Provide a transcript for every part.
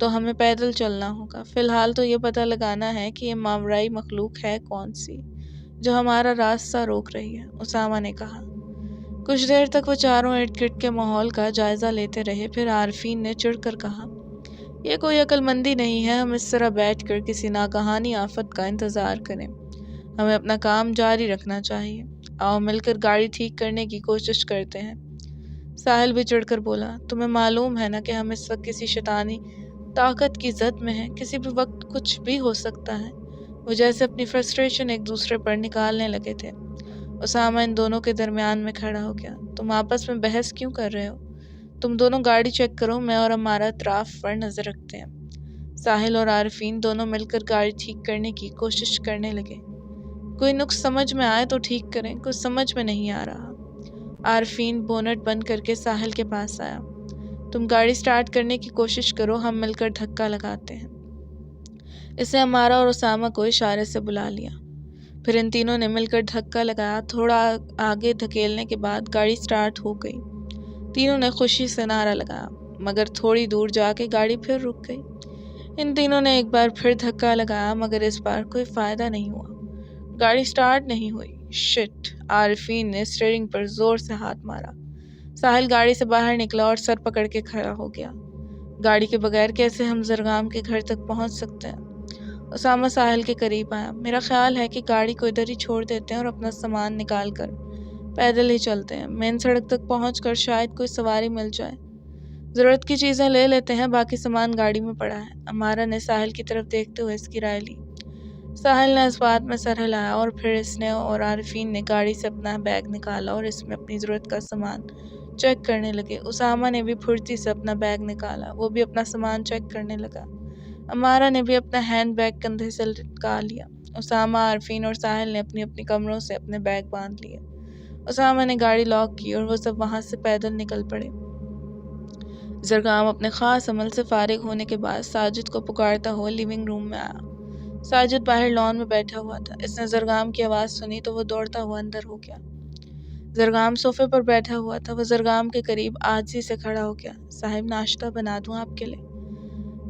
تو ہمیں پیدل چلنا ہوگا۔ فی الحال تو یہ پتہ لگانا ہے کہ یہ ماورائی مخلوق ہے کون سی جو ہمارا راستہ روک رہی ہے، اسامہ نے کہا۔ کچھ دیر تک وہ چاروں ارد گرد کے ماحول کا جائزہ لیتے رہے، پھر عارفین نے چڑھ کر کہا، یہ کوئی عقل مندی نہیں ہے ہم اس طرح بیٹھ کر کسی ناگہانی آفت کا انتظار کریں، ہمیں اپنا کام جاری رکھنا چاہیے۔ آؤ مل کر گاڑی ٹھیک کرنے کی کوشش کرتے ہیں۔ ساحل بھی چڑھ کر بولا، تمہیں معلوم ہے نا کہ ہم اس وقت کسی شیطانی طاقت کی زد میں ہیں، کسی بھی وقت کچھ بھی ہو سکتا ہے۔ وہ جیسے اپنی فرسٹریشن ایک دوسرے پر نکالنے لگے تھے۔ اسامہ ان دونوں کے درمیان میں کھڑا ہو گیا۔ تم آپس میں بحث کیوں کر رہے ہو؟ تم دونوں گاڑی چیک کرو، میں اور ہمارا اطراف پر نظر رکھتے ہیں۔ ساحل اور عارفین دونوں مل کر گاڑی ٹھیک کرنے کی کوشش کرنے لگے۔ کوئی نقص سمجھ میں آئے تو ٹھیک کریں، کچھ سمجھ میں نہیں آ رہا۔ عارفین بونٹ بند کر کے ساحل کے پاس آیا۔ تم گاڑی سٹارٹ کرنے کی کوشش کرو، ہم مل کر دھکا لگاتے ہیں۔ اسے ہمارا اور اسامہ کو اشارے سے بلا لیا۔ پھر ان تینوں نے مل کر دھکا لگایا۔ تھوڑا آگے دھکیلنے کے بعد گاڑی سٹارٹ ہو گئی۔ تینوں نے خوشی سے نعرہ لگایا، مگر تھوڑی دور جا کے گاڑی پھر رک گئی۔ ان تینوں نے ایک بار پھر دھکا لگایا، مگر اس بار کوئی فائدہ نہیں ہوا۔ گاڑی سٹارٹ نہیں ہوئی۔ شٹ! عارفین نے اسٹیئرنگ پر زور سے ہاتھ مارا۔ ساحل گاڑی سے باہر نکلا اور سر پکڑ کے کھڑا ہو گیا۔ گاڑی کے بغیر کیسے ہم زرگام کے گھر تک پہنچ سکتے ہیں؟ اسامہ ساحل کے قریب آیا۔ میرا خیال ہے کہ گاڑی کو ادھر ہی چھوڑ دیتے ہیں اور اپنا سامان نکال کر پیدل ہی چلتے ہیں۔ مین سڑک تک پہنچ کر شاید کوئی سواری مل جائے۔ ضرورت کی چیزیں لے لیتے ہیں، باقی سامان گاڑی میں پڑا ہے۔ امارا نے ساحل کی طرف دیکھتے ہوئے اس کی رائے لی۔ ساحل نے اس بات میں سر ہلایا اور پھر اس نے اور عارفین نے گاڑی سے اپنا بیگ نکالا اور اس میں اپنی ضرورت کا سامان چیک کرنے لگے۔ اسامہ نے بھی پھرتی سے اپنا بیگ نکالا، وہ بھی اپنا سامان چیک کرنے لگا۔ امارا نے بھی اپنا ہینڈ بیگ کندھے سے لٹکا لیا۔ اسامہ، عارفین اور ساحل نے اپنی اپنی کمروں سے اپنے بیگ باندھ لیے۔ اسامہ نے گاڑی لاک کی اور وہ سب وہاں سے پیدل نکل پڑے۔ زرگام اپنے خاص عمل سے فارغ ہونے کے بعد ساجد کو پکارتا ہوا لیونگ روم میں آیا۔ ساجد باہر لان میں بیٹھا ہوا تھا۔ اس نے زرگام کی آواز سنی تو وہ دوڑتا ہوا اندر ہو گیا۔ زرگام صوفے پر بیٹھا ہوا تھا۔ وہ زرگام کے قریب عاجزی سے کھڑا ہو گیا۔ صاحب، ناشتہ بنا دوں آپ کے لیے؟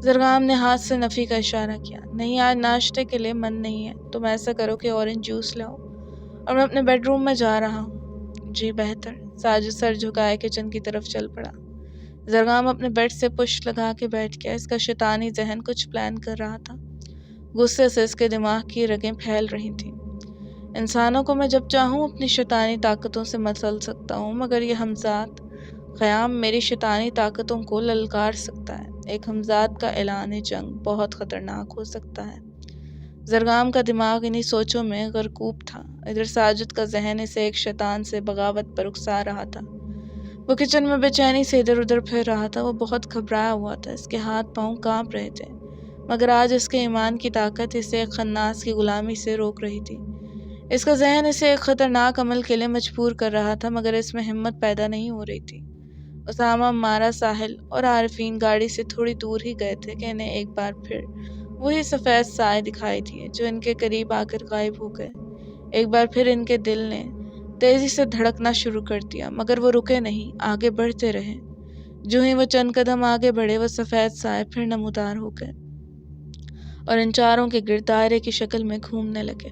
زرگام نے ہاتھ سے نفی کا اشارہ کیا۔ نہیں، آج ناشتے کے لیے من نہیں ہے۔ تم ایسا کرو کہ اورنج جوس لاؤ اور میں اپنے بیڈ روم میں جا رہا ہوں۔ جی بہتر۔ ساجد سر جھکائے کچن کی طرف چل پڑا۔ زرگام اپنے بیڈ سے پشت لگا کے بیٹھ گیا۔ اس کا شیطانی ذہن کچھ پلان کر رہا تھا۔ غصے سے اس کے دماغ کی رگیں پھیل رہی تھیں۔ انسانوں کو میں جب چاہوں اپنی شیطانی طاقتوں سے مسل سکتا ہوں، مگر یہ ہمذات قیام میری شیطانی طاقتوں کو للکار سکتا ہے۔ ایک ہمذات کا اعلان جنگ بہت خطرناک ہو سکتا ہے۔ زرگام کا دماغ انہی سوچوں میں غرقوب تھا۔ ادھر ساجد کا ذہن اسے ایک شیطان سے بغاوت پر اکسا رہا تھا۔ وہ کچن میں بے چینی سے ادھر ادھر پھر رہا تھا۔ وہ بہت گھبرایا ہوا تھا۔ اس کے ہاتھ پاؤں کانپ رہے تھے، مگر آج اس کے ایمان کی طاقت اسے ایک خناس کی غلامی سے روک رہی تھی۔ اس کا ذہن اسے ایک خطرناک عمل کے لیے مجبور کر رہا تھا، مگر اس میں ہمت پیدا نہیں ہو رہی تھی۔ اسامہ، امارا، ساحل اور عارفین گاڑی سے تھوڑی دور ہی گئے تھے کہ انہیں ایک بار پھر وہی سفید سائے دکھائی دیے جو ان کے قریب آ کر غائب ہو گئے۔ ایک بار پھر ان کے دل نے تیزی سے دھڑکنا شروع کر دیا، مگر وہ رکے نہیں، آگے بڑھتے رہے۔ جو ہی وہ چند قدم آگے بڑھے، وہ سفید سائے پھر نمودار ہو گئے اور ان چاروں کے گرد دائرے کی شکل میں گھومنے لگے۔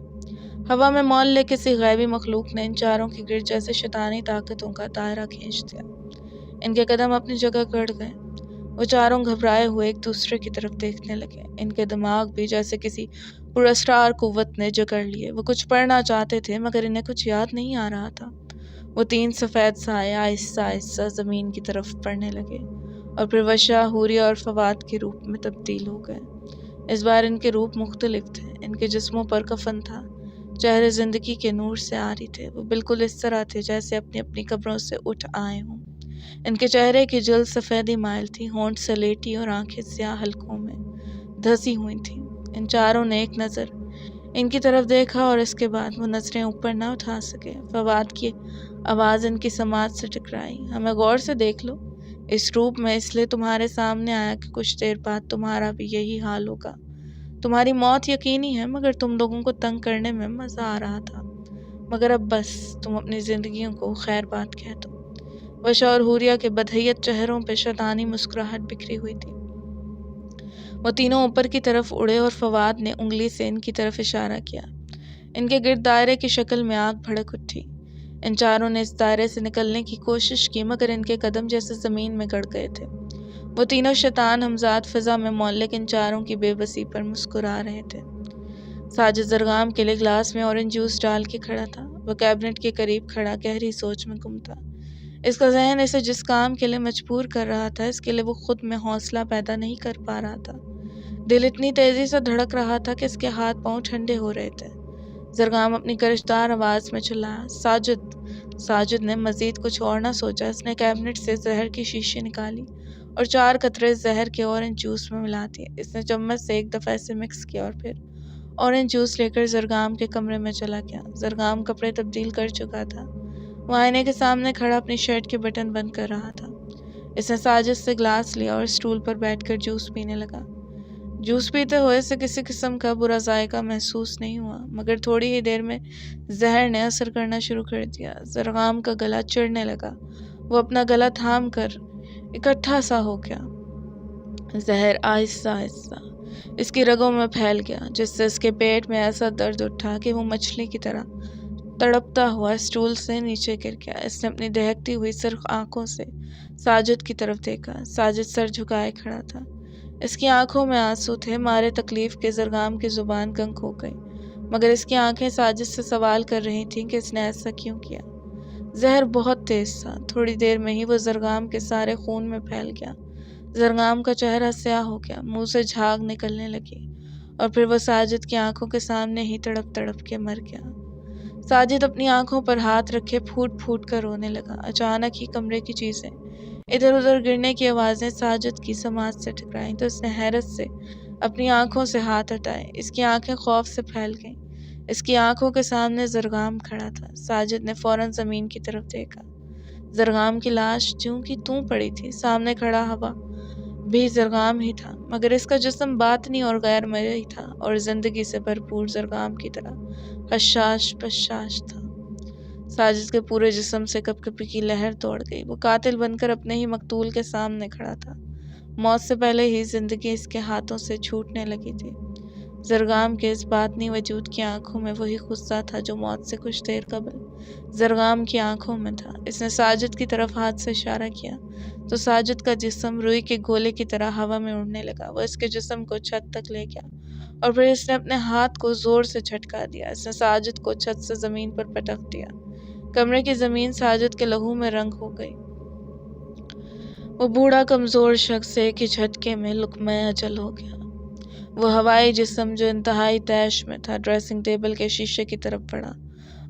ہوا میں مول لے کسی غیبی مخلوق نے ان چاروں کے گرد جیسے شیطانی طاقتوں کا دائرہ کھینچ دیا۔ ان کے قدم اپنی جگہ گڑ گئے۔ وہ چاروں گھبرائے ہوئے ایک دوسرے کی طرف دیکھنے لگے۔ ان کے دماغ بھی جیسے کسی پراسرار قوت نے جکڑ لیے۔ وہ کچھ پڑھنا چاہتے تھے، مگر انہیں کچھ یاد نہیں آ رہا تھا۔ وہ تین سفید سائے آہستہ آہستہ زمین کی طرف پڑنے لگے اور پھر وشا، حوریہ اور فواد کے روپ میں تبدیل ہو گئے۔ اس بار ان کے روپ مختلف تھے۔ ان کے جسموں پر کفن تھا، چہرے زندگی کے نور سے عاری تھے۔ وہ بالکل اس طرح تھے جیسے اپنی اپنی قبروں سے اٹھ آئے ہوں۔ ان کے چہرے کی جلد سفیدی مائل تھی، ہونٹ سلیٹی اور آنکھیں سیاہ حلقوں میں دھسی ہوئی تھیں۔ ان چاروں نے ایک نظر ان کی طرف دیکھا اور اس کے بعد وہ نظریں اوپر نہ اٹھا سکے۔ فواد کی آواز ان کی سماعت سے ٹکرائی۔ ہمیں غور سے دیکھ لو۔ اس روپ میں اس لیے تمہارے سامنے آیا کہ کچھ دیر بعد تمہارا بھی یہی حال ہوگا۔ تمہاری موت یقینی ہے، مگر تم لوگوں کو تنگ کرنے میں مزہ آ رہا تھا۔ مگر اب بس تم اپنی زندگیوں کو خیر بات کہہ دو۔ وشا اور حوریہ کے بدحیت چہروں پہ شیطانی مسکراہٹ بکھری ہوئی تھی۔ وہ تینوں اوپر کی طرف اڑے اور فواد نے انگلی سے ان کی طرف اشارہ کیا۔ ان کے گرد دائرے کی شکل میں آگ بھڑک اٹھی۔ ان چاروں نے اس دائرے سے نکلنے کی کوشش کی مگر ان کے قدم جیسے زمین میں گڑ گئے تھے۔ وہ تینوں شیطان ہمزاد فضا میں معلق ان چاروں کی بے بسی پر مسکرا رہے تھے۔ ساجد زرگام کے لیے گلاس میں اورنج جوس ڈال کے کھڑا تھا۔ وہ کیبنٹ کے قریب کھڑا گہری سوچ میں گم تھا۔ اس کا ذہن اسے جس کام کے لیے مجبور کر رہا تھا اس کے لیے وہ خود میں حوصلہ پیدا نہیں کر پا رہا تھا۔ دل اتنی تیزی سے دھڑک رہا تھا کہ اس کے ہاتھ پاؤں ٹھنڈے ہو رہے تھے۔ زرگام اپنی گرجدار آواز میں چلایا، ساجد! ساجد نے مزید کچھ اور نہ سوچا، اس نے کیبنٹ سے زہر کی شیشی نکالی اور 4 قطرے زہر کے اورنج جوس میں ملا دیے۔ اس نے چمچ سے ایک دفعہ اسے مکس کیا اور پھر اورنج جوس لے کر زرگام کے کمرے میں چلا گیا۔ زرگام کپڑے تبدیل کر چکا تھا۔ وہ آئینے کے سامنے کھڑا اپنی شرٹ کے بٹن بند کر رہا تھا۔ اس نے ساجد سے گلاس لیا اور اسٹول پر بیٹھ کر جوس پینے لگا۔ جوس پیتے ہوئے اسے کسی قسم کا برا ذائقہ محسوس نہیں ہوا مگر تھوڑی ہی دیر میں زہر نے اثر کرنا شروع کر دیا۔ زرگام کا گلا چڑھنے لگا۔ وہ اپنا گلا تھام کر اکٹھا سا ہو گیا۔ زہر آہستہ آہستہ اس کی رگوں میں پھیل گیا جس سے اس کے پیٹ میں ایسا درد اٹھا کہ وہ مچھلی کی طرح تڑپتا ہوا اسٹول سے نیچے گر گیا۔ اس نے اپنی دہکتی ہوئی سرخ آنکھوں سے ساجد کی طرف دیکھا۔ ساجد سر جھکائے کھڑا تھا۔ اس کی آنکھوں میں آنسو تھے۔ مارے تکلیف کے زرگام کی زبان گنگ ہو گئی مگر اس کی آنکھیں ساجد سے سوال کر رہی تھیں کہ اس نے ایسا کیوں کیا۔ زہر بہت تیز تھا۔ تھوڑی دیر میں ہی وہ زرگام کے سارے خون میں پھیل گیا۔ زرگام کا چہرہ سیاہ ہو گیا، منہ سے جھاگ نکلنے لگی اور پھر وہ ساجد کی آنکھوں کے سامنے ہی تڑپ تڑپ کے مر گیا۔ ساجد اپنی آنکھوں پر ہاتھ رکھے پھوٹ پھوٹ کر رونے لگا۔ اچانک ہی کمرے کی چیزیں ادھر ادھر گرنے کی آوازیں ساجد کی سماعت سے ٹکرائیں تو اس نے حیرت سے اپنی آنکھوں سے ہاتھ ہٹائے۔ اس کی آنکھیں خوف سے پھیل گئیں۔ اس کی آنکھوں کے سامنے زرگام کھڑا تھا۔ ساجد نے فوراً زمین کی طرف دیکھا۔ زرگام کی لاش جوں کی توں پڑی تھی۔ سامنے کھڑا ہوا بھی زرگام ہی تھا مگر اس کا جسم باطنی اور غیر مرئی تھا اور زندگی سے بھرپور زرگام کی طرح خشاش بشاش تھا۔ ساجد کے پورے جسم سے کپکپی کی لہر دوڑ گئی۔ وہ قاتل بن کر اپنے ہی مقتول کے سامنے کھڑا تھا۔ موت سے پہلے ہی زندگی اس کے ہاتھوں سے چھوٹنے لگی تھی۔ زرگام کے اس باطنی وجود کی آنکھوں میں وہی غصہ تھا جو موت سے کچھ دیر قبل زرگام کی آنکھوں میں تھا۔ اس نے ساجد کی طرف ہاتھ سے اشارہ کیا تو ساجد کا جسم روئی کے گولے کی طرح ہوا میں اڑنے لگا۔ وہ اس کے جسم کو چھت تک لے گیا اور پھر اس نے اپنے ہاتھ کو زور سے جھٹکا دیا۔ اس نے ساجد کو چھت سے زمین پر پٹک دیا۔ کمرے کی زمین ساجد کے لہو میں رنگ ہو گئی۔ وہ بوڑھا کمزور شخص ایک ہی جھٹکے میں لقمہ اجل ہو گیا۔ وہ ہوائی جسم جو انتہائی طیش میں تھا ڈریسنگ ٹیبل کے شیشے کی طرف بڑھا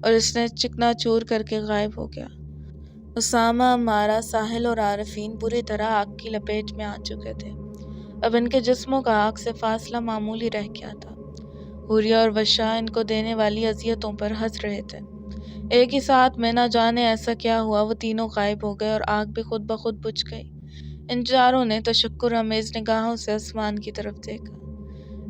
اور اس نے چکنا چور کر کے غائب ہو گیا۔ اسامہ، عمارہ، ساحل اور عارفین بری طرح آگ کی لپیٹ میں آ چکے تھے۔ اب ان کے جسموں کا آگ سے فاصلہ معمولی رہ گیا تھا۔ حوریہ اور وشا ان کو دینے والی اذیتوں پر ہنس رہے تھے۔ ایک ہی ساتھ میں نہ جانے ایسا کیا ہوا وہ تینوں غائب ہو گئے اور آگ بھی خود بخود بجھ گئی۔ ان چاروں نے تشکر آمیز نگاہوں سے آسمان کی طرف دیکھا۔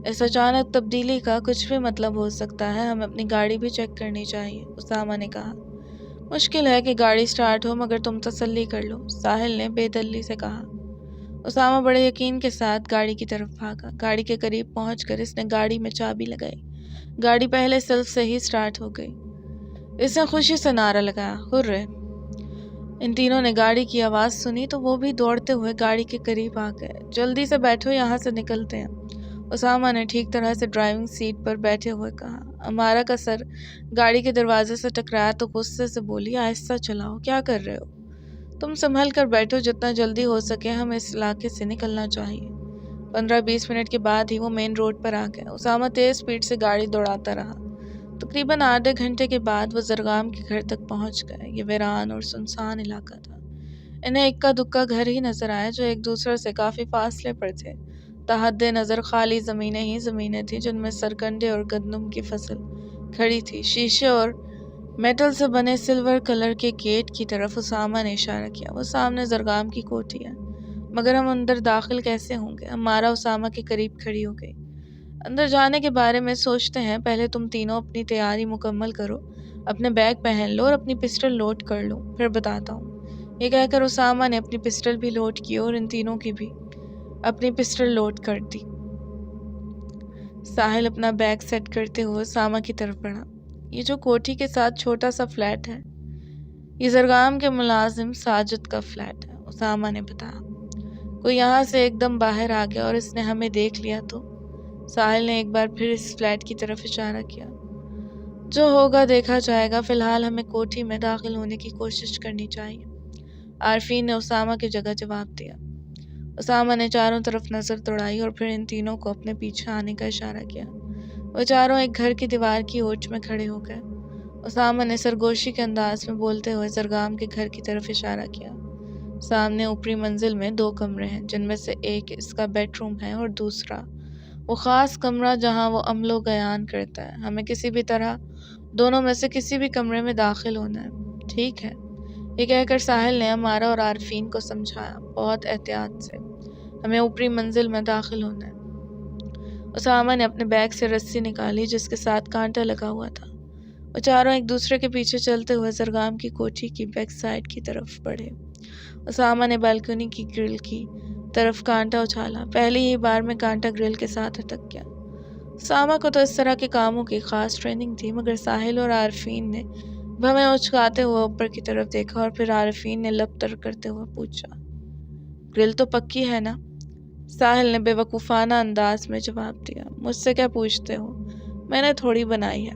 اس اچانک تبدیلی کا کچھ بھی مطلب ہو سکتا ہے، ہمیں اپنی گاڑی بھی چیک کرنی چاہیے، اسامہ نے کہا۔ مشکل ہے کہ گاڑی سٹارٹ ہو مگر تم تسلی کر لو، ساحل نے بے دلی سے کہا۔ اسامہ بڑے یقین کے ساتھ گاڑی کی طرف بھاگا۔ گاڑی کے قریب پہنچ کر اس نے گاڑی میں چابی لگائی۔ گاڑی پہلے سیلف سے ہی سٹارٹ ہو گئی۔ اس نے خوشی سے نعرہ لگایا، ہرے! ان تینوں نے گاڑی کی آواز سنی تو وہ بھی دوڑتے ہوئے گاڑی کے قریب آ گئے۔ جلدی سے بیٹھو، یہاں سے نکلتے ہیں، اسامہ نے ٹھیک طرح سے ڈرائیونگ سیٹ پر بیٹھے ہوئے کہا۔ عمارہ کا سر گاڑی کے دروازے سے ٹکرایا تو غصے سے بولی، آہستہ چلاؤ، کیا کر رہے ہو؟ تم سنبھل کر بیٹھو، جتنا جلدی ہو سکے ہمیں اس علاقے سے نکلنا چاہیے۔ 15-20 منٹ کے بعد ہی وہ مین روڈ پر آ گیا۔ اسامہ تیز سپیڈ سے گاڑی دوڑاتا رہا۔ تقریباً آدھے گھنٹے کے بعد وہ زرگام کے گھر تک پہنچ گئے۔ یہ ویران اور سنسان علاقہ تھا۔ انہیں اکا دکا گھر ہی نظر آئے جو ایک دوسرے سے کافی فاصلے پر تھے۔ تحت نظر خالی زمینیں ہی زمینیں تھیں جن میں سرکنڈے اور گندم کی فصل کھڑی تھی۔ شیشے اور میٹل سے بنے سلور کلر کے گیٹ کی طرف اسامہ نے اشارہ کیا۔ وہ سامنے زرگام کی کوٹھی ہے مگر ہم اندر داخل کیسے ہوں گے؟ عمارہ اسامہ کے قریب کھڑی ہو گئی۔ اندر جانے کے بارے میں سوچتے ہیں، پہلے تم تینوں اپنی تیاری مکمل کرو، اپنے بیگ پہن لو اور اپنی پسٹل لوڈ کر لو، پھر بتاتا ہوں۔ یہ کہہ کر اسامہ نے اپنی پسٹل بھی لوڈ کی اور ان تینوں کی بھی اپنی پسٹل لوڈ کر دی۔ ساحل اپنا بیگ سیٹ کرتے ہوئے اسامہ کی طرف بڑھا۔ یہ جو کوٹھی کے ساتھ چھوٹا سا فلیٹ ہے، یہ زرگام کے ملازم ساجد کا فلیٹ ہے، اسامہ نے بتایا۔ کوئی یہاں سے ایک دم باہر آ گیا اور اس نے ہمیں دیکھ لیا تو؟ ساحل نے ایک بار پھر اس فلیٹ کی طرف اشارہ کیا۔ جو ہوگا دیکھا جائے گا، فی الحال ہمیں کوٹھی میں داخل ہونے کی کوشش کرنی چاہیے، عارفین نے اسامہ کی جگہ جواب دیا۔ اسامہ نے چاروں طرف نظر دوڑائی اور پھر ان تینوں کو اپنے پیچھے آنے کا اشارہ کیا۔ وہ چاروں ایک گھر کی دیوار کی اوٹ میں کھڑے ہو گئے۔ اسامہ نے سرگوشی کے انداز میں بولتے ہوئے زرگام کے گھر کی طرف اشارہ کیا۔ سامنے اوپری منزل میں 2 کمرے ہیں، جن میں سے ایک اس کا بیڈ روم ہے اور دوسرا وہ خاص کمرہ جہاں وہ عمل و بیان کرتا ہے۔ ہمیں کسی بھی طرح دونوں میں سے کسی بھی کمرے میں داخل ہونا ہے۔ ٹھیک ہے، یہ کہہ کر ساحل نے ہمارا اور عارفین کو سمجھایا، بہت احتیاط سے، ہمیں اوپری منزل میں داخل ہونا ہے۔ اسامہ نے اپنے بیگ سے رسی نکالی جس کے ساتھ کانٹا لگا ہوا تھا۔ وہ چاروں ایک دوسرے کے پیچھے چلتے ہوئے زرگام کی کوٹھی کی بیک سائڈ کی طرف بڑھے۔ اسامہ نے بالکنی کی گرل کی طرف کانٹا اچھالا۔ پہلی ہی بار میں کانٹا گرل کے ساتھ اٹک گیا۔ اسامہ کو تو اس طرح کے کاموں کی خاص ٹریننگ تھی، مگر ساحل اور عارفین نے بھویں اچکاتے ہوئے اوپر کی طرف دیکھا اور پھر عارفین نے لب تر کرتے ہوئے پوچھا، گرل تو پکی ہے نا؟ ساحل نے بے وقوفانہ انداز میں جواب دیا، مجھ سے کیا پوچھتے ہو؟ میں نے تھوڑی بنائی ہے۔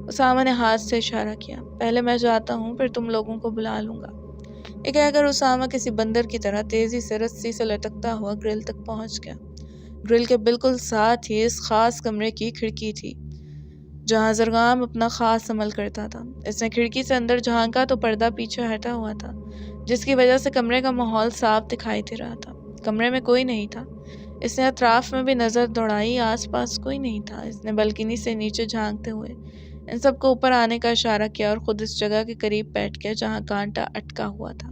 اسامہ نے ہاتھ سے اشارہ کیا، پہلے میں جاتا ہوں پھر تم لوگوں کو بلا لوں گا۔ یہ کہہ کر اسامہ کسی بندر کی طرح تیزی سے رسی سے لٹکتا ہوا گرل تک پہنچ گیا۔ گرل کے بالکل ساتھ ہی اس خاص کمرے کی کھڑکی تھی جہاں زرگام اپنا خاص عمل کرتا تھا۔ اس نے کھڑکی سے اندر جھانکا تو پردہ پیچھے ہٹا ہوا تھا، جس کی وجہ سے کمرے کا ماحول صاف دکھائی دے رہا تھا۔ کمرے میں کوئی نہیں تھا۔ اس نے اطراف میں بھی نظر دوڑائی، آس پاس کوئی نہیں تھا۔ اس نے بالکنی سے نیچے جھانکتے ہوئے ان سب کو اوپر آنے کا اشارہ کیا اور خود اس جگہ کے قریب بیٹھ گیا جہاں کانٹا اٹکا ہوا تھا۔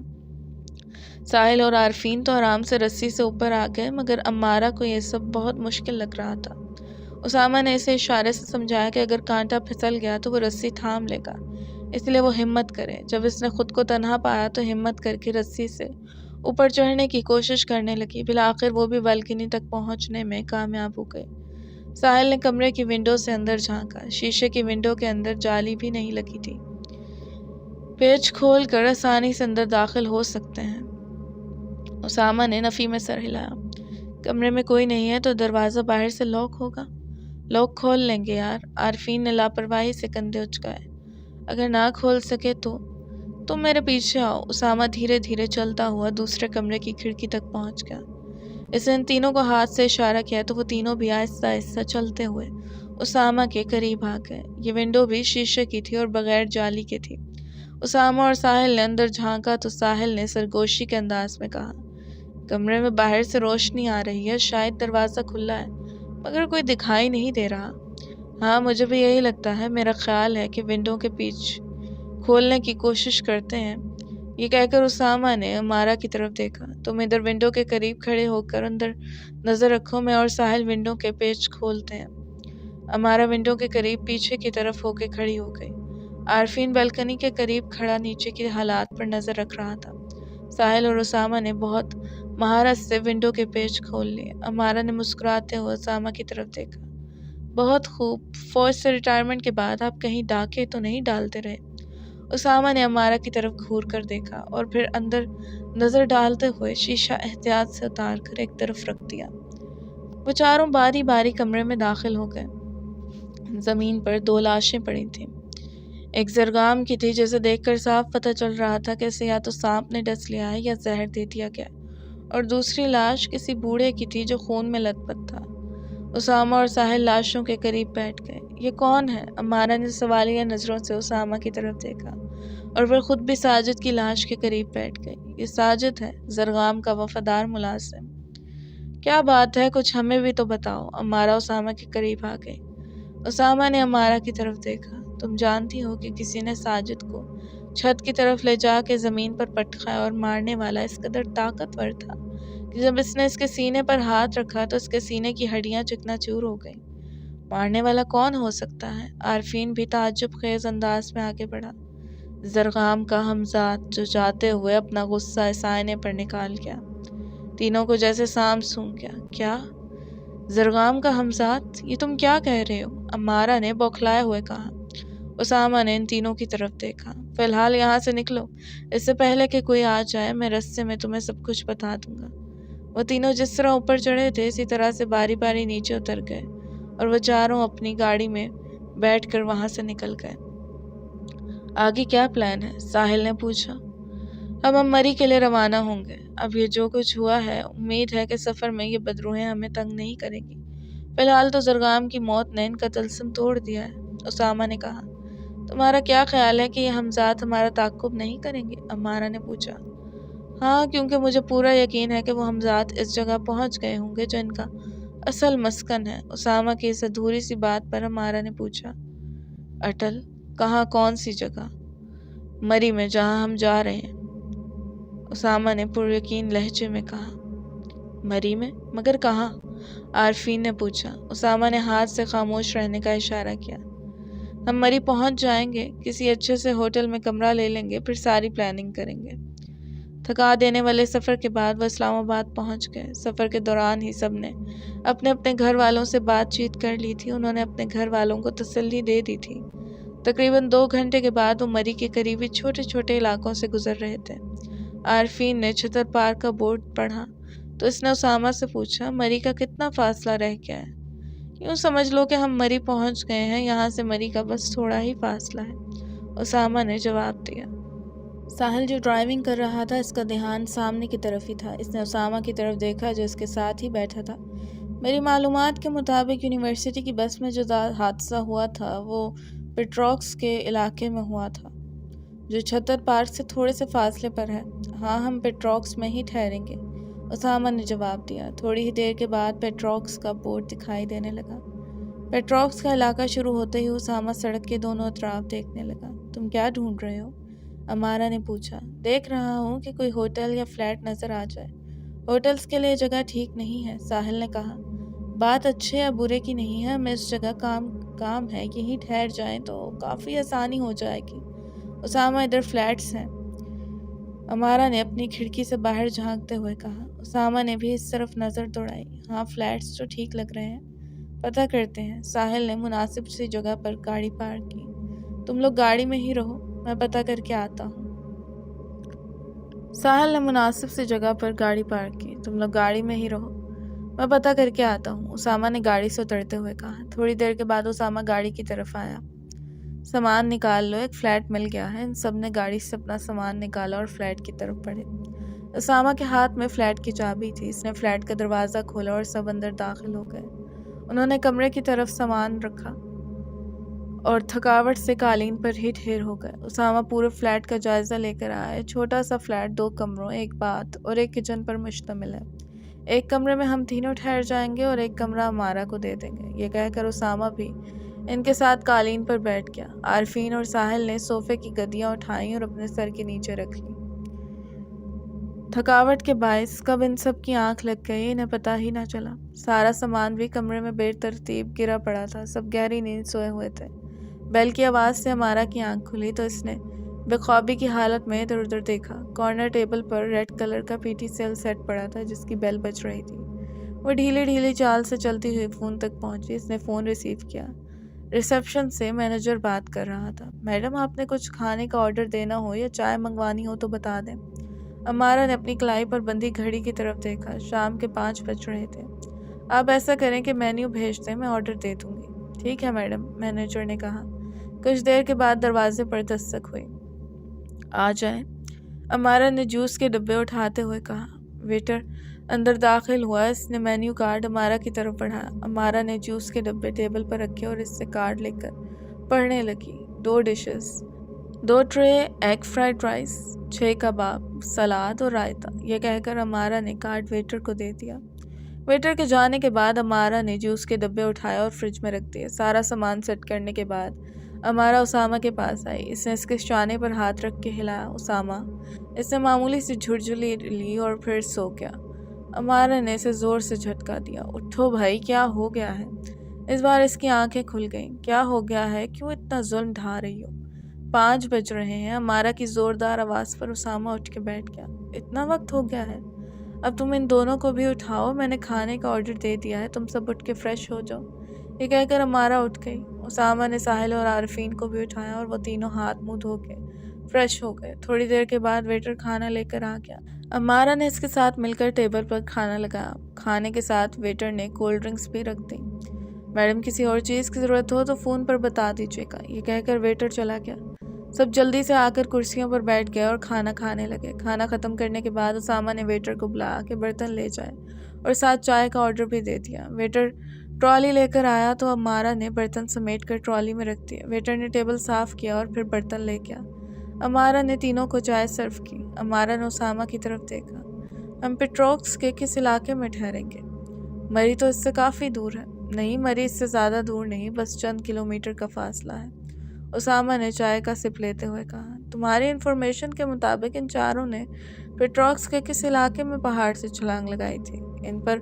ساحل اور عارفین تو آرام سے رسی سے اوپر آ گئے، مگر امارہ کو یہ سب بہت مشکل لگ رہا تھا۔ اسامہ نے اسے اشارے سے سمجھایا کہ اگر کانٹا پھسل گیا تو وہ رسی تھام لے گا، اس لیے وہ ہمت کرے۔ جب اس نے خود کو تنہا پایا تو ہمت کر کے رسی سے اوپر چڑھنے کی کوشش کرنے لگی۔ بالآخر وہ بھی بالکنی تک پہنچنے میں کامیاب ہو گئی۔ ساحل نے کمرے کی ونڈو سے اندر جھانکا۔ شیشے کی ونڈو کے اندر جالی بھی نہیں لگی تھی، پیچ کھول کر آسانی سے اندر داخل ہو سکتے ہیں۔ اسامہ نے نفی میں سر ہلایا۔ کمرے میں کوئی نہیں ہے تو دروازہ باہر سے لاک ہوگا۔ لاک کھول لیں گے یار، عارفین نے لاپرواہی سے کندھے اچکائے۔ اگر نہ کھول سکے تو تم میرے پیچھے آؤ۔ اسامہ دھیرے دھیرے چلتا ہوا دوسرے کمرے کی کھڑکی تک پہنچ گیا۔ اس نے ان تینوں کو ہاتھ سے اشارہ کیا تو وہ تینوں بھی آہستہ آہستہ چلتے ہوئے اسامہ کے قریب آ گئے۔ یہ ونڈو بھی شیشے کی تھی اور بغیر جالی کے تھی۔ اسامہ اور ساحل نے اندر جھانکا تو ساحل نے سرگوشی کے انداز میں کہا، کمرے میں باہر سے روشنی آ رہی ہے، شاید دروازہ کھلا ہے، مگر کوئی دکھائی نہیں دے رہا۔ ہاں مجھے بھی یہی لگتا ہے، میرا خیال ہے کہ ونڈو کے پیچ کھولنے کی کوشش کرتے ہیں۔ یہ کہہ کر اسامہ نے امارہ کی طرف دیکھا، تم ادھر ونڈو کے قریب کھڑے ہو کر اندر نظر رکھو، میں اور ساحل ونڈو کے پیچ کھولتے ہیں۔ امارہ ونڈو کے قریب پیچھے کی طرف ہو کے کھڑی ہو گئی۔ عارفین بالکنی کے قریب کھڑا نیچے کے حالات پر نظر رکھ رہا تھا۔ ساحل اور اسامہ نے بہت مہارت سے ونڈو کے پیچ کھول لیے۔ امارہ نے مسکراتے ہوئے اسامہ کی طرف دیکھا، بہت خوب، فوج سے ریٹائرمنٹ کے بعد آپ کہیں ڈاکے تو نہیں ڈالتے رہے؟ اسامہ نے امارہ کی طرف گھور کر دیکھا اور پھر اندر نظر ڈالتے ہوئے شیشہ احتیاط سے اتار کر ایک طرف رکھ دیا۔ وہ چاروں باری باری کمرے میں داخل ہو گئے۔ زمین پر 2 لاشیں پڑی تھیں۔ ایک زرگام کی تھی جسے دیکھ کر صاف پتہ چل رہا تھا کہ اسے یا تو سانپ نے ڈس لیا ہے یا زہر دے دیا گیا، اور دوسری لاش کسی بوڑھے کی تھی جو خون میں لت پت تھا۔ اسامہ اور ساحل لاشوں کے قریب بیٹھ گئے۔ یہ کون ہے؟ امارہ نے سوالیہ نظروں سے اسامہ کی طرف دیکھا اور پھر خود بھی ساجد کی لاش کے قریب بیٹھ گئی۔ یہ ساجد ہے، زرگام کا وفادار ملازم۔ کیا بات ہے، کچھ ہمیں بھی تو بتاؤ۔ امارہ اسامہ کے قریب آ گئی۔ اسامہ نے امارہ کی طرف دیکھا، تم جانتی ہو کہ کسی نے ساجد کو چھت کی طرف لے جا کے زمین پر پٹخایا اور مارنے والا اس قدر طاقتور تھا کہ جب اس نے اس کے سینے پر ہاتھ رکھا تو اس کے سینے کی ہڈیاں چکنا چور ہو گئیں۔ مارنے والا کون ہو سکتا ہے؟ عارفین بھی تعجب خیز انداز میں آگے بڑھا۔ زرگام کا ہمزاد، جو جاتے ہوئے اپنا غصہ اس آئینے پر نکال گیا۔ تینوں کو جیسے سانپ سونگھ گیا۔ کیا زرغام کا ہمزاد، یہ تم کیا کہہ رہے ہو؟ امارہ نے بوکھلائے ہوئے کہا۔ اسامہ نے ان تینوں کی طرف دیکھا۔ فی الحال یہاں سے نکلو، اس سے پہلے کہ کوئی آ جائے میں رستے میں تمہیں سب کچھ بتا دوں گا۔ وہ تینوں جس طرح اوپر چڑھے تھے اسی طرح سے باری باری نیچے اتر گئے اور وہ چاروں اپنی گاڑی میں بیٹھ کر وہاں سے نکل گئے۔ آگے کیا پلان ہے؟ ساحل نے پوچھا۔ ہم مری کے لیے روانہ ہوں گے۔ اب یہ جو کچھ ہوا ہے، امید ہے کہ سفر میں یہ بدروحیں ہمیں تنگ نہیں کرے گی۔ فی الحال تو زرغام کی موت نے ان کا طلسم توڑ دیا ہے، اسامہ نے کہا۔ تمہارا کیا خیال ہے کہ یہ ہمزاد ہمارا تعاقب نہیں کریں گے؟ امارہ نے پوچھا۔ ہاں، کیونکہ مجھے پورا یقین ہے کہ وہ ہمزاد اس جگہ پہنچ گئے ہوں گے جو ان کا اصل مسکن ہے۔ اسامہ کی اس ادھوری سی بات پر امارہ نے پوچھا۔ اٹل؟ کہاں؟ کون سی جگہ؟ مری میں، جہاں ہم جا رہے ہیں، اسامہ نے پر یقین لہجے میں کہا۔ مری میں؟ مگر کہاں؟ عارفین نے پوچھا۔ اسامہ نے ہاتھ سے خاموش رہنے کا اشارہ کیا۔ ہم مری پہنچ جائیں گے، کسی اچھے سے ہوٹل میں کمرہ لے لیں گے، پھر ساری پلاننگ کریں گے۔ تھکا دینے والے سفر کے بعد وہ اسلام آباد پہنچ گئے۔ سفر کے دوران ہی سب نے اپنے اپنے گھر والوں سے بات چیت کر لی تھی۔ انہوں نے اپنے گھر والوں کو تسلی دے دی تھی۔ تقریباً 2 گھنٹے کے بعد وہ مری کے قریبی چھوٹے چھوٹے علاقوں سے گزر رہے تھے۔ عارفین نے چھتر پارک کا بورڈ پڑھا تو اس نے اسامہ سے پوچھا، مری کا کتنا فاصلہ رہ گیا ہے؟ یوں سمجھ لو کہ ہم مری پہنچ گئے ہیں، یہاں سے مری کا بس تھوڑا ہی فاصلہ ہے، اسامہ نے جواب دیا۔ ساحل جو ڈرائیونگ کر رہا تھا، اس کا دھیان سامنے کی طرف ہی تھا۔ اس نے اسامہ کی طرف دیکھا جو اس کے ساتھ ہی بیٹھا تھا۔ میری معلومات کے مطابق یونیورسٹی کی بس میں جو حادثہ ہوا تھا وہ پیٹراکس کے علاقے میں ہوا تھا، جو چھتر پارک سے تھوڑے سے فاصلے پر ہے۔ ہاں، ہم پیٹراکس میں ہی ٹھہریں گے، اسامہ نے جواب دیا۔ تھوڑی ہی دیر کے بعد پیٹراکس کا بورڈ دکھائی دینے لگا۔ پیٹراکس کا علاقہ شروع ہوتے ہی اسامہ سڑک کے دونوں اطراف دیکھنے لگا۔ تم کیا ڈھونڈ رہے ہو؟ امارہ نے پوچھا۔ دیکھ رہا ہوں کہ کوئی ہوٹل یا فلیٹ نظر آ جائے۔ ہوٹلز کے لیے جگہ ٹھیک نہیں ہے، ساحل نے کہا۔ بات اچھے یا برے کی نہیں ہے، ہمیں اس جگہ کام ہے، یہیں ٹھہر جائیں تو کافی آسانی ہو جائے گی۔ اسامہ، ادھر فلیٹس ہیں، امارہ نے اپنی کھڑکی سے باہر جھانکتے ہوئے کہا۔ اسامہ نے بھی اس طرف نظر دوڑائی۔ ہاں، فلیٹس تو ٹھیک لگ رہے ہیں، پتہ کرتے ہیں۔ ساحل نے مناسب سی جگہ پر گاڑی پارک کی۔ تم لوگ گاڑی میں ہی رہو، میں پتہ کر کے آتا ہوں۔ ساحل نے مناسب سی جگہ پر گاڑی پارک کی۔ تم لوگ گاڑی میں ہی رہو، میں پتہ کر کے آتا ہوں، اسامہ نے گاڑی سے اترتے ہوئے کہا۔ تھوڑی دیر کے بعد اسامہ گاڑی کی طرف آیا۔ سامان نکال لو، ایک فلیٹ مل گیا ہے۔ ان سب نے گاڑی سے اپنا سامان نکالا اور فلیٹ کی طرف بڑھے۔ اسامہ کے ہاتھ میں فلیٹ کی چابی تھی۔ اس نے فلیٹ کا دروازہ کھولا اور سب اندر داخل ہو گئے۔ انہوں نے کمرے کی طرف سامان رکھا اور تھکاوٹ سے قالین پر ہی ڈھیر ہو گئے۔ اسامہ پورے فلیٹ کا جائزہ لے کر آیا۔ چھوٹا سا فلیٹ 2 کمروں، ایک باتھ اور ایک کچن پر مشتمل ہے۔ ایک کمرے میں ہم تینوں ٹھہر جائیں گے اور ایک کمرہ امارہ کو دے دیں گے۔ یہ کہہ کر اسامہ بھی ان کے ساتھ قالین پر بیٹھ گیا۔ عارفین اور ساحل نے صوفے کی گدیاں اٹھائیں اور اپنے سر کے نیچے رکھ لیں۔ تھکاوٹ کے باعث کب ان سب کی آنکھ لگ گئی انہیں پتہ ہی نہ چلا۔ سارا سامان بھی کمرے میں بے ترتیب گرا پڑا تھا۔ سب گہری نیند سوئے ہوئے تھے۔ بیل کی آواز سے امارہ کی آنکھ کھلی تو اس نے بے خوابی کی حالت میں ادھر ادھر دیکھا۔ کارنر ٹیبل پر ریڈ کلر کا PT سیل سیٹ پڑا تھا جس کی بیل بج رہی تھی۔ وہ ڈھیلی ڈھیلی چال سے چلتی ہوئی فون تک پہنچی۔ اس نے فون ریسیو کیا۔ ریسیپشن سے مینیجر بات کر رہا تھا۔ میڈم، آپ نے کچھ کھانے کا آرڈر دینا ہو یا چائے منگوانی ہو تو بتا دیں۔ امارہ نے اپنی کلائی پر بندھی گھڑی کی طرف دیکھا۔ شام کے 5 بج رہے تھے۔ آپ ایسا کریں کہ مینیو بھیج دیں، میں آرڈر دے دوں گی۔ ٹھیک ہے میڈم، مینیجر نے کہا۔ کچھ دیر کے بعد دروازے پر دستک ہوئی۔ آ جائیں، امارہ نے جوس کے ڈبے اٹھاتے ہوئے کہا۔ ویٹر اندر داخل ہوا۔ اس نے مینیو کارڈ امارہ کی طرف بڑھایا۔ امارہ نے جوس کے ڈبے ٹیبل پر رکھے اور اس سے کارڈ لے کر پڑھنے لگی۔ 2 dishes, 2 tray egg fried rice, 6 کباب، سلاد اور رائتا۔ یہ کہہ کر امارہ نے کارڈ ویٹر کو دے دیا۔ ویٹر کے جانے کے بعد امارہ نے جوس کے ڈبے اٹھائے اور فریج میں رکھ دیے۔ سارا سامان سیٹ کرنے کے بعد امارہ اسامہ کے پاس آئی۔ اس نے اس کے شانے پر ہاتھ رکھ کے ہلایا۔ اسامہ، اس نے معمولی سی جھرجھری لی اور پھر سو گیا۔ امارہ نے اسے زور سے جھٹکا دیا۔ اٹھو بھائی، کیا ہو گیا ہے؟ اس بار اس کی آنکھیں کھل گئیں۔ کیا ہو گیا ہے؟ کیوں اتنا ظلم ڈھا رہی ہو؟ 5 بج رہے ہیں۔ امارہ کی زوردار آواز پر اسامہ اٹھ کے بیٹھ گیا۔ اتنا وقت ہو گیا ہے؟ اب تم ان دونوں کو بھی اٹھاؤ، میں نے کھانے کا آرڈر دے دیا ہے، تم سب اٹھ کے فریش ہو جاؤ۔ یہ کہہ کر امارہ اٹھ گئی۔ اسامہ نے ساحل اور عارفین کو بھی اٹھایا اور وہ تینوں ہاتھ منہ دھو کے فریش ہو گئے۔ تھوڑی دیر کے بعد ویٹر کھانا لے کر آ گیا۔ امارہ نے اس کے ساتھ مل کر ٹیبل پر کھانا لگایا۔ کھانے کے ساتھ ویٹر نے کولڈ ڈرنکس بھی رکھ دی۔ میڈم کسی اور چیز کی ضرورت ہو تو فون پر بتا دیجیے گا، یہ کہہ کر ویٹر چلا گیا۔ سب جلدی سے آ کر کرسیوں پر بیٹھ گئے اور کھانا کھانے لگے۔ کھانا ختم کرنے کے بعد اسامہ نے ویٹر کو بلایا کہ برتن لے جائے اور ساتھ چائے کا آرڈر بھی دے دیا۔ ویٹر ٹرالی لے کر آیا تو امارہ نے برتن سمیٹ کر ٹرالی میں رکھ دیا۔ ویٹر نے ٹیبل صاف کیا اور پھر برتن لے گیا۔ امارہ نے تینوں کو چائے سرو کی۔ امارہ نے اسامہ کی طرف دیکھا۔ ہم پیٹروکس کے کس علاقے میں ٹھہریں گے؟ مری تو اس سے کافی دور ہے۔ نہیں، مری اس سے زیادہ دور نہیں، بس چند کلومیٹر کا فاصلہ ہے، اسامہ نے چائے کا سپ لیتے ہوئے کہا۔ تمہاری انفارمیشن کے مطابق ان چاروں نے پیٹروکس کے کس علاقے میں پہاڑ سے چھلانگ لگائی تھی؟ ان پر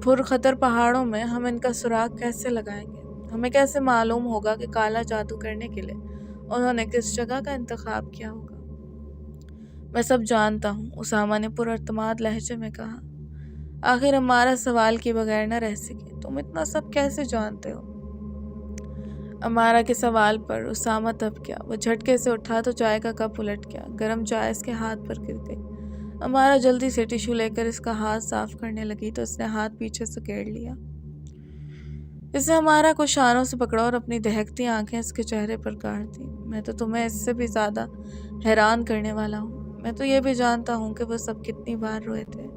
پرخطر پہاڑوں میں ہم ان کا سراغ کیسے لگائیں گے؟ ہمیں کیسے معلوم ہوگا کہ کالا جادو کرنے کے لیے انہوں نے کس جگہ کا انتخاب کیا ہوگا؟ میں سب جانتا ہوں، اسامہ نے پراعتماد لہجے میں کہا۔ آخر امارہ سوال کے بغیر نہ رہ سکی۔ تم اتنا سب کیسے جانتے ہو؟ امارہ کے سوال پر اسامہ تب گیا۔ وہ جھٹکے سے اٹھا تو چائے کا کپ الٹ گیا۔ گرم چائے اس کے ہاتھ پر گر گئی۔ امارہ جلدی سے ٹیشو لے کر اس کا ہاتھ صاف کرنے لگی تو اس نے ہاتھ پیچھے سے کیڑ لیا۔ اس نے امارہ کو شانوں سے پکڑا اور اپنی دہکتی آنکھیں اس کے چہرے پر گاڑ دی۔ میں تو تمہیں اس سے بھی زیادہ حیران کرنے والا ہوں۔ میں تو یہ بھی جانتا ہوں کہ وہ سب کتنی بار روئے تھے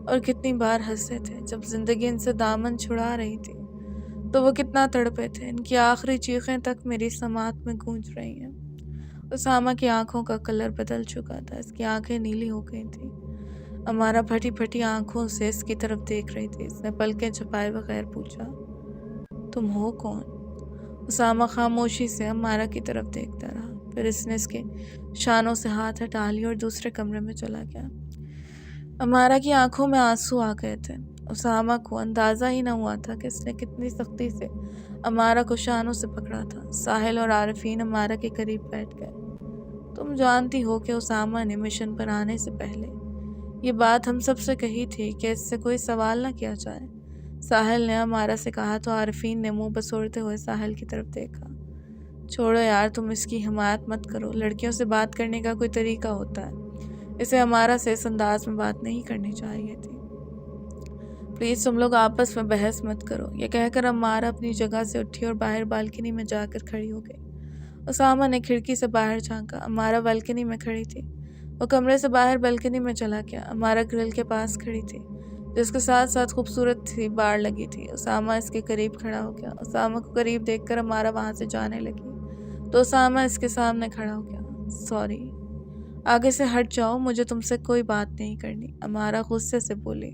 اور کتنی بار ہنسے تھے جب زندگی ان سے دامن چھڑا رہی تھی، تو وہ کتنا تڑپے تھے۔ ان کی آخری چیخیں تک میری سماعت میں گونج رہی ہیں۔ اسامہ کی آنکھوں کا کلر بدل چکا تھا، اس کی آنکھیں نیلی ہو گئی تھیں۔ امارہ پھٹی پھٹی آنکھوں سے اس کی طرف دیکھ رہی تھی۔ اس نے پلکیں جھپائے بغیر پوچھا، تم ہو کون؟ اسامہ خاموشی سے امارہ کی طرف دیکھتا رہا، پھر اس نے اس کے شانوں سے ہاتھ ہٹا لیا اور دوسرے کمرے میں چلا گیا۔ امارہ کی آنکھوں میں آنسو آ گئے تھے۔ اسامہ کو اندازہ ہی نہ ہوا تھا کہ اس نے کتنی سختی سے امارہ کو شانوں سے پکڑا تھا۔ ساحل اور عارفین امارہ کے قریب بیٹھ گئے۔ تم جانتی ہو کہ اسامہ نے مشن پر آنے سے پہلے یہ بات ہم سب سے کہی تھی کہ اس سے کوئی سوال نہ کیا جائے، ساحل نے امارہ سے کہا تو عارفین نے منہ بسوڑتے ہوئے ساحل کی طرف دیکھا۔ چھوڑو یار، تم اس کی حمایت مت کرو، لڑکیوں سے بات کرنے کا کوئی طریقہ ہوتا ہے، اسے امارہ سے اس انداز میں بات نہیں کرنی چاہیے تھی۔ پلیز تم لوگ آپس میں بحث مت کرو، یہ کہہ کر امارہ اپنی جگہ سے اٹھی اور باہر بالکنی میں جا کر کھڑی ہو گئی۔ اسامہ نے کھڑکی سے باہر جھانکا۔ امارہ بالکنی میں کھڑی تھی۔ وہ کمرے سے باہر بالکنی میں چلا گیا۔ امارہ گرل کے پاس کھڑی تھی جس کے ساتھ ساتھ خوبصورت سی بار لگی تھی۔ اسامہ اس کے قریب کھڑا ہو گیا۔ اسامہ کو قریب دیکھ کر امارہ وہاں سے جانے لگی تو اسامہ اس کے سامنے کھڑا ہو گیا۔ سوری، آگے سے ہٹ جاؤ، مجھے تم سے کوئی بات نہیں کرنی، امارہ غصے سے بولی۔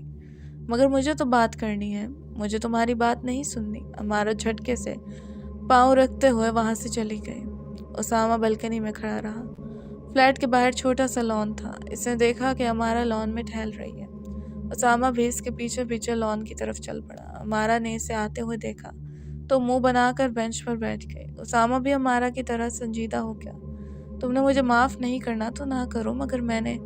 مگر مجھے تو بات کرنی ہے، مجھے تمہاری بات نہیں سننی، امارہ جھٹکے سے پاؤں رکھتے ہوئے وہاں سے چلی گئی۔ اسامہ بالکنی میں کھڑا رہا۔ فلیٹ کے باہر چھوٹا سا لان تھا۔ اس نے دیکھا کہ امارہ لان میں ٹہل رہی ہے۔ اسامہ بھی اس کے پیچھے پیچھے لان کی طرف چل پڑا۔ امارہ نے اسے آتے ہوئے دیکھا تو منہ بنا کر بینچ پر بیٹھ گئی۔ اسامہ بھی امارہ کی طرح سنجیدہ ہو گیا۔ تم نے مجھے معاف نہیں کرنا تو نہ کرو، مگر میں نے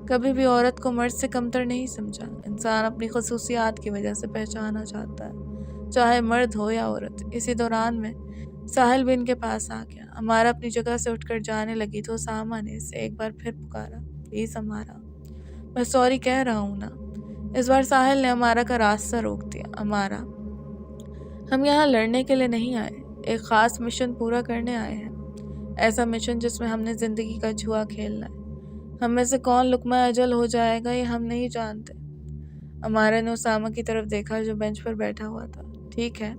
کبھی بھی عورت کو مرد سے کمتر نہیں سمجھا۔ انسان اپنی خصوصیات کی وجہ سے پہچانا چاہتا ہے، چاہے مرد ہو یا عورت۔ اسی دوران میں ساحل بھی ان کے پاس آ گیا۔ امارہ اپنی جگہ سے اٹھ کر جانے لگی تو اسامہ نے اسے ایک بار پھر پکارا، پلیز امارہ، میں سوری کہہ رہا ہوں نا۔ اس بار ساحل نے امارہ کا راستہ روک دیا۔ امارہ، ہم یہاں لڑنے کے لیے نہیں آئے، ایک خاص مشن پورا کرنے آئے ہیں، ایسا مشن جس میں ہم نے زندگی کا جوا کھیلنا ہے۔ ہم میں سے کون لقمہ اجل ہو جائے گا یہ ہم نہیں جانتے۔ امارہ نے اسامہ کی طرف دیکھا جو بینچ پر بیٹھا ہوا تھا۔ ٹھیک ہے،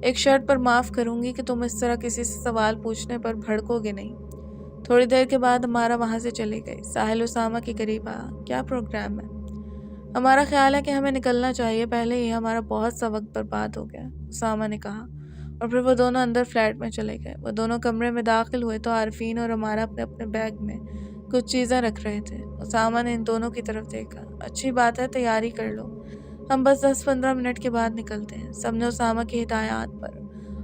ایک شرط پر معاف کروں گی کہ تم اس طرح کسی سے سوال پوچھنے پر بھڑکو گے نہیں۔ تھوڑی دیر کے بعد امارہ وہاں سے چلی گئی۔ ساحل اسامہ کے قریب آیا، کیا پروگرام ہے؟ ہمارا خیال ہے کہ ہمیں نکلنا چاہیے، پہلے ہی ہمارا بہت سا وقت برباد ہو گیا، اسامہ نے کہا، اور پھر وہ دونوں اندر فلیٹ میں چلے گئے۔ وہ دونوں کمرے میں داخل ہوئے تو عارفین اور امارہ اپنے اپنے بیگ میں کچھ چیزیں رکھ رہے تھے۔ اسامہ نے ان دونوں کی طرف دیکھا، اچھی بات ہے، تیاری کر لو، ہم بس 10-15 منٹ کے بعد نکلتے ہیں۔ سب نے اسامہ کی ہدایات پر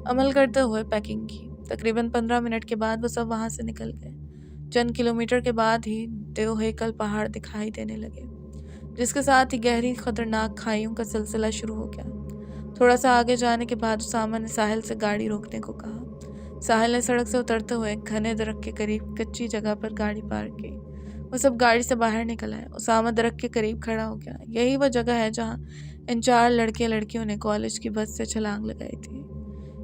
عمل کرتے ہوئے پیکنگ کی۔ تقریباً 15 منٹ کے بعد وہ سب وہاں سے نکل گئے۔ چند کلومیٹر کے بعد ہی دیو ہیکل پہاڑ دکھائی دینے لگے۔ جس کے ساتھ ہی گہری خطرناک کھائیوں کا سلسلہ شروع ہو گیا۔ تھوڑا سا آگے جانے کے بعد اسامہ نے ساحل سے گاڑی روکنے کو کہا۔ ساحل نے سڑک سے اترتے ہوئے ایک گھنے درخت کے قریب کچی جگہ پر گاڑی پارک کی۔ وہ سب گاڑی سے باہر نکل آئے۔ اسامہ درخت کے قریب کھڑا ہو گیا۔ یہی وہ جگہ ہے جہاں ان 4 لڑکے لڑکیوں نے کالج کی بس سے چھلانگ لگائی تھی۔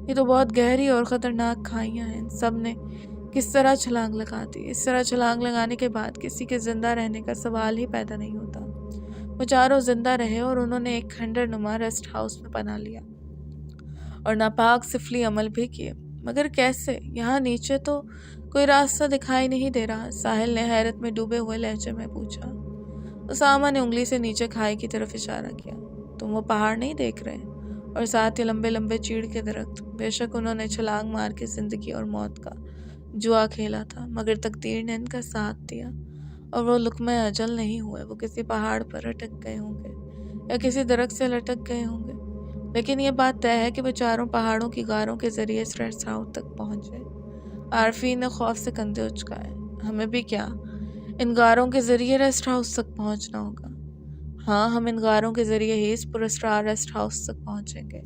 یہ تو بہت گہری اور خطرناک کھائیاں ہیں۔ ان سب نے کس طرح چھلانگ لگا دی؟ اس طرح چھلانگ لگانے کے بعد کسی کے زندہ رہنے کا سوال ہی پیدا نہیں ہوتا۔ وہ چاروں زندہ رہے اور انہوں نے ایک کھنڈر نما ریسٹ ہاؤس میں پناہ لیا اور ناپاک سفلی عمل بھی کیے۔ مگر کیسے؟ یہاں نیچے تو کوئی راستہ دکھائی نہیں دے رہا، ساحل نے حیرت میں ڈوبے ہوئے لہجے میں پوچھا۔ اسامہ نے انگلی سے نیچے کھائی کی طرف اشارہ کیا۔ تم وہ پہاڑ نہیں دیکھ رہے؟ اور ساتھ ہی لمبے لمبے چیڑ کے درخت۔ بے شک انہوں نے چھلانگ مار کے زندگی اور موت کا جوا کھیلا تھا، مگر تقدیر نے ان کا ساتھ دیا اور وہ لقمہ اجل نہیں ہوئے۔ وہ کسی پہاڑ پر اٹک گئے ہوں گے یا کسی درخت سے لٹک گئے ہوں گے، لیکن یہ بات طے ہے کہ وہ چاروں پہاڑوں کی غاروں کے ذریعے اس ریسٹ ہاؤس تک پہنچے۔ عارفین نے خوف سے کندھے اچکائے۔ ہمیں بھی کیا ان غاروں کے ذریعے ریسٹ ہاؤس تک پہنچنا ہوگا؟ ہاں، ہم ان غاروں کے ذریعے ہی اس پراسرار ریسٹ ہاؤس تک پہنچیں گے،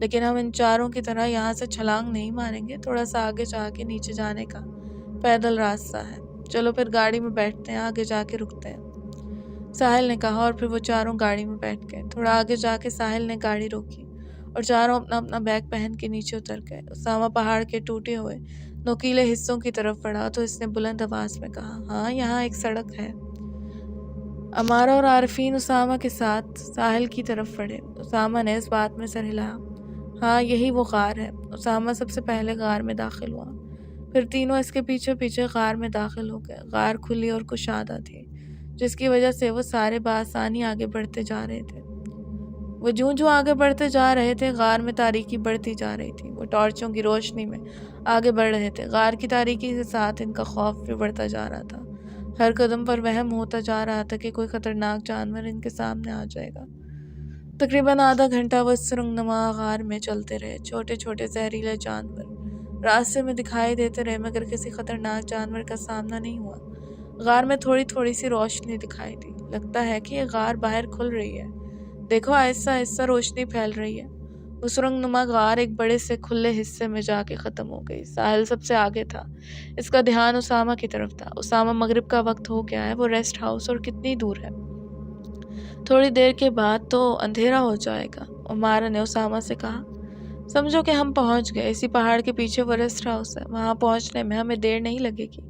لیکن ہم ان چاروں کی طرح یہاں سے چھلانگ نہیں ماریں گے۔ تھوڑا سا آگے جا کے نیچے جانے کا پیدل راستہ ہے۔ چلو پھر گاڑی میں بیٹھتے ہیں، آگے جا کے رکتے ہیں، ساحل نے کہا، اور پھر وہ چاروں گاڑی میں بیٹھ گئے۔ تھوڑا آگے جا کے ساحل نے گاڑی روکی اور چاروں اپنا اپنا بیگ پہن کے نیچے اتر گئے۔ اسامہ پہاڑ کے ٹوٹے ہوئے نوکیلے حصوں کی طرف بڑھا تو اس نے بلند آواز میں کہا، ہاں یہاں ایک سڑک ہے۔ امارہ اور عارفین اسامہ کے ساتھ ساحل کی طرف بڑھے۔ اسامہ نے اس بات میں سر ہلایا۔ ہاں یہی وہ غار ہے۔ اسامہ سب سے پہلے غار میں داخل ہوا، پھر تینوں اس کے پیچھے پیچھے غار میں داخل ہو گئے۔ غار کھلی اور کشادہ تھی، جس کی وجہ سے وہ سارے بآسانی آگے بڑھتے جا رہے تھے۔ وہ جوں آگے بڑھتے جا رہے تھے، غار میں تاریکی بڑھتی جا رہی تھی۔ وہ ٹارچوں کی روشنی میں آگے بڑھ رہے تھے۔ غار کی تاریکی کے ساتھ ان کا خوف بھی بڑھتا جا رہا تھا۔ ہر قدم پر وہم ہوتا جا رہا تھا کہ کوئی خطرناک جانور ان کے سامنے آ جائے گا۔ تقریباً آدھا گھنٹہ وہ اس سرنگ نما غار میں چلتے رہے۔ چھوٹے چھوٹے زہریلے جانور راستے میں دکھائی دیتے رہے، مگر کسی خطرناک جانور کا سامنا نہیں ہوا۔ غار میں تھوڑی تھوڑی سی روشنی دکھائی دی۔ لگتا ہے کہ یہ غار باہر کھل رہی ہے، دیکھو آہستہ آہستہ روشنی پھیل رہی ہے۔ وہ سرنگ نما غار ایک بڑے سے کھلے حصے میں جا کے ختم ہو گئی۔ ساحل سب سے آگے تھا، اس کا دھیان اسامہ کی طرف تھا۔ اسامہ، مغرب کا وقت ہو گیا ہے، وہ ریسٹ ہاؤس اور کتنی دور ہے؟ تھوڑی دیر کے بعد تو اندھیرا ہو جائے گا، امارہ نے اسامہ سے کہا۔ سمجھو کہ ہم پہنچ گئے، اسی پہاڑ کے پیچھے وہ ریسٹ ہاؤس ہے، وہاں پہنچنے میں ہمیں دیر نہیں لگے گی۔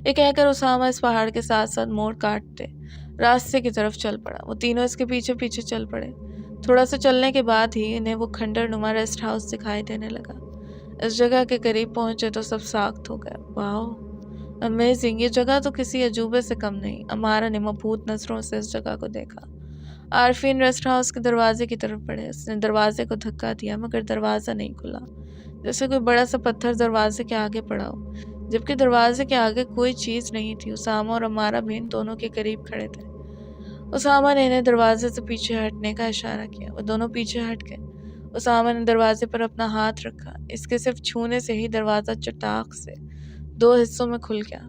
یہ کہہ کر اسامہ اس پہاڑ کے ساتھ ساتھ موڑ کاٹتے راستے کی طرف چل پڑا۔ وہ تینوں اس کے پیچھے پیچھے چل پڑے۔ تھوڑا سا چلنے کے بعد ہی انہیں وہ کھنڈر نما ریسٹ ہاؤس دکھائی دینے لگا۔ اس جگہ کے قریب پہنچے تو سب ساخت ہو گئے۔ واؤ، امیزنگ، یہ جگہ تو کسی عجوبے سے کم نہیں۔ امارہ نے مبہوت نظروں سے اس جگہ کو دیکھا۔ عارفین ریسٹ ہاؤس کے دروازے کی طرف بڑھے۔ اس نے دروازے کو دھکا دیا، مگر دروازہ نہیں کھلا، جیسے کوئی بڑا سا پتھر دروازے کے آگے پڑا ہو، جبکہ دروازے کے آگے کوئی چیز نہیں تھی۔ اسامہ اور امارہ بھی ان دونوں کے قریب کھڑے تھے۔ اسامہ نے انہیں دروازے سے پیچھے ہٹنے کا اشارہ کیا۔ وہ دونوں پیچھے ہٹ گئے۔ اسامہ نے دروازے پر اپنا ہاتھ رکھا۔ اس کے صرف چھونے سے ہی دروازہ چٹاک سے 2 حصوں میں کھل گیا۔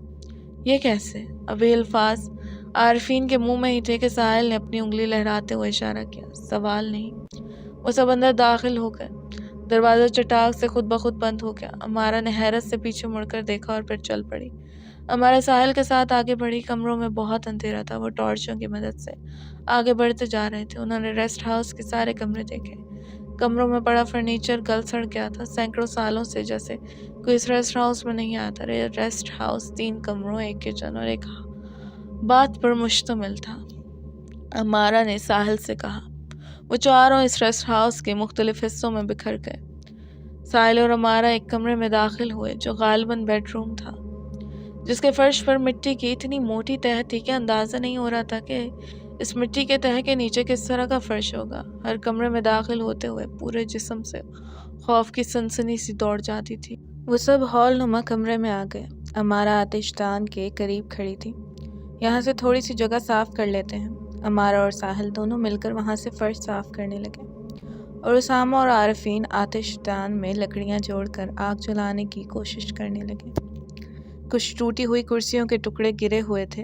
یہ کیسے؟ ابھی الفاظ عارفین کے منہ میں ہی تھے کہ ساحل نے اپنی انگلی لہراتے ہوئے اشارہ کیا۔ سوال نہیں۔ وہ سب اندر داخل ہو گئے۔ دروازہ چٹاک سے خود بخود بند ہو گیا۔ امارہ نے حیرت سے پیچھے مڑ کر دیکھا اور پھر چل پڑی۔ امارہ ساحل کے ساتھ آگے بڑھی۔ کمروں میں بہت اندھیرا تھا۔ وہ ٹارچوں کی مدد سے آگے بڑھتے جا رہے تھے۔ انہوں نے ریسٹ ہاؤس کے سارے کمرے دیکھے۔ کمروں میں پڑا فرنیچر گل سڑ گیا تھا، سینکڑوں سالوں سے جیسے کوئی اس ریسٹ ہاؤس میں نہیں آتا۔ ریسٹ ہاؤس 3 کمروں، ایک کچن اور ایک باتھ پر مشتمل تھا۔ امارہ نے ساحل سے کہا۔ وہ چاروں اس ریسٹ ہاؤس کے مختلف حصوں میں بکھر گئے۔ ساحل اور امارہ ایک کمرے میں داخل ہوئے جو غالباً بیڈ روم تھا، جس کے فرش پر مٹی کی اتنی موٹی تہہ تھی کہ اندازہ نہیں ہو رہا تھا کہ اس مٹی کے تہہ کے نیچے کس طرح کا فرش ہوگا۔ ہر کمرے میں داخل ہوتے ہوئے پورے جسم سے خوف کی سنسنی سی دوڑ جاتی تھی۔ وہ سب ہال نما کمرے میں آ گئے۔ امارہ آتش دان کے قریب کھڑی تھی۔ یہاں سے تھوڑی سی جگہ صاف کر لیتے ہیں۔ امارہ اور ساحل دونوں مل کر وہاں سے فرش صاف کرنے لگے اور اسامہ اور عارفین آتش دان میں لکڑیاں جوڑ کر آگ جلانے کی کوشش کرنے لگے۔ کچھ ٹوٹی ہوئی کرسیوں کے ٹکڑے گرے ہوئے تھے۔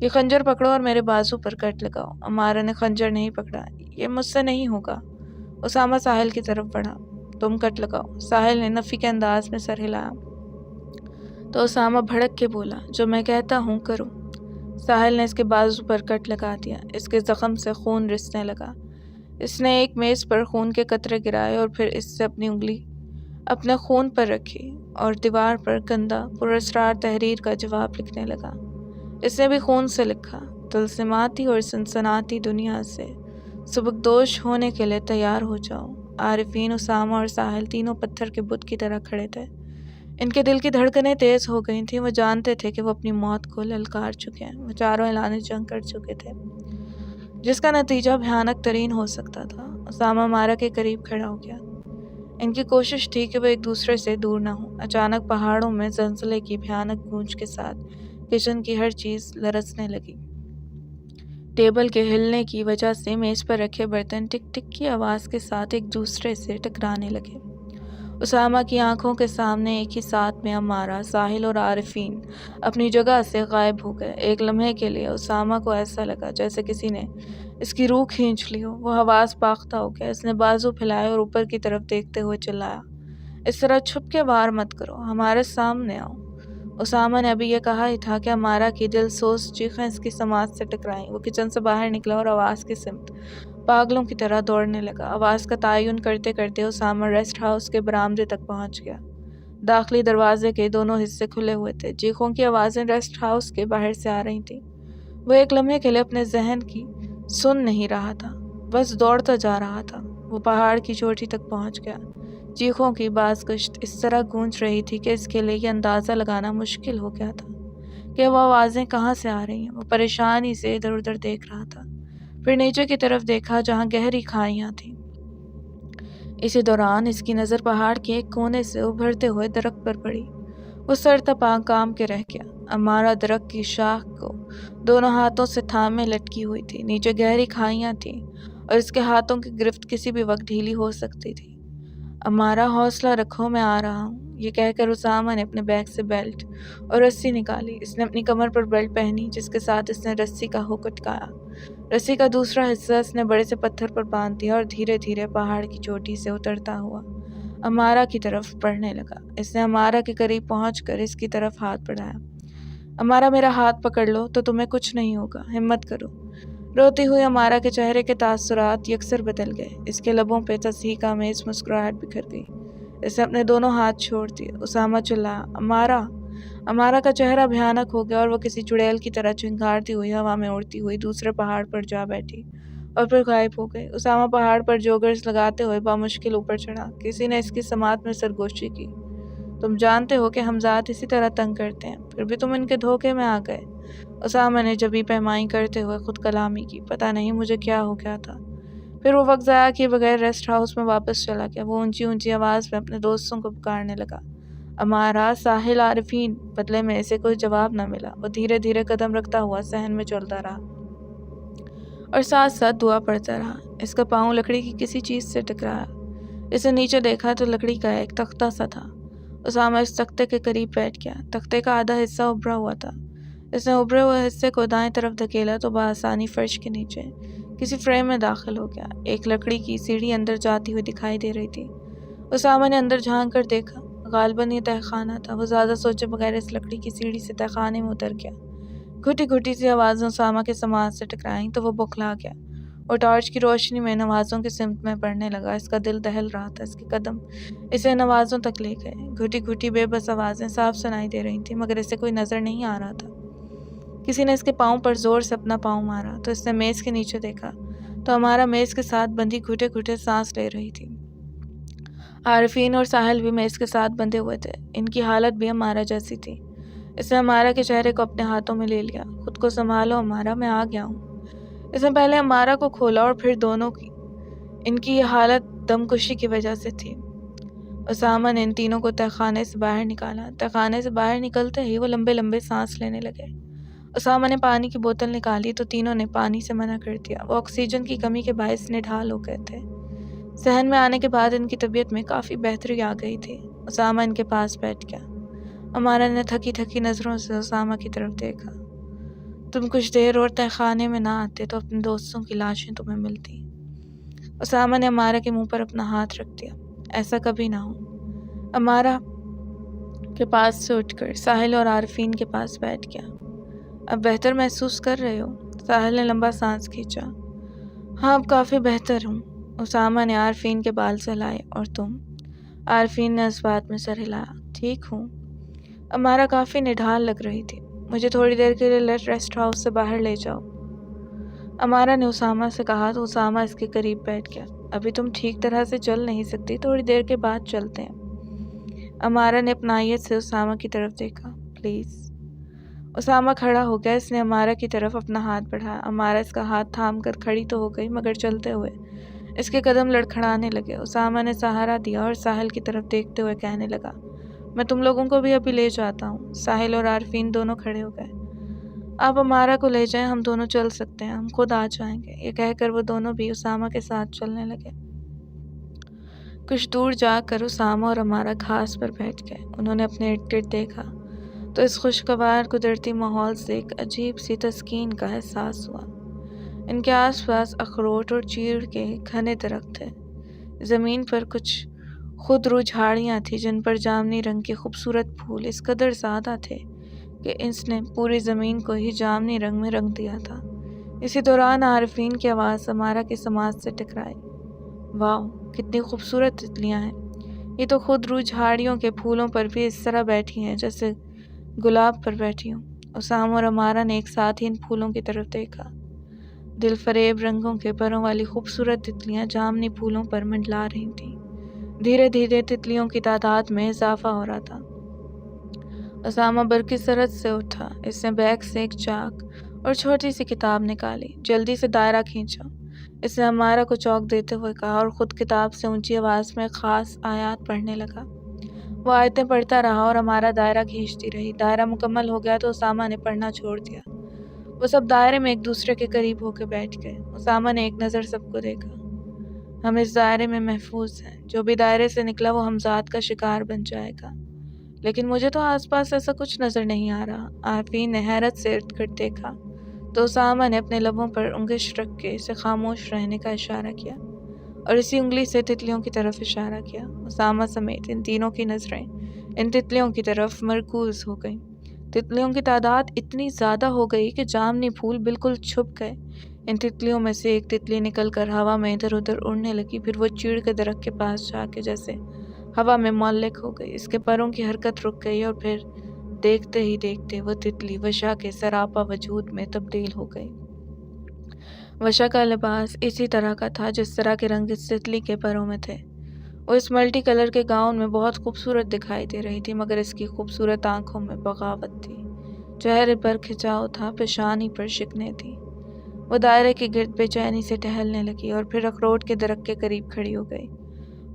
یہ خنجر پکڑو اور میرے بازو پر کٹ لگاؤ۔ امارا نے خنجر نہیں پکڑا۔ یہ مجھ سے نہیں ہوگا۔ اسامہ ساحل کی طرف بڑھا۔ تم کٹ لگاؤ۔ ساحل نے نفی کے انداز میں سر ہلایا تو اسامہ بھڑک کے بولا، جو میں کہتا ہوں کرو۔ ساحل نے اس کے بازو پر کٹ لگا دیا۔ اس کے زخم سے خون رسنے لگا۔ اس نے ایک میز پر خون کے قطرے گرائے اور پھر اس سے اپنی انگلی اپنے خون پر رکھی اور دیوار پر گندا پراسرار تحریر کا جواب لکھنے لگا۔ اس نے بھی خون سے لکھا، طلسماتی اور سنسناتی دنیا سے سبکدوش ہونے کے لیے تیار ہو جاؤ۔ عارفین، اسامہ اور ساحل تینوں پتھر کے بت کی طرح کھڑے تھے۔ ان کے دل کی دھڑکنیں تیز ہو گئی تھیں۔ وہ جانتے تھے کہ وہ اپنی موت کو للکار چکے ہیں۔ وہ چاروں اعلان جنگ کر چکے تھے جس کا نتیجہ بھیانک ترین ہو سکتا تھا۔ اسامہ امارا کے قریب کھڑا ہو گیا۔ ان کی کوشش تھی کہ وہ ایک دوسرے سے دور نہ ہوں۔ اچانک پہاڑوں میں زلزلے کی بھیانک گونج کے ساتھ کچن کی ہر چیز لرزنے لگی۔ ٹیبل کے ہلنے کی وجہ سے میز پر رکھے برتن ٹک ٹک کی آواز کے ساتھ ایک دوسرے سے ٹکرانے لگے۔ اسامہ کی آنکھوں کے سامنے ایک ہی ساتھ میں امارا، ساحل اور عارفین اپنی جگہ سے غائب ہو گئے۔ ایک لمحے کے لیے اسامہ کو ایسا لگا جیسے کسی نے اس کی روح کھینچ لی ہو۔ وہ حواس باختہ ہو گیا۔ اس نے بازو پھیلائے اور اوپر کی طرف دیکھتے ہوئے چلایا، اس طرح چھپ کے وار مت کرو، ہمارے سامنے آؤ۔ اسامہ نے ابھی یہ کہا ہی تھا کہ امارا کی دل سوز چیخیں اس کی سماعت سے ٹکرائیں۔ وہ کچن سے باہر نکلا اور آواز کی سمت پاگلوں کی طرح دوڑنے لگا۔ آواز کا تعین کرتے کرتے اسامہ ریسٹ ہاؤس کے برآمدے تک پہنچ گیا۔ داخلی دروازے کے دونوں حصے کھلے ہوئے تھے۔ چیخوں کی آوازیں ریسٹ ہاؤس کے باہر سے آ رہی تھیں۔ وہ ایک لمحے کے لیے اپنے ذہن کی سن نہیں رہا تھا، بس دوڑتا جا رہا تھا۔ وہ پہاڑ کی چوٹی تک پہنچ گیا۔ چیخوں کی باز گشت اس طرح گونج رہی تھی کہ اس کے لیے یہ اندازہ لگانا مشکل ہو گیا تھا کہ وہ آوازیں کہاں سے آ رہی ہیں۔ وہ پریشانی سے ادھر ادھر دیکھ رہا تھا، پھر نیچے کی طرف دیکھا جہاں گہری کھائیاں تھیں۔ اسی دوران اس کی نظر پہاڑ کے ایک کونے سے ابھرتے ہوئے درخت پر پڑی۔ وہ سر تپا کام کے رہ گیا۔ امارا درخت کی شاخ کو دونوں ہاتھوں سے تھامے لٹکی ہوئی تھی۔ نیچے گہری کھائیاں تھیں اور اس کے ہاتھوں کی گرفت کسی بھی وقت ڈھیلی ہو سکتی تھی۔ امارا، حوصلہ رکھو، میں آ رہا ہوں، یہ کہہ کر اسامہ نے اپنے بیگ سے بیلٹ اور رسی نکالی۔ اس نے اپنی کمر پر بیلٹ پہنی جس کے ساتھ اس نے رسی کا ہک اٹکایا۔ رسی کا دوسرا حصہ اس نے بڑے سے پتھر پر باندھ دیا اور دھیرے دھیرے پہاڑ کی چوٹی سے اترتا ہوا امارا کی طرف بڑھنے لگا۔ اس نے امارا کے قریب پہنچ کر اس کی طرف ہاتھ بڑھایا۔ امارا، میرا ہاتھ پکڑ لو تو تمہیں کچھ نہیں ہوگا، ہمت کرو۔ روتی ہوئی امارا کے چہرے کے تاثرات یکسر بدل گئے۔ اس کے لبوں پہ تصحیح آمیز مسکراہٹ بکھر گئی۔ اس نے اپنے دونوں ہاتھ چھوڑ دیے۔ اسامہ چلایا، امارا! امارا کا چہرہ بھیانک ہو گیا اور وہ کسی چڑیل کی طرح چنگھاڑتی ہوئی ہوا میں اڑتی ہوئی دوسرے پہاڑ پر جا بیٹھی اور پھر غائب ہو گئی۔ اسامہ پہاڑ پر جوگرز لگاتے ہوئے بامشکل اوپر چڑھا۔ کسی نے اس کی سماعت میں سرگوشی کی، تم جانتے ہو کہ ہمزاد اسی طرح تنگ کرتے ہیں، پھر بھی تم ان کے دھوکے میں آ گئے۔ اسامہ نے جبیں پیمائی کرتے ہوئے خود کلامی کی، پتہ نہیں مجھے کیا ہو گیا تھا۔ پھر وہ وقت ضائع کیے بغیر ریسٹ ہاؤس میں واپس چلا گیا۔ وہ اونچی اونچی آواز میں اپنے دوستوں کو پکارنے لگا، امارا، ساحل، عارفین۔ بدلے میں اسے کوئی جواب نہ ملا۔ وہ دھیرے دھیرے قدم رکھتا ہوا صحن میں چلتا رہا اور ساتھ ساتھ دعا پڑھتا رہا۔ اس کا پاؤں لکڑی کی کسی چیز سے ٹکرایا۔ اس نے نیچے دیکھا تو لکڑی کا ایک تختہ سا تھا۔ اسامہ اس تختے کے قریب بیٹھ گیا۔ تختے کا آدھا حصہ ابھرا ہوا تھا۔ اس نے ابھرے ہوئے حصے کو دائیں طرف دھکیلا تو بآسانی فرش کے نیچے کسی فریم میں داخل ہو گیا۔ ایک لکڑی کی سیڑھی اندر جاتی ہوئی دکھائی دے رہی تھی۔ اسامہ نے اندر جھانک کر دیکھا، غالباً یہ تہہ خانہ تھا۔ وہ زیادہ سوچے بغیر اس لکڑی کی سیڑھی سے تہہ خانے میں اتر گیا۔ گھٹی گھٹی سی آوازیں اسامہ کے سماعت سے ٹکرائیں تو وہ بوکھلا گیا اور ٹارچ کی روشنی میں نوازوں کی سمت میں بڑھنے لگا۔ اس کا دل دہل رہا تھا۔ اس کے قدم اسے نوازوں تک لے گئے۔ گھٹی گھٹی بے بس آوازیں صاف سنائی دے رہی تھیں مگر اسے کوئی نظر نہیں آ رہا تھا۔ کسی نے اس کے پاؤں پر زور سے اپنا پاؤں مارا تو اس نے میز کے نیچے دیکھا تو امارا میز کے ساتھ بندھی گھٹے گھٹے سانس لے رہی تھی۔ عارفین اور ساحل بھی میز کے ساتھ بندھے ہوئے تھے۔ ان کی حالت بھی امارا جیسی تھی۔ اس نے امارا کے چہرے کو اپنے ہاتھوں میں لے لیا۔ خود کو سنبھالو امارا، میں آ گیا ہوں۔ اس نے پہلے امارا کو کھولا اور پھر دونوں کی۔ ان کی یہ حالت دم کشی کی وجہ سے تھی۔ اسامہ نے ان تینوں کو تہہ خانے سے باہر نکالا۔ تہہ خانے سے باہر نکلتے ہی وہ لمبے لمبے سانس لینے لگے۔ اسامہ نے پانی کی بوتل نکالی تو تینوں نے پانی سے منع کر دیا۔ وہ آکسیجن کی کمی کے باعث نڈھال ہو گئے تھے۔ صحن میں آنے کے بعد ان کی طبیعت میں کافی بہتری آ گئی تھی۔ اسامہ ان کے پاس بیٹھ گیا۔ امارا نے تھکی تھکی نظروں سے اسامہ کی طرف دیکھا تم کچھ دیر اور تہ خانے میں نہ آتے تو اپنے دوستوں کی لاشیں تمہیں ملتی۔ اسامہ نے امارہ کے منہ پر اپنا ہاتھ رکھ دیا۔ ایسا کبھی نہ ہو۔ امارہ کے پاس سے اٹھ کر ساحل اور عارفین کے پاس بیٹھ گیا۔ اب بہتر محسوس کر رہے ہو؟ ساحل نے لمبا سانس کھینچا۔ ہاں اب کافی بہتر ہوں۔ اسامہ نے عارفین کے بال سہلائے۔ اور تم؟ عارفین نے اس بات میں سر ہلایا۔ ٹھیک ہوں۔ امارہ کافی نڈھال لگ رہی تھی۔ مجھے تھوڑی دیر کے لیے ریسٹ ہاؤس سے باہر لے جاؤ، امارہ نے اسامہ سے کہا تو اسامہ اس کے قریب بیٹھ گیا۔ ابھی تم ٹھیک طرح سے چل نہیں سکتی، تھوڑی دیر کے بعد چلتے ہیں۔ امارہ نے اپنائیت سے اسامہ کی طرف دیکھا۔ پلیز۔ اسامہ کھڑا ہو گیا۔ اس نے امارہ کی طرف اپنا ہاتھ بڑھایا۔ امارہ اس کا ہاتھ تھام کر کھڑی تو ہو گئی مگر چلتے ہوئے اس کے قدم لڑکھڑانے لگے۔ اسامہ نے سہارا دیا اور ساحل کی طرف دیکھتے ہوئے کہنے لگا، میں تم لوگوں کو بھی ابھی لے جاتا ہوں۔ ساحل اور عارفین دونوں کھڑے ہو گئے۔ آپ امارہ کو لے جائیں، ہم دونوں چل سکتے ہیں، ہم خود آ جائیں گے۔ یہ کہہ کر وہ دونوں بھی اسامہ کے ساتھ چلنے لگے۔ کچھ دور جا کر اسامہ اور امارہ گھاس پر بیٹھ گئے۔ انہوں نے اپنے ارد گرد دیکھا تو اس خوشگوار قدرتی ماحول سے ایک عجیب سی تسکین کا احساس ہوا۔ ان کے آس پاس اخروٹ اور چیڑ کے گھنے درخت تھے۔ زمین پر کچھ خودرو جھاڑیاں تھیں جن پر جامنی رنگ کے خوبصورت پھول اس قدر زیادہ تھے کہ اس نے پوری زمین کو ہی جامنی رنگ میں رنگ دیا تھا۔ اسی دوران عارفین کی آواز امارہ کے سماعت سے ٹکرائی۔ واو، کتنی خوبصورت تتلیاں ہیں! یہ تو خودرو جھاڑیوں کے پھولوں پر بھی اس طرح بیٹھی ہیں جیسے گلاب پر بیٹھی ہوں۔ اسامہ اور امارہ نے ایک ساتھ ہی ان پھولوں کی طرف دیکھا۔ دل فریب رنگوں کے پروں والی خوبصورت تتلیاں جامنی پھولوں پر منڈلا رہی تھیں۔ دھیرے دھیرے تتلیوں کی تعداد میں اضافہ ہو رہا تھا۔ اسامہ برقی سرعت سے اٹھا۔ اس نے بیگ سے ایک چاک اور چھوٹی سی کتاب نکالی۔ جلدی سے دائرہ کھینچا، اس نے امارہ کو چوک دیتے ہوئے کہا اور خود کتاب سے اونچی آواز میں خاص آیات پڑھنے لگا۔ وہ آیتیں پڑھتا رہا اور امارہ دائرہ کھینچتی رہی۔ دائرہ مکمل ہو گیا تو اسامہ نے پڑھنا چھوڑ دیا۔ وہ سب دائرے میں ایک دوسرے کے قریب ہو کے بیٹھ گئے۔ اسامہ نے ایک نظر سب کو دیکھا۔ ہم اس دائرے میں محفوظ ہیں، جو بھی دائرے سے نکلا وہ ہمزاد کا شکار بن جائے گا۔ لیکن مجھے تو آس پاس ایسا کچھ نظر نہیں آ رہا۔ عارفین نے حیرت سے ارد گرد دیکھا تو اسامہ نے اپنے لبوں پر انگش رکھ کے اسے خاموش رہنے کا اشارہ کیا اور اسی انگلی سے تتلیوں کی طرف اشارہ کیا۔ اسامہ سمیت ان تینوں کی نظریں ان تتلیوں کی طرف مرکوز ہو گئیں۔ تتلیوں کی تعداد اتنی زیادہ ہو گئی کہ جامنی پھول بالکل چھپ گئے۔ ان تتلیوں میں سے ایک تتلی نکل کر ہوا میں ادھر ادھر اڑنے لگی، پھر وہ چیڑ کے درخت کے پاس جا کے جیسے ہوا میں معلق ہو گئی۔ اس کے پروں کی حرکت رک گئی اور پھر دیکھتے ہی دیکھتے وہ تتلی وشا کے سراپا وجود میں تبدیل ہو گئی۔ وشا کا لباس اسی طرح کا تھا جس طرح کے رنگ اس تتلی کے پروں میں تھے۔ وہ اس ملٹی کلر کے گاؤن میں بہت خوبصورت دکھائی دے رہی تھی مگر اس کی خوبصورت آنکھوں میں بغاوت تھی، چہرے پر کھچاؤ تھا، پیشانی پر شکنیں تھیں۔ وہ دائرے کے گرد بے چینی سے ٹہلنے لگی اور پھر اخروٹ کے درخت کے قریب کھڑی ہو گئی۔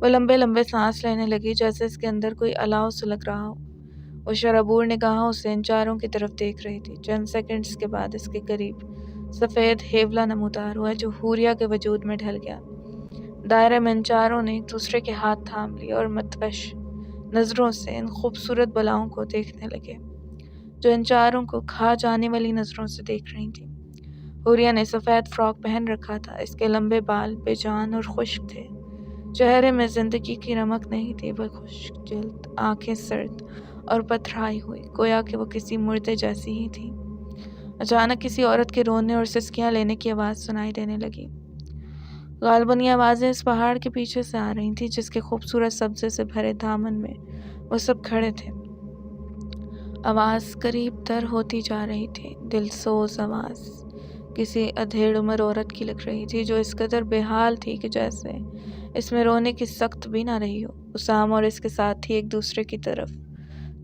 وہ لمبے لمبے سانس لینے لگی جیسے اس کے اندر کوئی الاؤ سلگ رہا ہو۔ وہ شرابور نگاہوں سے ان چاروں کی طرف دیکھ رہی تھی۔ چند سیکنڈز کے بعد اس کے قریب سفید ہیولا نمودار ہوا جو حوریہ کے وجود میں ڈھل گیا۔ دائرے میں ان چاروں نے ایک دوسرے کے ہاتھ تھام لیے اور مدوش نظروں سے ان خوبصورت بلاؤں کو دیکھنے لگے جو ان چاروں کو کھا جانے والی نظروں سے دیکھ رہی تھیں۔ حوریہ نے سفید فراک پہن رکھا تھا۔ اس کے لمبے بال بے جان اور خشک تھے، چہرے میں زندگی کی رمق نہیں تھی۔ وہ خشک جلد، آنکھیں سرد اور پتھرائی ہوئی گویا کہ وہ کسی مردے جیسی ہی تھی۔ اچانک کسی عورت کے رونے اور سسکیاں لینے کی آواز سنائی دینے لگی۔ غالباً یہ آوازیں اس پہاڑ کے پیچھے سے آ رہی تھیں جس کے خوبصورت سبزے سے بھرے دامن میں وہ سب کھڑے تھے۔ آواز قریب تر ہوتی جا رہی تھی، دلسوز آواز کسی ادھیڑ عمر عورت کی لگ رہی تھی جو اس قدر بے حال تھی کہ جیسے اس میں رونے کی سخت بھی نہ رہی ہو۔ اسامہ اور اس کے ساتھی ایک دوسرے کی طرف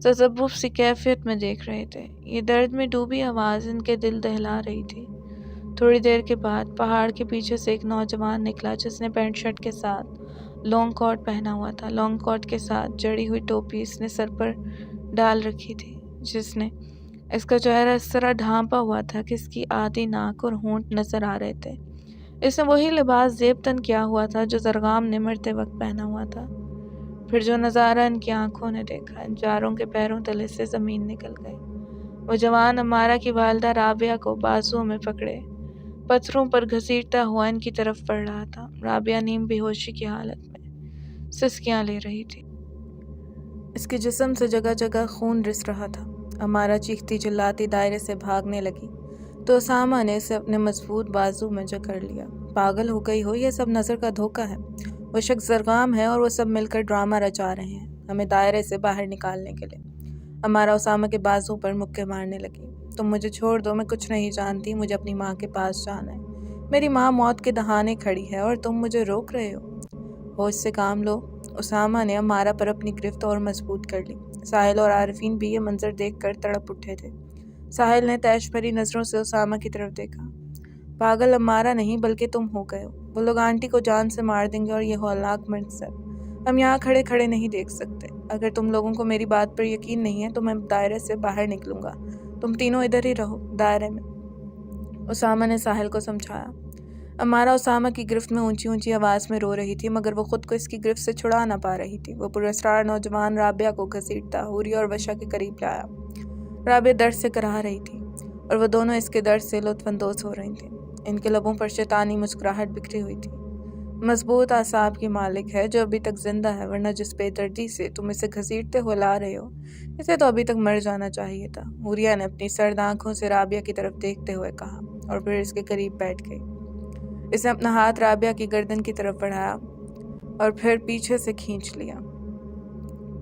تذبذب سی کیفیت میں دیکھ رہے تھے۔ یہ درد میں ڈوبی آواز ان کے دل دہلا رہی تھی۔ تھوڑی دیر کے بعد پہاڑ کے پیچھے سے ایک نوجوان نکلا جس نے پینٹ شرٹ کے ساتھ لانگ کوٹ پہنا ہوا تھا۔ لانگ کوٹ کے ساتھ جڑی ہوئی ٹوپی اس نے سر پر ڈال رکھی تھی جس نے اس کا چہرہ اس طرح ڈھانپا ہوا تھا کہ اس کی آدھی ناک اور ہونٹ نظر آ رہے تھے۔ اس نے وہی لباس زیب تن کیا ہوا تھا جو زرغام نے مرتے وقت پہنا ہوا تھا۔ پھر جو نظارہ ان کی آنکھوں نے دیکھا، ان چاروں کے پیروں تلے سے زمین نکل گئی۔ وہ جوان امارہ کی والدہ رابعہ کو بازوؤں میں پکڑے پتھروں پر گھسیٹتا ہوا ان کی طرف بڑھ رہا تھا۔ رابعہ نیم بے ہوشی کی حالت میں سسکیاں لے رہی تھی۔ اس کے جسم سے جگہ جگہ خون رس رہا تھا۔ امارہ چیختی چلاتی دائرے سے بھاگنے لگی تو اسامہ نے اسے اپنے مضبوط بازو میں جکڑ لیا۔ پاگل ہو گئی ہو، یہ سب نظر کا دھوکہ ہے۔ وہ شخص زرگام ہے اور وہ سب مل کر ڈرامہ رچا رہے ہیں ہمیں دائرے سے باہر نکالنے کے لیے۔ امارہ اسامہ کے بازو پر مکے مارنے لگی۔ تم مجھے چھوڑ دو، میں کچھ نہیں جانتی، مجھے اپنی ماں کے پاس جانا ہے۔ میری ماں موت کے دہانے کھڑی ہے اور تم مجھے روک رہے ہو۔ ہوش سے کام لو۔ اسامہ نے امارہ پر اپنی گرفت اور مضبوط کر لی۔ ساحل اور عارفین بھی یہ منظر دیکھ کر تڑپ اٹھے تھے۔ ساحل نے تیش بھری نظروں سے اسامہ کی طرف دیکھا۔ پاگل امارہ نہیں بلکہ تم ہو گئے ہو۔ وہ لوگ آنٹی کو جان سے مار دیں گے اور یہ ہولناک منظر ہم یہاں کھڑے کھڑے نہیں دیکھ سکتے۔ اگر تم لوگوں کو میری بات پر یقین نہیں ہے تو میں دائرے سے باہر نکلوں گا۔ تم تینوں ادھر ہی رہو، دائرے میں، اسامہ نے ساحل کو سمجھایا۔ امارہ اسامہ کی گرفت میں اونچی اونچی آواز میں رو رہی تھی مگر وہ خود کو اس کی گرفت سے چھڑا نہ پا رہی تھی۔ وہ پراسرار نوجوان رابعہ کو گھسیٹتا حوریہ اور وشا کے قریب لایا۔ رابعہ درد سے کراہ رہی تھی اور وہ دونوں اس کے درد سے لطف اندوز ہو رہی تھیں۔ ان کے لبوں پر شیطانی مسکراہٹ بکھری ہوئی تھی۔ مضبوط اعصاب کی مالک ہے جو ابھی تک زندہ ہے، ورنہ جس بے دردی سے تم اسے گھسیٹتے ہوئے لا رہے ہو اسے تو ابھی تک مر جانا چاہیے تھا۔ حوریہ نے اپنی سرد آنکھوں سے رابعہ کی طرف دیکھتے ہوئے کہا اور پھر اس کے قریب بیٹھ گئی۔ اس نے اپنا ہاتھ رابعہ کی گردن کی طرف بڑھایا اور پھر پیچھے سے کھینچ لیا۔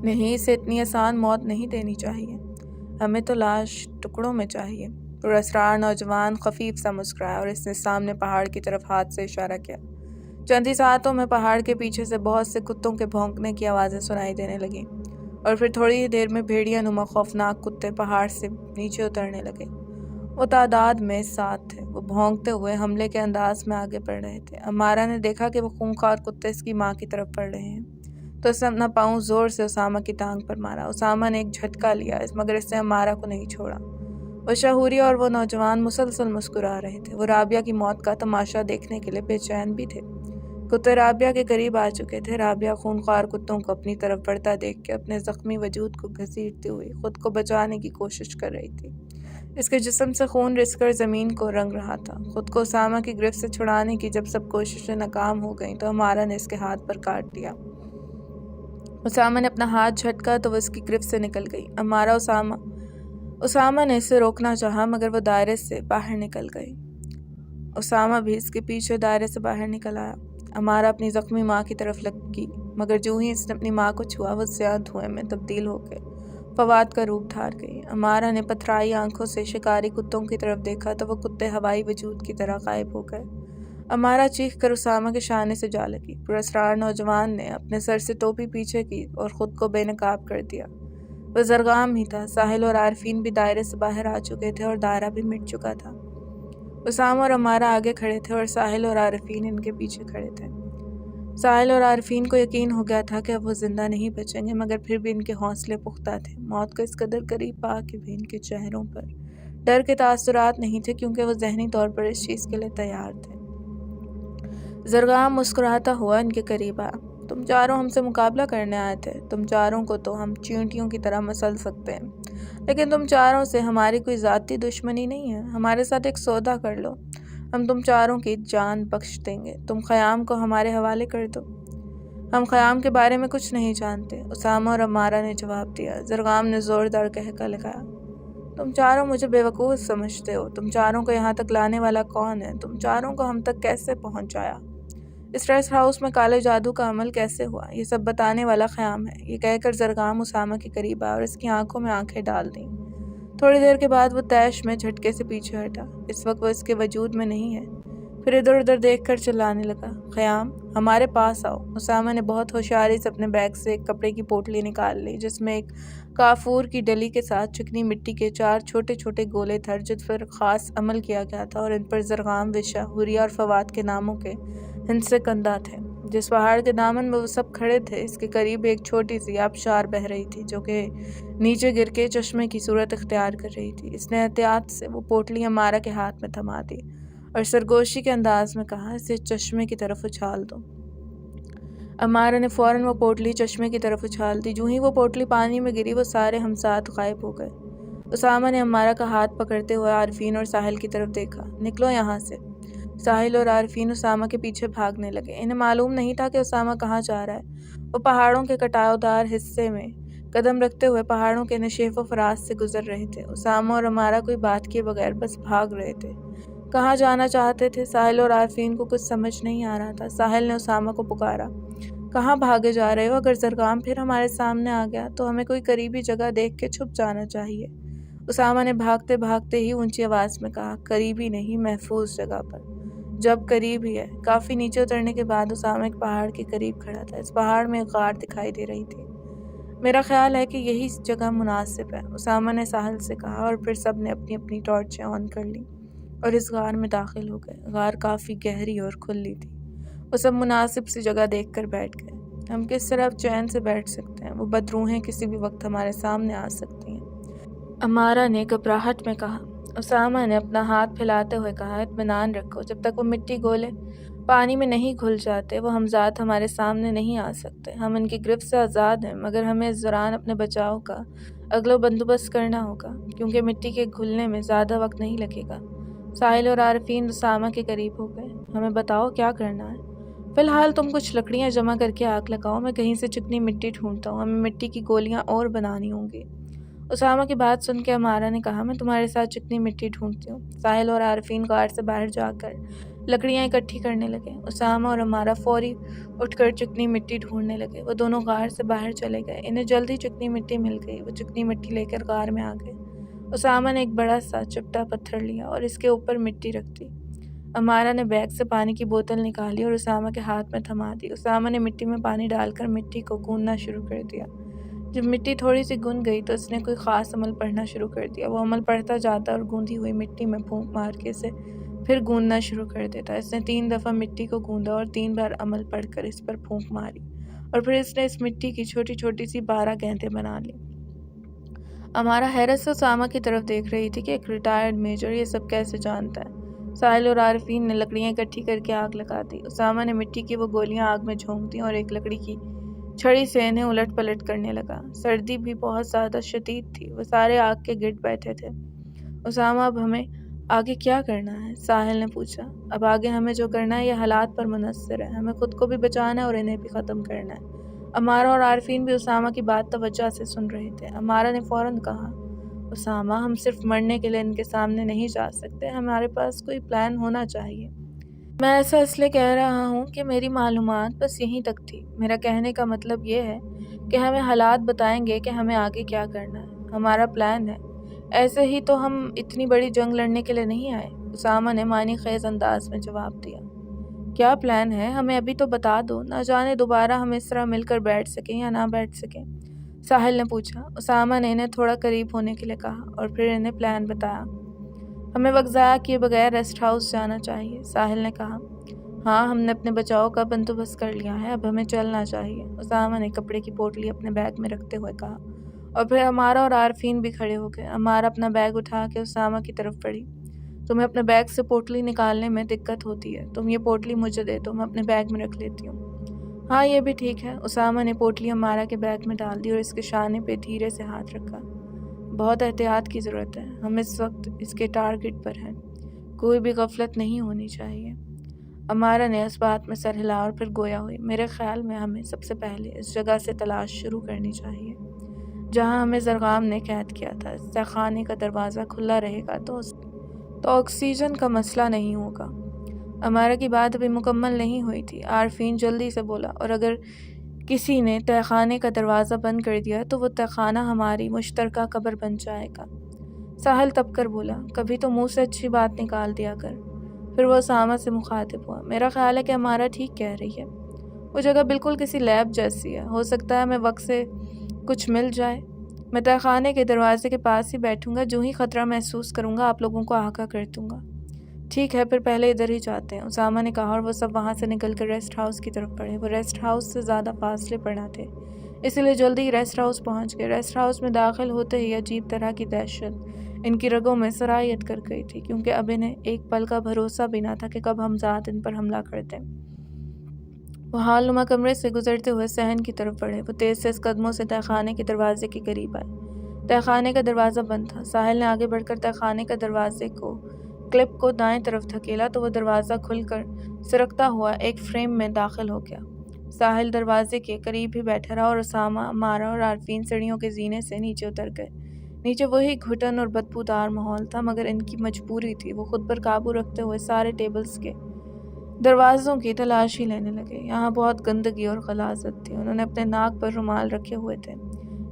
نہیں، اسے اتنی آسان موت نہیں دینی چاہیے، ہمیں تو لاش ٹکڑوں میں چاہیے۔ پراسرار نوجوان خفیف سا مسکرایا اور اس نے سامنے پہاڑ کی طرف ہاتھ سے اشارہ کیا۔ چند ہی ساعتوں میں پہاڑ کے پیچھے سے بہت سے کتوں کے بھونکنے کی آوازیں سنائی دینے لگیں اور پھر تھوڑی ہی دیر میں بھیڑیا نما خوفناک کتے پہاڑ سے نیچے اترنے لگے۔ وہ تعداد میں 7 تھے۔ وہ بھونکتے ہوئے حملے کے انداز میں آگے بڑھ رہے تھے۔ امارہ نے دیکھا کہ وہ خونخوار کتے اس کی ماں کی طرف بڑھ رہے ہیں تو اس نے اپنا پاؤں زور سے اسامہ کی ٹانگ پر مارا۔ اسامہ نے ایک جھٹکا لیا مگر اس نے امارہ کو نہیں چھوڑا۔ وہ شہوریہ اور وہ نوجوان مسلسل مسکرا رہے تھے۔ وہ رابعہ کی موت کا تماشا دیکھنے کے لیے بے چین بھی تھے۔ کتے رابعہ کے قریب آ چکے تھے۔ رابعہ خونخوار کتوں کو اپنی طرف بڑھتا دیکھ کے اپنے زخمی وجود کو گھسیٹتی ہوئی خود کو بچانے کی کوشش کر رہی تھی۔ اس کے جسم سے خون رس کر زمین کو رنگ رہا تھا۔ خود کو اسامہ کی گرفت سے چھڑانے کی جب سب کوششیں ناکام ہو گئیں تو امارہ نے اس کے ہاتھ پر کاٹ دیا۔ اسامہ نے اپنا ہاتھ جھٹکا تو وہ اس کی گرفت سے نکل گئی۔ اسامہ نے اسے روکنا چاہا مگر وہ دائرے سے باہر نکل گئی۔ اسامہ بھی اس کے پیچھے دائرے سے باہر نکل آیا۔ امارہ اپنی زخمی ماں کی طرف لگی مگر جو ہی اس نے اپنی ماں کو چھوا وہ سیاہ دھوئیں میں تبدیل ہو کے فواد کا روپ دھار گئی۔ امارہ نے پتھرائی آنکھوں سے شکاری کتوں کی طرف دیکھا تو وہ کتے ہوائی وجود کی طرح غائب ہو گئے۔ امارہ چیخ کر اسامہ کے شانے سے جا لگی۔ پراسرار نوجوان نے اپنے سر سے ٹوپی پیچھے کی اور خود کو بے نقاب کر دیا۔ وہ زرگام ہی تھا۔ ساحل اور عارفین بھی دائرے سے باہر آ چکے تھے اور دائرہ بھی مٹ چکا تھا۔ اسامہ اور امارہ آگے کھڑے تھے اور ساحل اور عارفین ان کے پیچھے کھڑے تھے۔ ساحل اور عارفین کو یقین ہو گیا تھا کہ اب وہ زندہ نہیں بچیں گے مگر پھر بھی ان کے حوصلے پختہ تھے۔ موت کو اس قدر قریب پا کے بھی ان کے چہروں پر ڈر کے تاثرات نہیں تھے کیونکہ وہ ذہنی طور پر اس چیز کے لیے تیار تھے۔ زرگام مسکراتا ہوا ان کے قریب آیا۔ تم چاروں ہم سے مقابلہ کرنے آئے تھے۔ تم چاروں کو تو ہم چیونٹیوں کی طرح مسل سکتے ہیں لیکن تم چاروں سے ہماری کوئی ذاتی دشمنی نہیں ہے۔ ہمارے ساتھ ایک سودا کر لو، ہم تم چاروں کی جان بخش دیں گے۔ تم خیام کو ہمارے حوالے کر دو۔ ہم خیام کے بارے میں کچھ نہیں جانتے، اسامہ اور امارہ نے جواب دیا۔ زرگام نے زوردار قہقہ لگایا۔ تم چاروں مجھے بے وقوف سمجھتے ہو۔ تم چاروں کو یہاں تک لانے والا کون ہے؟ تم چاروں کو ہم تک کیسے پہنچایا؟ اس ریسٹ ہاؤس میں کالے جادو کا عمل کیسے ہوا؟ یہ سب بتانے والا خیام ہے۔ یہ کہہ کر زرگام اسامہ کے قریب آیا اور اس کی آنکھوں میں آنکھیں ڈال دیں۔ تھوڑی دیر کے بعد وہ تیش میں جھٹکے سے پیچھے ہٹا۔ اس وقت وہ اس کے وجود میں نہیں ہے۔ پھر ادھر ادھر دیکھ کر چلانے لگا، خیام ہمارے پاس آؤ۔ اسامہ نے بہت ہوشیاری سے اپنے بیگ سے ایک کپڑے کی پوٹلی نکال لی جس میں ایک کافور کی ڈلی کے ساتھ چکنی مٹی کے 4 چھوٹے چھوٹے گولے تھے جس پر خاص عمل کیا گیا تھا اور ان پر زرگام، وشا، حوریہ اور فواد کے ناموں کے ہندسے کندہ تھے۔ جس پہاڑ کے دامن میں وہ سب کھڑے تھے اس کے قریب ایک چھوٹی سی آبشار بہہ رہی تھی جو کہ نیچے گر کے چشمے کی صورت اختیار کر رہی تھی۔ اس نے احتیاط سے وہ پوٹلی امارہ کے ہاتھ میں تھما دی اور سرگوشی کے انداز میں کہا، اسے چشمے کی طرف اچھال دو۔ امارہ نے فوراً وہ پوٹلی چشمے کی طرف اچھال دی۔ جو ہی وہ پوٹلی پانی میں گری وہ سارے ہم سات غائب ہو گئے۔ اسامہ نے عمارہ کا ہاتھ پکڑتے ہوئے عارفین اور ساحل کی طرف دیکھا۔ نکلو یہاں سے۔ ساحل اور عارفین اسامہ کے پیچھے بھاگنے لگے۔ انہیں معلوم نہیں تھا کہ اسامہ کہاں جا رہا ہے۔ وہ پہاڑوں کے کٹاؤ دار حصے میں قدم رکھتے ہوئے پہاڑوں کے نشیب و فراز سے گزر رہے تھے۔ اسامہ اور عمارہ کوئی بات کیے بغیر بس بھاگ رہے تھے۔ کہاں جانا چاہتے تھے؟ ساحل اور عارفین کو کچھ سمجھ نہیں آ رہا تھا۔ ساحل نے اسامہ کو پکارا، کہاں بھاگے جا رہے ہو؟ اگر زرگام پھر ہمارے سامنے آ گیا تو ہمیں کوئی قریبی جگہ دیکھ کے چھپ جانا چاہیے۔ اسامہ نے بھاگتے بھاگتے ہی اونچی آواز میں کہا، قریبی نہیں، محفوظ جگہ پر۔ جب قریب ہی ہے۔ کافی نیچے اترنے کے بعد اسامہ ایک پہاڑ کے قریب کھڑا تھا۔ اس پہاڑ میں ایک غار دکھائی دے رہی تھی۔ میرا خیال ہے کہ یہی جگہ مناسب ہے، اسامہ نے ساحل سے کہا، اور پھر سب نے اپنی اپنی ٹارچیں آن کر لیں اور اس غار میں داخل ہو گئے۔ غار کافی گہری اور کھلی تھی۔ وہ سب مناسب سی جگہ دیکھ کر بیٹھ گئے۔ ہم کس طرح اب چین سے بیٹھ سکتے ہیں؟ وہ بدروحیں کسی بھی وقت ہمارے سامنے آ سکتی ہیں، عمارہ نے گھبراہٹ میں کہا۔ اسامہ نے اپنا ہاتھ پھیلاتے ہوئے کہا، اطمینان رکھو، جب تک وہ مٹی گولے پانی میں نہیں گھل جاتے وہ ہمذات ہمارے سامنے نہیں آ سکتے۔ ہم ان کی گرفت سے آزاد ہیں، مگر ہمیں اس دوران اپنے بچاؤ کا اگلا بندوبست کرنا ہوگا، کیونکہ مٹی کے گھلنے میں زیادہ وقت نہیں لگے گا۔ ساحل اور عارفین اسامہ کے قریب ہو گئے۔ ہمیں بتاؤ کیا کرنا ہے؟ فی الحال تم کچھ لکڑیاں جمع کر کے آگ لگاؤ، میں کہیں سے چکنی مٹی ڈھونڈتا ہوں، ہمیں مٹی کی گولیاں اور بنانی ہوں گی۔ اسامہ کی بات سن کے عمارہ نے کہا، میں تمہارے ساتھ چکنی مٹی ڈھونڈتی ہوں۔ ساحل اور عارفین غار سے باہر جا کر لکڑیاں اکٹھی کرنے لگے۔ اسامہ اور عمارہ فوری اٹھ کر چکنی مٹی ڈھونڈنے لگے۔ وہ دونوں غار سے باہر چلے گئے۔ انہیں جلدی چکنی مٹی مل گئی۔ وہ چکنی مٹی لے کر غار میں آ گئے۔ اسامہ نے ایک بڑا سا چپٹا پتھر لیا اور اس کے اوپر مٹی رکھ دی۔ عمارہ نے بیگ سے پانی کی بوتل نکالی اور اسامہ کے ہاتھ میں تھما دی۔ اسامہ نے مٹی میں پانی ڈال کر مٹی کو گوندنا شروع کر دیا۔ جب مٹی تھوڑی سی گن گئی تو اس نے کوئی خاص عمل پڑھنا شروع کر دیا۔ وہ عمل پڑھتا جاتا اور گوندی ہوئی مٹی میں پھونک مار کے اسے پھر گوندنا شروع کر دیتا۔ اس نے 3 دفعہ مٹی کو گوندا اور 3 بار عمل پڑھ کر اس پر پھونک ماری، اور پھر اس نے اس مٹی کی چھوٹی چھوٹی سی 12 گیندیں بنا لیں۔ عمارہ حیرت سے اسامہ کی طرف دیکھ رہی تھی کہ ایک ریٹائرڈ میجر یہ سب کیسے جانتا ہے۔ ساحل اور عارفین نے لکڑیاں اکٹھی کر کے آگ لگا دی۔ اسامہ نے مٹی کی وہ گولیاں آگ میں جھونک دیں اور ایک لکڑی کی چھڑی سے انہیں الٹ پلٹ کرنے لگا۔ سردی بھی بہت زیادہ شدید تھی۔ وہ سارے آگ کے گرد بیٹھے تھے۔ اسامہ، اب ہمیں آگے کیا کرنا ہے؟ ساحل نے پوچھا۔ اب آگے ہمیں جو کرنا ہے یہ حالات پر منحصر ہے۔ ہمیں خود کو بھی بچانا ہے اور انہیں بھی ختم کرنا ہے۔ عمارہ اور عارفین بھی اسامہ کی بات توجہ سے سن رہے تھے۔ عمارہ نے فوراً کہا، اسامہ، ہم صرف مرنے کے لیے ان کے سامنے نہیں جا سکتے، ہمارے پاس کوئی پلان ہونا چاہیے۔ میں ایسا اس لیے کہہ رہا ہوں کہ میری معلومات بس یہیں تک تھی۔ میرا کہنے کا مطلب یہ ہے کہ ہمیں حالات بتائیں گے کہ ہمیں آگے کیا کرنا ہے۔ ہمارا پلان ہے۔ ایسے ہی تو ہم اتنی بڑی جنگ لڑنے کے لیے نہیں آئے۔ اسامہ نے معنی خیز انداز میں جواب دیا۔ کیا پلان ہے؟ ہمیں ابھی تو بتا دو، نہ جانے دوبارہ ہم اس طرح مل کر بیٹھ سکیں یا نہ بیٹھ سکیں، ساحل نے پوچھا۔ اسامہ نے انہیں تھوڑا قریب ہونے کے لیے کہا اور پھر انہیں پلان بتایا۔ ہمیں وقت ضائع کیے بغیر ریسٹ ہاؤس جانا چاہیے، ساحل نے کہا۔ ہاں، ہم نے اپنے بچاؤ کا بندوبست کر لیا ہے، اب ہمیں چلنا چاہیے، اسامہ نے کپڑے کی پوٹلی اپنے بیگ میں رکھتے ہوئے کہا، اور پھر عمارہ اور عارفین بھی کھڑے ہو گئے۔ عمارہ اپنا بیگ اٹھا کے اسامہ کی طرف بڑھی۔ تمہیں اپنے بیگ سے پوٹلی نکالنے میں دقت ہوتی ہے، تم یہ پوٹلی مجھے دے دو، میں اپنے بیگ میں رکھ لیتی ہوں۔ ہاں، یہ بھی ٹھیک ہے۔ اسامہ نے پوٹلی عمارہ کے بیگ میں ڈال دی اور اس کے شانے پہ دھیرے سے ہاتھ رکھا۔ بہت احتیاط کی ضرورت ہے، ہم اس وقت اس کے ٹارگٹ پر ہیں، کوئی بھی غفلت نہیں ہونی چاہیے۔ عمارہ نے اس بات میں سر ہلا اور پھر گویا ہوئی۔ میرے خیال میں ہمیں سب سے پہلے اس جگہ سے تلاش شروع کرنی چاہیے جہاں ہمیں زرغام نے قید کیا تھا۔ اس تہہ خانے کا دروازہ کھلا رہے گا تو آکسیجن کا مسئلہ نہیں ہوگا۔ عمارہ کی بات ابھی مکمل نہیں ہوئی تھی۔ عارفین جلدی سے بولا، اور اگر کسی نے تہہ خانے کا دروازہ بند کر دیا تو وہ تہہ خانہ ہماری مشترکہ قبر بن جائے گا۔ ساحل تپ کر بولا، کبھی تو منہ سے اچھی بات نکال دیا کر۔ پھر وہ اسامہ سے مخاطب ہوا، میرا خیال ہے کہ عمارہ ٹھیک کہہ رہی ہے، وہ جگہ بالکل کسی لیب جیسی ہے، ہو سکتا ہے ہمیں وقت سے کچھ مل جائے۔ میں تہہ خانے کے دروازے کے پاس ہی بیٹھوں گا، جو ہی خطرہ محسوس کروں گا آپ لوگوں کو آگاہ کر دوں گا۔ ٹھیک ہے، پھر پہلے ادھر ہی جاتے ہیں، اسامہ نے کہا، اور وہ سب وہاں سے نکل کر ریسٹ ہاؤس کی طرف بڑھے۔ وہ ریسٹ ہاؤس سے زیادہ فاصلے پر نہ تھے، اس لیے جلدی ہی ریسٹ ہاؤس پہنچ گئے۔ ریسٹ ہاؤس میں داخل ہوتے ہی عجیب طرح کی دہشت ان کی رگوں میں سرایت کر گئی تھی، کیونکہ اب انہیں ایک پل کا بھروسہ بھی نہ تھا کہ کب ہمذات ان پر حملہ کر دیں۔ وہ حال نما کمرے سے گزرتے ہوئے صحن کی طرف بڑھے۔ وہ تیز تیز قدموں سے تہہ خانے کے دروازے کے قریب آئے۔ تہہ خانے کا دروازہ بند تھا۔ ساحل نے آگے بڑھ کر تہہ خانے کا دروازے کو کلپ کو دائیں طرف دھکیلا تو وہ دروازہ کھل کر سرکتا ہوا ایک فریم میں داخل ہو گیا۔ ساحل دروازے کے قریب ہی بیٹھا رہا اور اسامہ، امارہ اور عارفین سیڑھیوں کے زینے سے نیچے اتر گئے۔ نیچے وہی گھٹن اور بدبودار ماحول تھا، مگر ان کی مجبوری تھی۔ وہ خود پر قابو رکھتے ہوئے سارے ٹیبلز کے دروازوں کی تلاشی لینے لگے۔ یہاں بہت گندگی اور غلاظت تھی۔ انہوں نے اپنے ناک پر رومال رکھے ہوئے تھے۔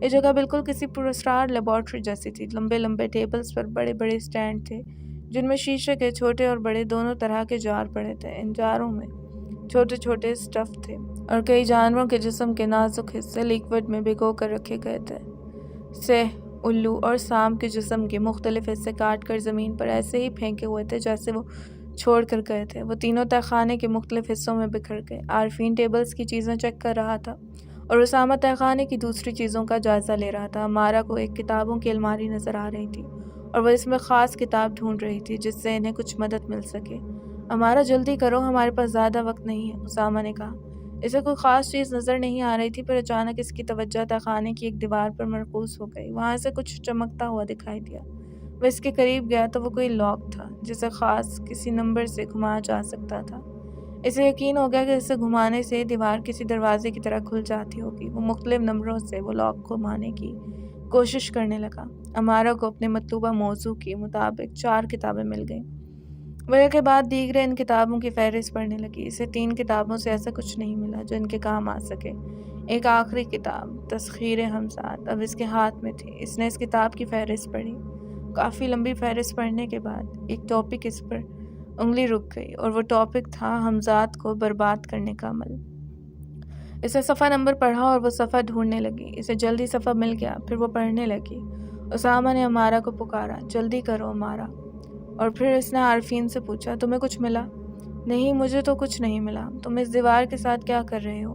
یہ جگہ بالکل کسی پراسرار لیبارٹری جیسی تھی۔ لمبے لمبے ٹیبلز پر بڑے بڑے اسٹینڈ تھے جن میں شیشے کے چھوٹے اور بڑے دونوں طرح کے جار پڑے تھے۔ ان جاروں میں چھوٹے چھوٹے اسٹف تھے اور کئی جانوروں کے جسم کے نازک حصے لیکوڈ میں بھگو کر رکھے گئے تھے۔ سہ، الو اور سانپ کے جسم کے مختلف حصے کاٹ کر زمین پر ایسے ہی پھینکے ہوئے تھے جیسے وہ چھوڑ کر گئے تھے۔ وہ تینوں تہہ خانے کے مختلف حصوں میں بکھر گئے۔ عارفین ٹیبلز کی چیزیں چیک کر رہا تھا اور اسامہ تہہ خانے کی دوسری چیزوں کا جائزہ لے رہا تھا۔ امارہ کو ایک کتابوں کی الماری نظر آ رہی تھی اور وہ اس میں خاص کتاب ڈھونڈ رہی تھی جس سے انہیں کچھ مدد مل سکے۔ امارہ جلدی کرو، ہمارے پاس زیادہ وقت نہیں ہے، اسامہ نے کہا۔ اسے کوئی خاص چیز نظر نہیں آ رہی تھی، پر اچانک اس کی توجہ تہہ خانے کی ایک دیوار پر مرکوز ہو گئی۔ وہاں سے کچھ چمکتا ہوا دکھائی دیا۔ وہ اس کے قریب گیا تو وہ کوئی لاک تھا جسے خاص کسی نمبر سے گھمایا جا سکتا تھا۔ اسے یقین ہو گیا کہ اسے گھمانے سے دیوار کسی دروازے کی طرح کھل جاتی ہوگی۔ وہ مختلف نمبروں سے وہ لاک کو گھمانے کی کوشش کرنے لگا۔ امارہ کو اپنے مطلوبہ موضوع کے مطابق 4 کتابیں مل گئیں۔ وہ ایک کے بعد دیگرے ان کتابوں کی فہرست پڑھنے لگی۔ اسے 3 کتابوں سے ایسا کچھ نہیں ملا جو ان کے کام آ سکے۔ ایک آخری کتاب، تسخیر حمزات، اب اس کے ہاتھ میں تھی۔ اس نے اس کتاب کی فہرست پڑھی۔ کافی لمبی فہرست پڑھنے کے بعد ایک ٹاپک اس پر انگلی رک گئی اور وہ ٹاپک تھا حمزات کو برباد کرنے کا عمل۔ اسے صفحہ نمبر پڑھا اور وہ صفحہ ڈھونڈنے لگی۔ اسے جلدی صفحہ مل گیا، پھر وہ پڑھنے لگی۔ اسامہ نے امارہ کو پکارا، جلدی کرو امارہ۔ اور پھر اس نے عارفین سے پوچھا، تمہیں کچھ ملا؟ نہیں، مجھے تو کچھ نہیں ملا۔ تم اس دیوار کے ساتھ کیا کر رہے ہو؟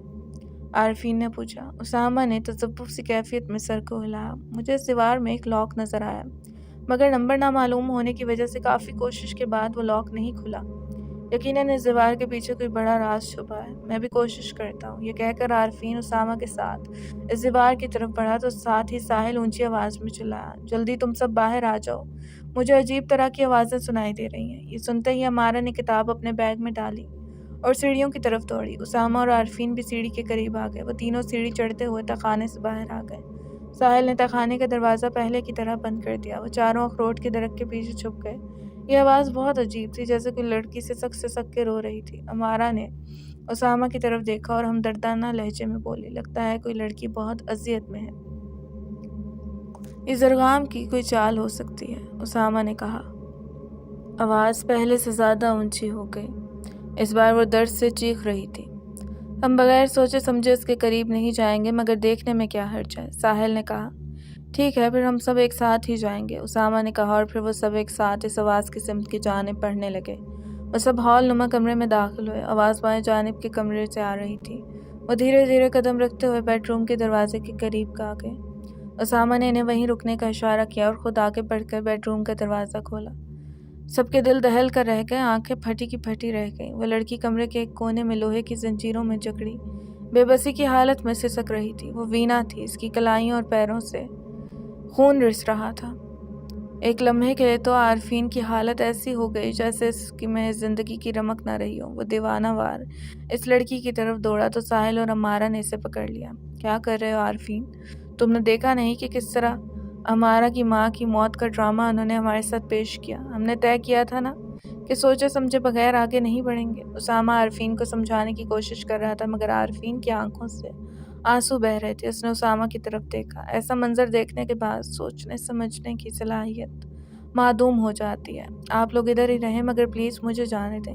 عارفین نے پوچھا۔ اسامہ نے تذبذب سی کیفیت میں سر کو ہلایا۔ مجھے اس دیوار میں ایک لاک نظر آیا، مگر نمبر نامعلوم ہونے کی وجہ سے کافی کوشش کے بعد وہ لاک نہیں کھلا۔ یقیناً اس دیوار کے پیچھے کوئی بڑا راز چھپا ہے۔ میں بھی کوشش کرتا ہوں۔ یہ کہہ کر عارفین اسامہ کے ساتھ اس دیوار کی طرف بڑھا تو ساتھ ہی ساحل اونچی آواز میں چلایا، جلدی تم سب باہر آ جاؤ، مجھے عجیب طرح کی آوازیں سنائی دے رہی ہیں۔ یہ سنتے ہی امارہ نے کتاب اپنے بیگ میں ڈالی اور سیڑھیوں کی طرف دوڑی۔ اسامہ اور عارفین بھی سیڑھی کے قریب آ گئے۔ وہ تینوں سیڑھی چڑھتے ہوئے تہہ خانے سے باہر آ گئے۔ ساحل نے تہہ خانے کا دروازہ پہلے کی طرح بند کر دیا۔ وہ چاروں اخروٹ کے درخت کے پیچھے چھپ گئے۔ یہ آواز بہت عجیب تھی، جیسے کوئی لڑکی سسک کے رو رہی تھی۔ امارہ نے اسامہ کی طرف دیکھا اور ہمدردانہ لہجے میں بولی، لگتا ہے کوئی لڑکی بہت اذیت میں ہے۔ یہ زرغام کی کوئی چال ہو سکتی ہے، اسامہ نے کہا۔ آواز پہلے سے زیادہ اونچی ہو گئی۔ اس بار وہ درد سے چیخ رہی تھی۔ ہم بغیر سوچے سمجھے اس کے قریب نہیں جائیں گے، مگر دیکھنے میں کیا حرج ہے، ساحل نے کہا۔ ٹھیک ہے، پھر ہم سب ایک ساتھ ہی جائیں گے، اسامہ نے کہا، اور پھر وہ سب ایک ساتھ اس آواز کی سمت کی جانب بڑھنے لگے۔ وہ سب ہال نما کمرے میں داخل ہوئے۔ آواز بائیں جانب کے کمرے سے آ رہی تھی۔ وہ دھیرے دھیرے قدم رکھتے ہوئے بیڈ روم کے دروازے کے قریب آ گئے۔ اسامہ نے انہیں وہیں رکنے کا اشارہ کیا اور خود آگے بڑھ کر بیڈ روم کا دروازہ کھولا۔ سب کے دل دہل کر رہ گئے، آنکھیں پھٹی کی پھٹی رہ گئیں۔ وہ لڑکی کمرے کے ایک کونے میں لوہے کی زنجیروں میں جکڑی بے بسی کی حالت میں سسک رہی تھی۔ وہ وینا تھی، اس کی کلائیوں اور پیروں سے خون رس رہا تھا۔ ایک لمحے کے لیے تو عارفین کی حالت ایسی ہو گئی جیسے اس کی میں زندگی کی رمق نہ رہی ہو۔ وہ دیوانہ وار اس لڑکی کی طرف دوڑا تو ساحل اور امارہ نے اسے پکڑ لیا۔ کیا کر رہے ہو عارفین؟ تم نے دیکھا نہیں کہ کس طرح امارہ کی ماں کی موت کا ڈرامہ انہوں نے ہمارے ساتھ پیش کیا؟ ہم نے طے کیا تھا نا کہ سوچے سمجھے بغیر آگے نہیں بڑھیں گے۔ اسامہ عارفین کو سمجھانے کی کوشش کر رہا تھا، مگر عارفین کی آنکھوں سے آنسو بہہ رہے تھے۔ اس نے اسامہ کی طرف دیکھا۔ ایسا منظر دیکھنے کے بعد سوچنے سمجھنے کی صلاحیت معدوم ہو جاتی ہے۔ آپ لوگ ادھر ہی رہیں، مگر پلیز مجھے جانے دیں۔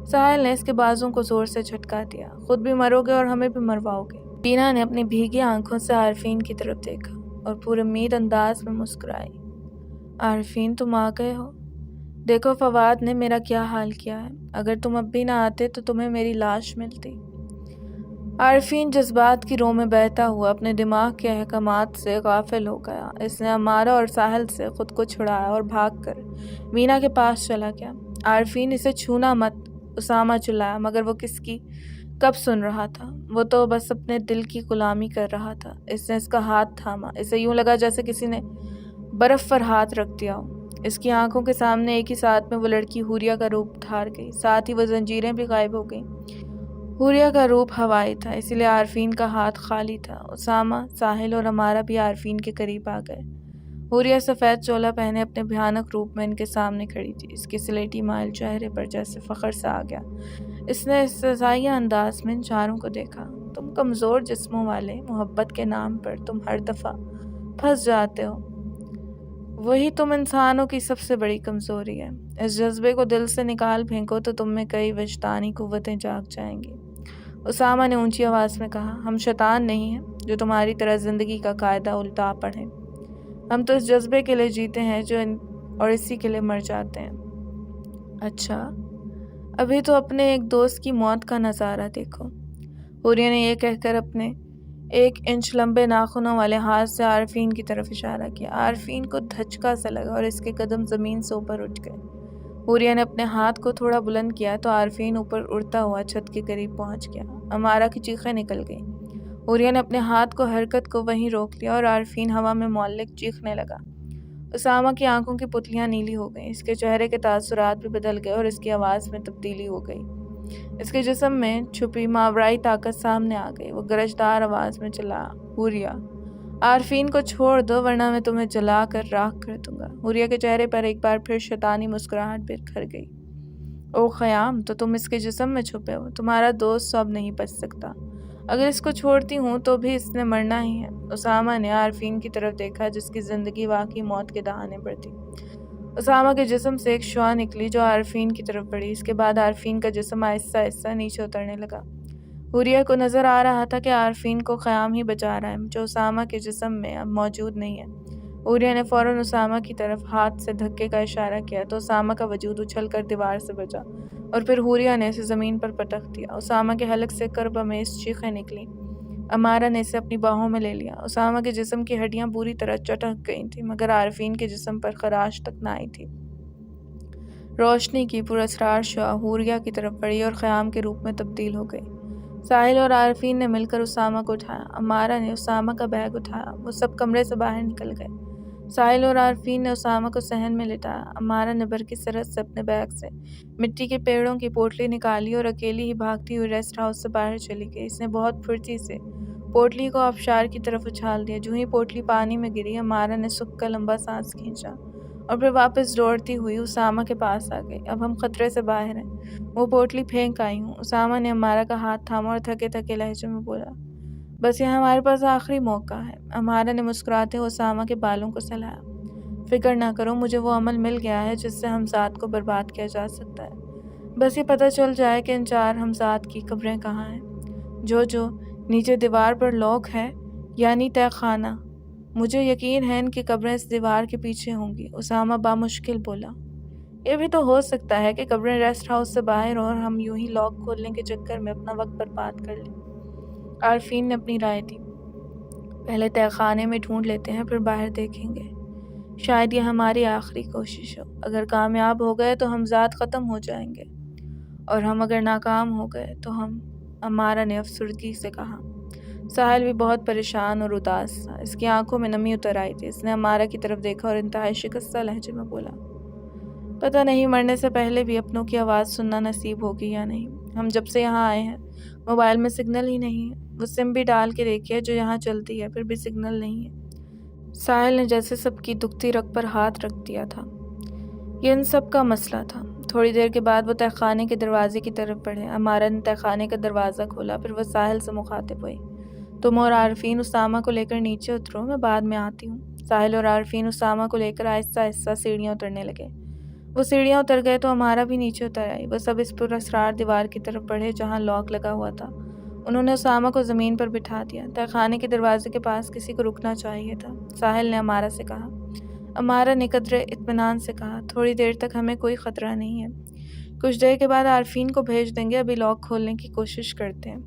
ساحل نے اس کے بازوں کو زور سے جھٹکا دیا۔ خود بھی مرو گے اور ہمیں بھی مرواؤ گے۔ بینا نے اپنی بھیگی آنکھوں سے عارفین کی طرف دیکھا اور پورے امید انداز میں مسکرائی۔ عارفین تم آ گئے ہو؟ دیکھو فواد نے میرا کیا حال کیا ہے۔ اگر تم اب بھی نہ آتے تو تمہیں میری لاش ملتی۔ عارفین جذبات کی رو میں بہتا ہوا اپنے دماغ کے احکامات سے غافل ہو گیا۔ اس نے امارہ اور ساحل سے خود کو چھڑایا اور بھاگ کر وینا کے پاس چلا گیا۔ عارفین اسے چھونا مت، اسامہ چلایا، مگر وہ کس کی کب سن رہا تھا۔ وہ تو بس اپنے دل کی غلامی کر رہا تھا۔ اس نے اس کا ہاتھ تھاما، اسے یوں لگا جیسے کسی نے برف پر ہاتھ رکھ دیا ہو۔ اس کی آنکھوں کے سامنے ایک ہی ساتھ میں وہ لڑکی حوریہ کا روپ دھار گئی، ساتھ ہی وہ زنجیریں بھی غائب ہو گئیں۔ حوریہ کا روپ ہوائی تھا، اسی لیے عارفین کا ہاتھ خالی تھا۔ اسامہ، ساحل اور امارہ بھی عارفین کے قریب آ گئے۔ حوریہ سفید چولا پہنے اپنے بھیانک روپ میں ان کے سامنے کھڑی تھی۔ اس کے سلیٹی مائل چہرے پر جیسے فخر سا آ گیا۔ اس نے استہزائیہ انداز میں ان چاروں کو دیکھا۔ تم کمزور جسموں والے، محبت کے نام پر تم ہر دفعہ پھنس جاتے ہو۔ وہی تم انسانوں کی سب سے بڑی کمزوری ہے۔ اس جذبے کو دل سے نکال پھینکو تو تم میں کئی وجدانی قوتیں جاگ جائیں گی۔ اسامہ نے اونچی آواز میں کہا، ہم شیطان نہیں ہیں جو تمہاری طرح زندگی کا قاعدہ الٹا پڑھیں۔ ہم تو اس جذبے کے لیے جیتے ہیں اور اسی کے لیے مر جاتے ہیں۔ اچھا، ابھی تو اپنے ایک دوست کی موت کا نظارہ دیکھو۔ حوریہ نے یہ کہہ کر اپنے 1 انچ لمبے ناخنوں والے ہاتھ سے عارفین کی طرف اشارہ کیا۔ عارفین کو دھچکا سا لگا اور اس کے قدم زمین سے اوپر اٹھ گئے۔ حوریہ نے اپنے ہاتھ کو تھوڑا بلند کیا تو عارفین اوپر اڑتا ہوا چھت کے قریب پہنچ گیا۔ امارہ کی چیخیں نکل گئیں۔ حوریہ نے اپنے ہاتھ کو حرکت کو وہیں روک لیا اور عارفین ہوا میں معلق چیخنے لگا۔ اسامہ کی آنکھوں کی پتلیاں نیلی ہو گئیں، اس کے چہرے کے تاثرات بھی بدل گئے اور اس کی آواز میں تبدیلی ہو گئی۔ اس کے جسم میں چھپی ماورائی طاقت سامنے آ گئی۔ وہ گرجدار آواز میں چلا، حوریہ، عارفین کو چھوڑ دو ورنہ میں تمہیں جلا کر راکھ کر دوں گا۔ حوریہ کے چہرے پر ایک بار پھر شیطانی مسکراہٹ بکھر گئی۔ او خیام، تو تم اس کے جسم میں چھپے ہو، تمہارا دوست تو اب نہیں بچ سکتا۔ اگر اس کو چھوڑتی ہوں تو بھی اس نے مرنا ہی ہے۔ اسامہ نے عارفین کی طرف دیکھا جس کی زندگی واقعی موت کے دہانے پر تھی۔ اسامہ کے جسم سے ایک شعاع نکلی جو عارفین کی طرف بڑھی۔ اس کے بعد عارفین کا جسم آہستہ آہستہ نیچے اترنے لگا۔ حوریہ کو نظر آ رہا تھا کہ عارفین کو خیام ہی بچا رہا ہے جو اسامہ کے جسم میں اب موجود نہیں ہے۔ حوریہ نے فوراً اسامہ کی طرف ہاتھ سے دھکے کا اشارہ کیا تو اسامہ کا وجود اچھل کر دیوار سے بچا اور پھر حوریہ نے اسے زمین پر پٹک دیا۔ اسامہ کے حلق سے کرب آمیز چیخیں نکلیں۔ امارہ نے اسے اپنی باہوں میں لے لیا۔ اسامہ کے جسم کی ہڈیاں بری طرح چٹک گئی تھیں مگر عارفین کے جسم پر خراش تک نہ آئی تھی۔ روشنی کی پراسرار شعاع حوریہ کی طرف بڑھی اور خیام کے روپ میں تبدیل ہو گئی۔ ساحل اور عارفین نے مل کر اسامہ کو اٹھایا۔ امارہ نے اسامہ کا بیگ اٹھایا۔ وہ سب کمرے سے باہر نکل گئے۔ ساحل اور عارفین نے اسامہ کو صحن میں لٹایا۔ امارہ نے برقی سرحد سے اپنے بیگ سے مٹی کے پیڑوں کی پوٹلی نکالی اور اکیلی ہی بھاگتی ہوئی ریسٹ ہاؤس سے باہر چلی گئی۔ اس نے بہت پھرتی سے پوٹلی کو آبشار کی طرف اچھال دیا۔ جوں ہی پوٹلی پانی میں گری، امارہ نے سکھ کر لمبا سانس کھینچا اور پھر واپس دوڑتی ہوئی اسامہ کے پاس آ گئی۔ اب ہم خطرے سے باہر ہیں، وہ پوٹلی پھینک آئی ہوں۔ اسامہ نے امارہ کا ہاتھ تھاما اور تھکے تھکے لہجے میں بولا، بس یہ ہمارے پاس آخری موقع ہے۔ امارہ نے مسکراتے ہوئے اسامہ کے بالوں کو سہلایا۔ فکر نہ کرو، مجھے وہ عمل مل گیا ہے جس سے ہمزاد کو برباد کیا جا سکتا ہے۔ بس یہ پتہ چل جائے کہ ان 4 ہمزاد کی قبریں کہاں ہیں۔ جو نیچے دیوار پر لاک ہے، یعنی تہہ خانہ۔ مجھے یقین ہے ان کی قبریں اس دیوار کے پیچھے ہوں گی۔ اسامہ بامشکل بولا، یہ بھی تو ہو سکتا ہے کہ قبریں ریسٹ ہاؤس سے باہر ہوں اور ہم یوں ہی لاک کھولنے کے چکر میں اپنا وقت برباد کر لیں۔ عارفین نے اپنی رائے دی، پہلے تہہ خانے میں ڈھونڈ لیتے ہیں پھر باہر دیکھیں گے۔ شاید یہ ہماری آخری کوشش ہو۔ اگر کامیاب ہو گئے تو ہمزاد ختم ہو جائیں گے اور ہم اگر ناکام ہو گئے تو ہم، امارہ نے افسردگی سے کہا۔ ساحل بھی بہت پریشان اور اداس تھا، اس کی آنکھوں میں نمی اتر آئی تھی۔ اس نے امارہ کی طرف دیکھا اور انتہائی شکستہ لہجے میں بولا، پتہ نہیں مرنے سے پہلے بھی اپنوں کی آواز سننا نصیب ہوگی یا نہیں۔ ہم جب سے یہاں آئے ہیں موبائل میں سگنل ہی نہیں ہے۔ وہ سم بھی ڈال کے دیکھی ہے جو یہاں چلتی ہے، پھر بھی سگنل نہیں ہے۔ ساحل نے جیسے سب کی دکھتی رگ پر ہاتھ رکھ دیا تھا۔ یہ ان سب کا مسئلہ تھا۔ تھوڑی دیر کے بعد وہ تہہ خانے کے دروازے کی طرف بڑھے۔ امارہ نے تہہ خانے کا دروازہ کھولا، پھر وہ ساحل سے مخاطب ہوئی، تم اور عارفین اسامہ کو لے کر نیچے اترو، میں بعد میں آتی ہوں۔ ساحل اور عارفین اسامہ کو لے کر آہستہ آہستہ سیڑھیاں اترنے لگے۔ وہ سیڑھیاں اتر گئے تو امارہ بھی نیچے اتر آئی۔ وہ سب اس پراسرار دیوار کی طرف بڑھے جہاں لاک لگا ہوا تھا۔ انہوں نے اسامہ کو زمین پر بٹھا دیا۔ تہہ خانے کے دروازے کے پاس کسی کو رکنا چاہیے تھا۔ ساحل نے امارہ سے کہا۔ امارہ نے قدرے اطمینان سے کہا، تھوڑی دیر تک ہمیں کوئی خطرہ نہیں ہے، کچھ دیر کے بعد عارفین کو بھیج دیں گے، ابھی لاک کھولنے کی کوشش کرتے ہیں۔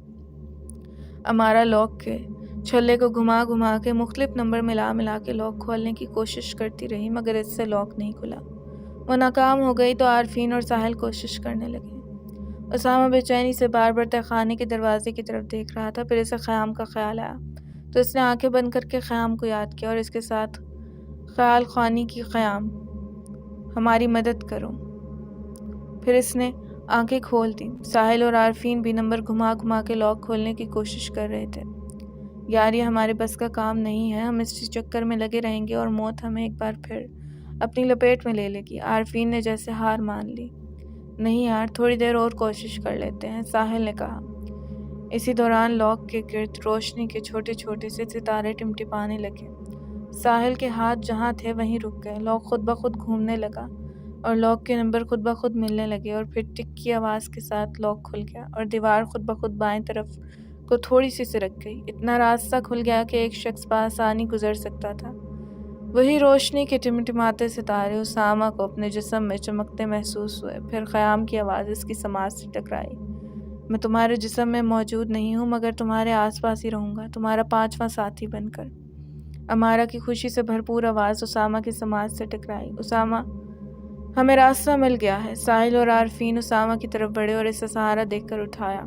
امارہ لاک کے چھلے کو گھما گھما کے مختلف نمبر ملا ملا کے لاک کھولنے کی کوشش کرتی رہی مگر اس سے لاک نہیں کھلا۔ وہ ناکام ہو گئی تو عارفین اور ساحل کوشش کرنے لگے۔ اسامہ بے چینی سے بار بار تہہ خانے کے دروازے کی طرف دیکھ رہا تھا۔ پھر اسے خیام کا خیال آیا تو اس نے آنکھیں بند کر کے خیام کو یاد کیا اور اس کے ساتھ خیال خوانی کی، خیام ہماری مدد کرو۔ پھر اس نے آنکھیں کھول دیں۔ ساحل اور عارفین بھی نمبر گھما گھما کے لاک کھولنے کی کوشش کر رہے تھے۔ یار یہ ہمارے بس کا کام نہیں ہے، ہم اس چکر میں لگے رہیں گے اور موت ہمیں ایک بار پھر اپنی لپیٹ میں لے گی۔ عارفین نے جیسے ہار مان لی۔ نہیں یار، تھوڑی دیر اور کوشش کر لیتے ہیں، ساحل نے کہا۔ اسی دوران لاک کے گرد روشنی کے چھوٹے چھوٹے سے ستارے ٹمٹمانے لگے۔ ساحل کے ہاتھ جہاں تھے وہیں رک گئے۔ لاک خود بخود گھومنے لگا اور لاک کے نمبر خود بخود ملنے لگے اور پھر ٹک کی آواز کے ساتھ لاک کھل گیا اور دیوار خود بخود بائیں طرف کو تھوڑی سی سرک گئی۔ اتنا راستہ کھل گیا کہ ایک شخص بآسانی گزر سکتا تھا۔ وہی روشنی کے ٹمٹماتے ستارے اسامہ کو اپنے جسم میں چمکتے محسوس ہوئے۔ پھر خیام کی آواز اس کی سماعت سے ٹکرائی۔ میں تمہارے جسم میں موجود نہیں ہوں مگر تمہارے آس پاس ہی رہوں گا، تمہارا 5واں ساتھی بن کر۔ امارا کی خوشی سے بھرپور آواز اسامہ کی سماعت سے ٹکرائی۔ اسامہ، ہمیں راستہ مل گیا ہے۔ ساحل اور عارفین اسامہ کی طرف بڑھے اور اسے سہارا دیکھ کر اٹھایا۔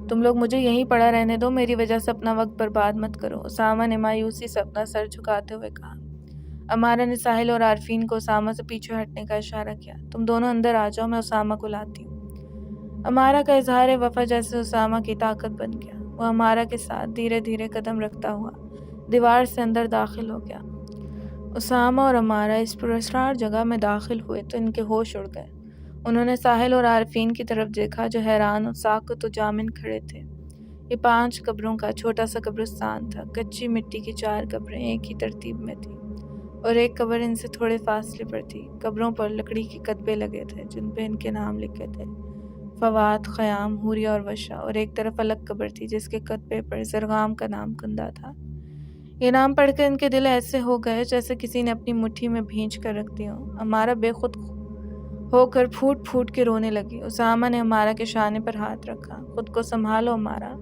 تم لوگ مجھے یہیں پڑا رہنے دو، میری وجہ سے اپنا وقت برباد مت کرو، اسامہ نے مایوسی سے اپنا سر جھکاتے ہوئے کہا۔ امارا نے ساحل اور عارفین کو اسامہ سے پیچھے ہٹنے کا اشارہ کیا۔ تم دونوں اندر آ جاؤ، میں اسامہ کو لاتی ہوں۔ امارا کا اظہار وفا جیسے اسامہ کی طاقت بن گیا۔ وہ امارا کے ساتھ دھیرے دھیرے قدم رکھتا ہوا دیوار سے اندر داخل ہو گیا۔ اسامہ اور امارا اس پراسرار جگہ میں داخل ہوئے تو ان کے ہوش اڑ گئے۔ انہوں نے ساحل اور عارفین کی طرف دیکھا جو حیران و ساکت و جامن کھڑے تھے۔ یہ 5 قبروں کا چھوٹا سا قبرستان تھا۔ کچی مٹی کی 4 قبریں ایک ہی ترتیب میں تھیں اور ایک قبر ان سے تھوڑے فاصلے پر تھی۔ قبروں پر لکڑی کے کتبے لگے تھے جن پہ ان کے نام لکھے تھے: فواد، خیام، حوریہ اور وشا۔ اور ایک طرف الگ قبر تھی جس کے کتبے پر زرغام کا نام کندہ تھا۔ یہ نام پڑھ کر ان کے دل ایسے ہو گئے جیسے کسی نے اپنی مٹھی میں بھینچ کر رکھ دی ہو۔ امارا بے خود ہو کر پھوٹ پھوٹ کے رونے لگی۔ اسامہ نے امارا کے شانے پر ہاتھ رکھا۔ خود کو سنبھالو امارا،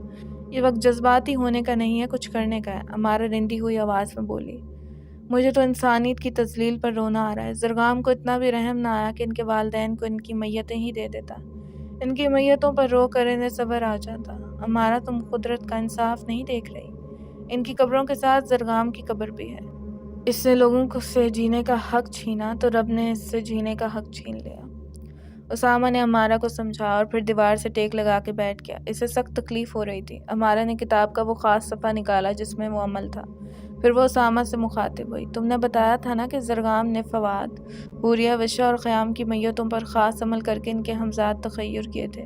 یہ وقت جذباتی ہونے کا نہیں ہے، کچھ کرنے کا ہے، امارا رندی ہوئی آواز میں بولی۔ مجھے تو انسانیت کی تذلیل پر رونا آ رہا ہے۔ زرغام کو اتنا بھی رحم نہ آیا کہ ان کے والدین کو ان کی میتیں ہی دے دیتا، ان کی میتوں پر رو کر انہیں صبر آ جاتا۔ امارا، تم قدرت کا انصاف نہیں دیکھ رہی؟ ان کی قبروں کے ساتھ زرغام کی قبر بھی ہے۔ اس نے لوگوں کو سے جینے کا حق چھینا تو رب نے اس سے جینے کا حق چھین لیا۔ اسامہ نے امارا کو سمجھا اور پھر دیوار سے ٹیک لگا کے بیٹھ گیا۔ اسے سخت تکلیف ہو رہی تھی۔ امارا نے کتاب کا وہ خاص صفحہ نکالا جس میں وہ عمل تھا۔ پھر وہ اسامہ سے مخاطب ہوئی۔ تم نے بتایا تھا نا کہ زرغام نے فواد، حوریہ، وشا اور خیام کی میتوں پر خاص عمل کر کے ان کے ہمزاد تخیر کیے تھے،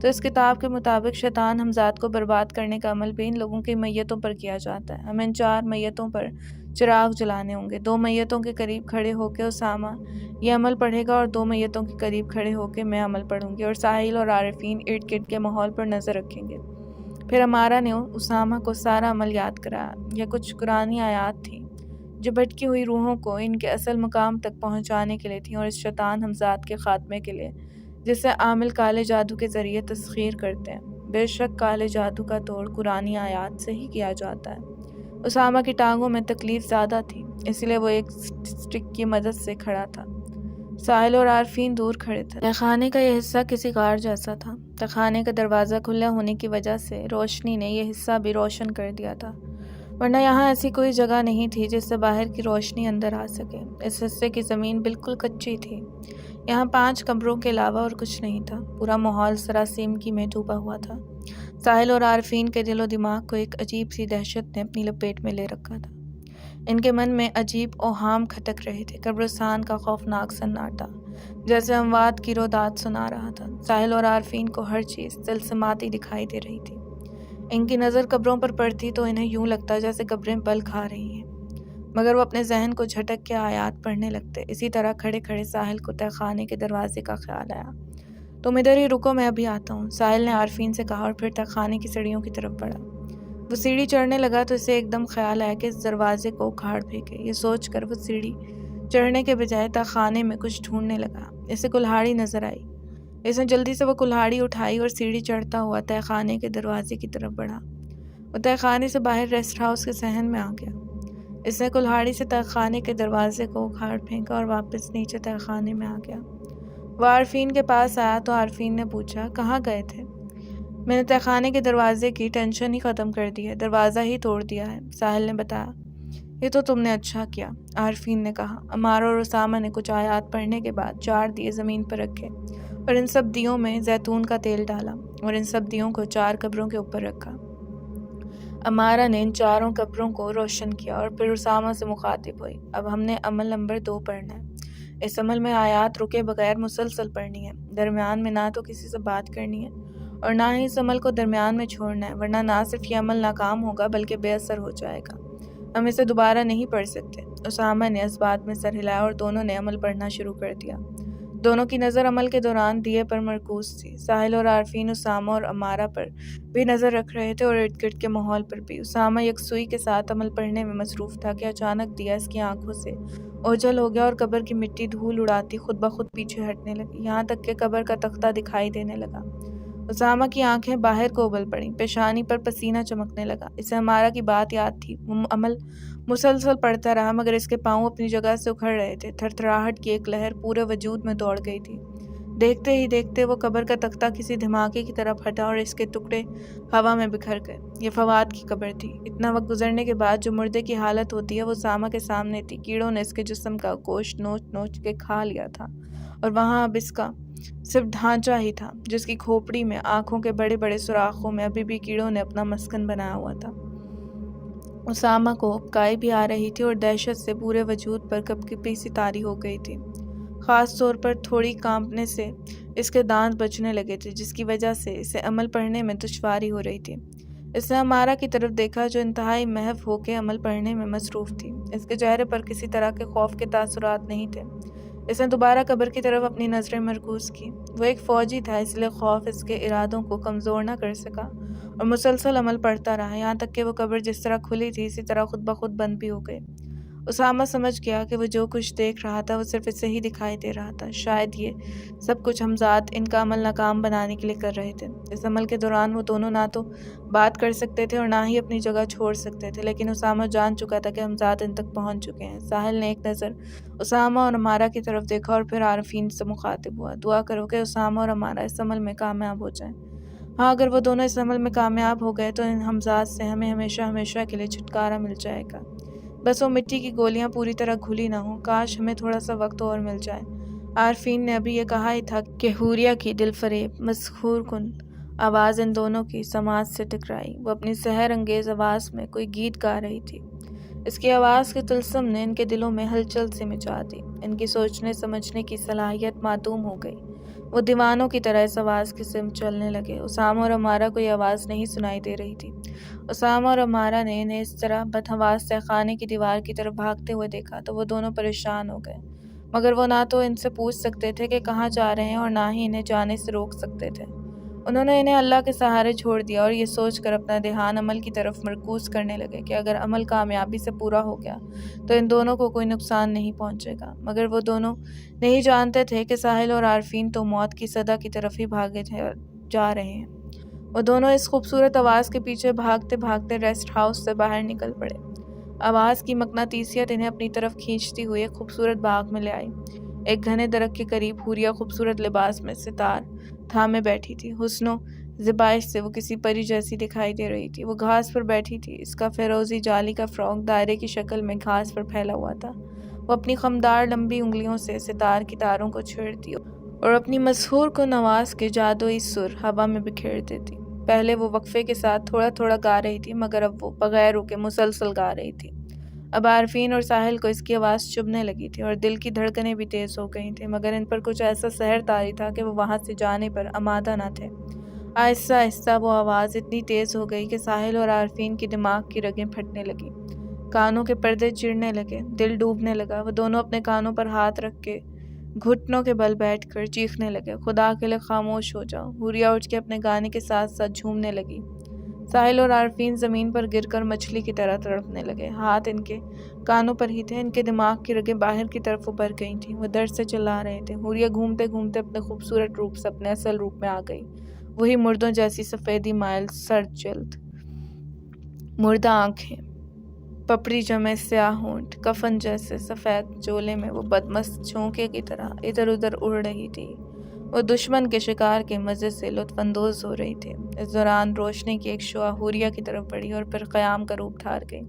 تو اس کتاب کے مطابق شیطان ہمزاد کو برباد کرنے کا عمل بھی ان لوگوں کی میتوں پر کیا جاتا ہے۔ ہمیں ان 4 میتوں پر چراغ جلانے ہوں گے۔ 2 میتوں کے قریب کھڑے ہو کے اسامہ یہ عمل پڑھے گا اور 2 میتوں کے قریب کھڑے ہو کے میں عمل پڑھوں گی، اور ساحل اور عارفین ارد گرد کے ماحول پر نظر رکھیں گے۔ پھر امارا نے اسامہ کو سارا عمل یاد کرایا۔ یہ کچھ قرآنی آیات تھیں جو بھٹکی ہوئی روحوں کو ان کے اصل مقام تک پہنچانے کے لیے تھیں اور اس شیطان ہمزاد کے خاتمے کے لیے جسے عامل کالے جادو کے ذریعے تسخیر کرتے ہیں۔ بے شک کالے جادو کا توڑ قرآنی آیات سے ہی کیا جاتا ہے۔ اسامہ کی ٹانگوں میں تکلیف زیادہ تھی، اس لیے وہ ایک سٹک کی مدد سے کھڑا تھا۔ ساحل اور عارفین دور کھڑے تھے۔ تہخانے کا یہ حصہ کسی غار جیسا تھا۔ تہخانے کا دروازہ کھلا ہونے کی وجہ سے روشنی نے یہ حصہ بھی روشن کر دیا تھا، ورنہ یہاں ایسی کوئی جگہ نہیں تھی جس سے باہر کی روشنی اندر آ سکے۔ اس حصے کی زمین بالکل کچی تھی۔ یہاں 5 قبروں کے علاوہ اور کچھ نہیں تھا۔ پورا ماحول سراسیمگی میں ڈوبا ہوا تھا۔ ساحل اور عارفین کے دل و دماغ کو ایک عجیب سی دہشت نے اپنی لپیٹ میں لے رکھا تھا۔ ان کے من میں عجیب اوہام کھٹک رہے تھے۔ قبرستان کا خوفناک سناٹا جیسے اموات کی روداد سنا رہا تھا۔ ساحل اور عارفین کو ہر چیز طلسماتی دکھائی دے رہی تھی۔ ان کی نظر قبروں پر پڑتی تو انہیں یوں لگتا جیسے قبریں بل کھا رہی ہیں، مگر وہ اپنے ذہن کو جھٹک کے آیات پڑھنے لگتے۔ اسی طرح کھڑے کھڑے ساحل کو تہخانے کے دروازے کا خیال آیا۔ تم ادھر ہی رکو، میں ابھی آتا ہوں، ساحل نے عارفین سے کہا اور پھر تہخانے کی سیڑھیوں کی طرف بڑھا۔ وہ سیڑھی چڑھنے لگا تو اسے ایک دم خیال آیا کہ اس دروازے کو اکھاڑ پھینکے۔ یہ سوچ کر وہ سیڑھی چڑھنے کے بجائے تہخانے میں کچھ ڈھونڈنے لگا۔ اسے کلہاڑی نظر آئی۔ اس نے جلدی سے وہ کلہاڑی اٹھائی اور سیڑھی چڑھتا ہوا تہخانے کے دروازے کی طرف بڑھا۔ وہ تہخانے سے باہر ریسٹ ہاؤس کے صحن میں آ گیا۔ اس نے کلہاڑی سے تہخانے کے دروازے کو اکھاڑ پھینکا اور واپس نیچے تہخانے میں آ گیا۔ وہ عارفین کے پاس آیا تو عارفین نے پوچھا کہاں گئے تھے؟ میں نے تہخانے کے دروازے کی ٹینشن ہی ختم کر دی ہے، دروازہ ہی توڑ دیا ہے، ساحل نے بتایا۔ یہ تو تم نے اچھا کیا، عارفین نے کہا۔ عمار اور اسامہ نے کچھ آیات پڑھنے کے بعد 4 دیے زمین پر رکھے اور ان سب دیوں میں زیتون کا تیل ڈالا اور ان سب دیوں کو 4 قبروں کے اوپر رکھا۔ عمارہ نے ان 4 قبروں کو روشن کیا اور پھر اسامہ سے مخاطب ہوئی، اب ہم نے عمل نمبر 2 پڑھنا ہے۔ اس عمل میں آیات رکے بغیر مسلسل پڑھنی ہے، درمیان میں نہ تو کسی سے بات کرنی ہے اور نہ ہی اس عمل کو درمیان میں چھوڑنا ہے، ورنہ نہ صرف یہ عمل ناکام ہوگا بلکہ بے اثر ہو جائے گا، ہم اسے دوبارہ نہیں پڑھ سکتے۔ اسامہ نے اس بات میں سر ہلایا اور دونوں نے عمل پڑھنا شروع کر دیا۔ دونوں کی نظر عمل کے دوران دیے پر مرکوز تھی۔ ساحل اور عارفین اسامہ اور عمارہ پر بھی نظر رکھ رہے تھے اور ارد گرد کے ماحول پر بھی۔ اسامہ یکسوئی کے ساتھ عمل پڑھنے میں مصروف تھا کہ اچانک دیا اس کی آنکھوں سے اوجھل ہو گیا اور قبر کی مٹی دھول اڑاتی خود بخود پیچھے ہٹنے لگی، یہاں تک کہ قبر کا تختہ دکھائی دینے لگا۔ اسامہ کی آنکھیں باہر کو ابل پڑیں، پیشانی پر پسینہ چمکنے لگا۔ اسے عمارہ کی بات یاد تھی۔ وہ عمل مسلسل پڑھتا رہا مگر اس کے پاؤں اپنی جگہ سے اکھڑ رہے تھے، تھر تھراہٹ کی ایک لہر پورے وجود میں دوڑ گئی تھی۔ دیکھتے ہی دیکھتے وہ قبر کا تختہ کسی دھماکے کی طرف ہٹا اور اس کے ٹکڑے ہوا میں بکھر گئے۔ یہ فواد کی قبر تھی۔ اتنا وقت گزرنے کے بعد جو مردے کی حالت ہوتی ہے وہ اسامہ کے سامنے تھی۔ کیڑوں نے اس کے جسم کا گوشت نوچ نوچ کے کھا لیا تھا اور وہاں اب اس کا صرف ڈھانچہ ہی تھا، جس کی کھوپڑی میں آنکھوں کے بڑے بڑے سوراخوں میں ابھی بھی کیڑوں نے اپنا مسکن بنایا ہوا تھا۔ اسامہ کو اکائی بھی آ رہی تھی اور دہشت سے پورے وجود پر کپکپی سی طاری ہو گئی تھی، خاص طور پر تھوڑی کانپنے سے اس کے دانت بجنے لگے تھے، جس کی وجہ سے اسے عمل پڑھنے میں دشواری ہو رہی تھی۔ اس نے عمارہ کی طرف دیکھا جو انتہائی محو ہو کے عمل پڑھنے میں مصروف تھی۔ اس کے چہرے پر کسی طرح کے خوف کے تاثرات نہیں تھے۔ اس نے دوبارہ قبر کی طرف اپنی نظریں مرکوز کی۔ وہ ایک فوجی تھا، اس لیے خوف اس کے ارادوں کو کمزور نہ کر سکا اور مسلسل عمل پڑھتا رہا، یہاں تک کہ وہ قبر جس طرح کھلی تھی اسی طرح خود بخود بند بھی ہو گئی۔ اسامہ سمجھ گیا کہ وہ جو کچھ دیکھ رہا تھا وہ صرف اسے ہی دکھائی دے رہا تھا، شاید یہ سب کچھ حمزات ان کا عمل ناکام بنانے کے لیے کر رہے تھے۔ اس عمل کے دوران وہ دونوں نہ تو بات کر سکتے تھے اور نہ ہی اپنی جگہ چھوڑ سکتے تھے، لیکن اسامہ جان چکا تھا کہ حمزات ان تک پہنچ چکے ہیں۔ ساحل نے ایک نظر اسامہ اور عمارہ کی طرف دیکھا اور پھر عارفین سے مخاطب ہوا، دعا کرو کہ اسامہ اور عمارہ اس عمل میں کامیاب ہو جائیں۔ ہاں، اگر وہ دونوں اس عمل میں کامیاب ہو گئے تو ان حمزات سے ہمیں ہمیشہ ہمیشہ کے لیے چھٹکارا مل جائے گا۔ بس وہ مٹی کی گولیاں پوری طرح گھلی نہ ہوں، کاش ہمیں تھوڑا سا وقت اور مل جائے۔ عارفین نے ابھی یہ کہا ہی تھا کہ حوریہ کی دل فریب مسحور کن آواز ان دونوں کی سماعت سے ٹکرائی۔ وہ اپنی سحر انگیز آواز میں کوئی گیت گا رہی تھی۔ اس کی آواز کے طلسم نے ان کے دلوں میں ہلچل سی مچا دی۔ ان کی سوچنے سمجھنے کی صلاحیت معدوم ہو گئی۔ وہ دیوانوں کی طرح اس آواز کی سمت چلنے لگے۔ اسامہ اور عمارہ کو یہ آواز نہیں سنائی دے رہی تھی۔ اسامہ اور عمارہ نے انہیں اس طرح بدحواس تہخانے کی دیوار کی طرف بھاگتے ہوئے دیکھا تو وہ دونوں پریشان ہو گئے، مگر وہ نہ تو ان سے پوچھ سکتے تھے کہ کہاں جا رہے ہیں اور نہ ہی انہیں جانے سے روک سکتے تھے۔ انہوں نے انہیں اللہ کے سہارے چھوڑ دیا اور یہ سوچ کر اپنا دھیان عمل کی طرف مرکوز کرنے لگے کہ اگر عمل کامیابی سے پورا ہو گیا تو ان دونوں کو کوئی نقصان نہیں پہنچے گا۔ مگر وہ دونوں نہیں جانتے تھے کہ ساحل اور عارفین تو موت کی صدا کی طرف ہی بھاگے جا رہے ہیں۔ وہ دونوں اس خوبصورت آواز کے پیچھے بھاگتے بھاگتے ریسٹ ہاؤس سے باہر نکل پڑے۔ آواز کی مقناطیسیت انہیں اپنی طرف کھینچتی ہوئی ایک خوبصورت باغ میں لے آئی۔ ایک گھنے درخت کے قریب حوریہ خوبصورت لباس میں ستار تھامے بیٹھی تھی۔ حسن و زیبائش سے وہ کسی پری جیسی دکھائی دے رہی تھی۔ وہ گھاس پر بیٹھی تھی، اس کا فیروزی جالی کا فراک دائرے کی شکل میں گھاس پر پھیلا ہوا تھا۔ وہ اپنی خمدار لمبی انگلیوں سے ستار کی تاروں کو چھیڑتی اور اپنی مسحور کن آواز کے جادوئی سر ہوا میں بکھیر دیتی۔ پہلے وہ وقفے کے ساتھ تھوڑا تھوڑا گا رہی تھی، مگر اب وہ بغیر رکے مسلسل گا رہی تھی۔ اب عارفین اور ساحل کو اس کی آواز چبھنے لگی تھی اور دل کی دھڑکنیں بھی تیز ہو گئی تھیں، مگر ان پر کچھ ایسا سحر طاری تھا کہ وہ وہاں سے جانے پر آمادہ نہ تھے۔ آہستہ آہستہ وہ آواز اتنی تیز ہو گئی کہ ساحل اور عارفین کی دماغ کی رگیں پھٹنے لگیں، کانوں کے پردے چڑھنے لگے، دل ڈوبنے لگا۔ وہ دونوں اپنے کانوں پر ہاتھ رکھ کے گھٹنوں کے بل بیٹھ کر چیخنے لگے، خدا کے لیے خاموش ہو جاؤ۔ حوریہ اٹھ کے اپنے گانے کے ساتھ ساتھ جھومنے لگی۔ ساحل اور عارفین زمین پر گر کر مچھلی کی طرح تڑپنے لگے۔ ہاتھ ان کے کانوں پر ہی تھے، ان کے دماغ کی رگیں باہر کی طرف ابھر گئی تھیں، وہ درد سے چلا رہے تھے۔ حوریہ گھومتے گھومتے اپنے خوبصورت روپ سے اپنے اصل روپ میں آ گئی، وہی مردوں جیسی سفیدی مائل سرد جلد، مردہ آنکھیں، پپڑی جمے سیاہ ہونٹ، کفن جیسے سفید چولے میں وہ بدمست جھونکے کی طرح ادھر ادھر اڑ رہی تھی۔ وہ دشمن کے شکار کے مزے سے لطف اندوز ہو رہی تھی۔ اس دوران روشنی کی ایک شعاع حوریہ کی طرف بڑھی اور پھر خیام کا روپ دھار گئی۔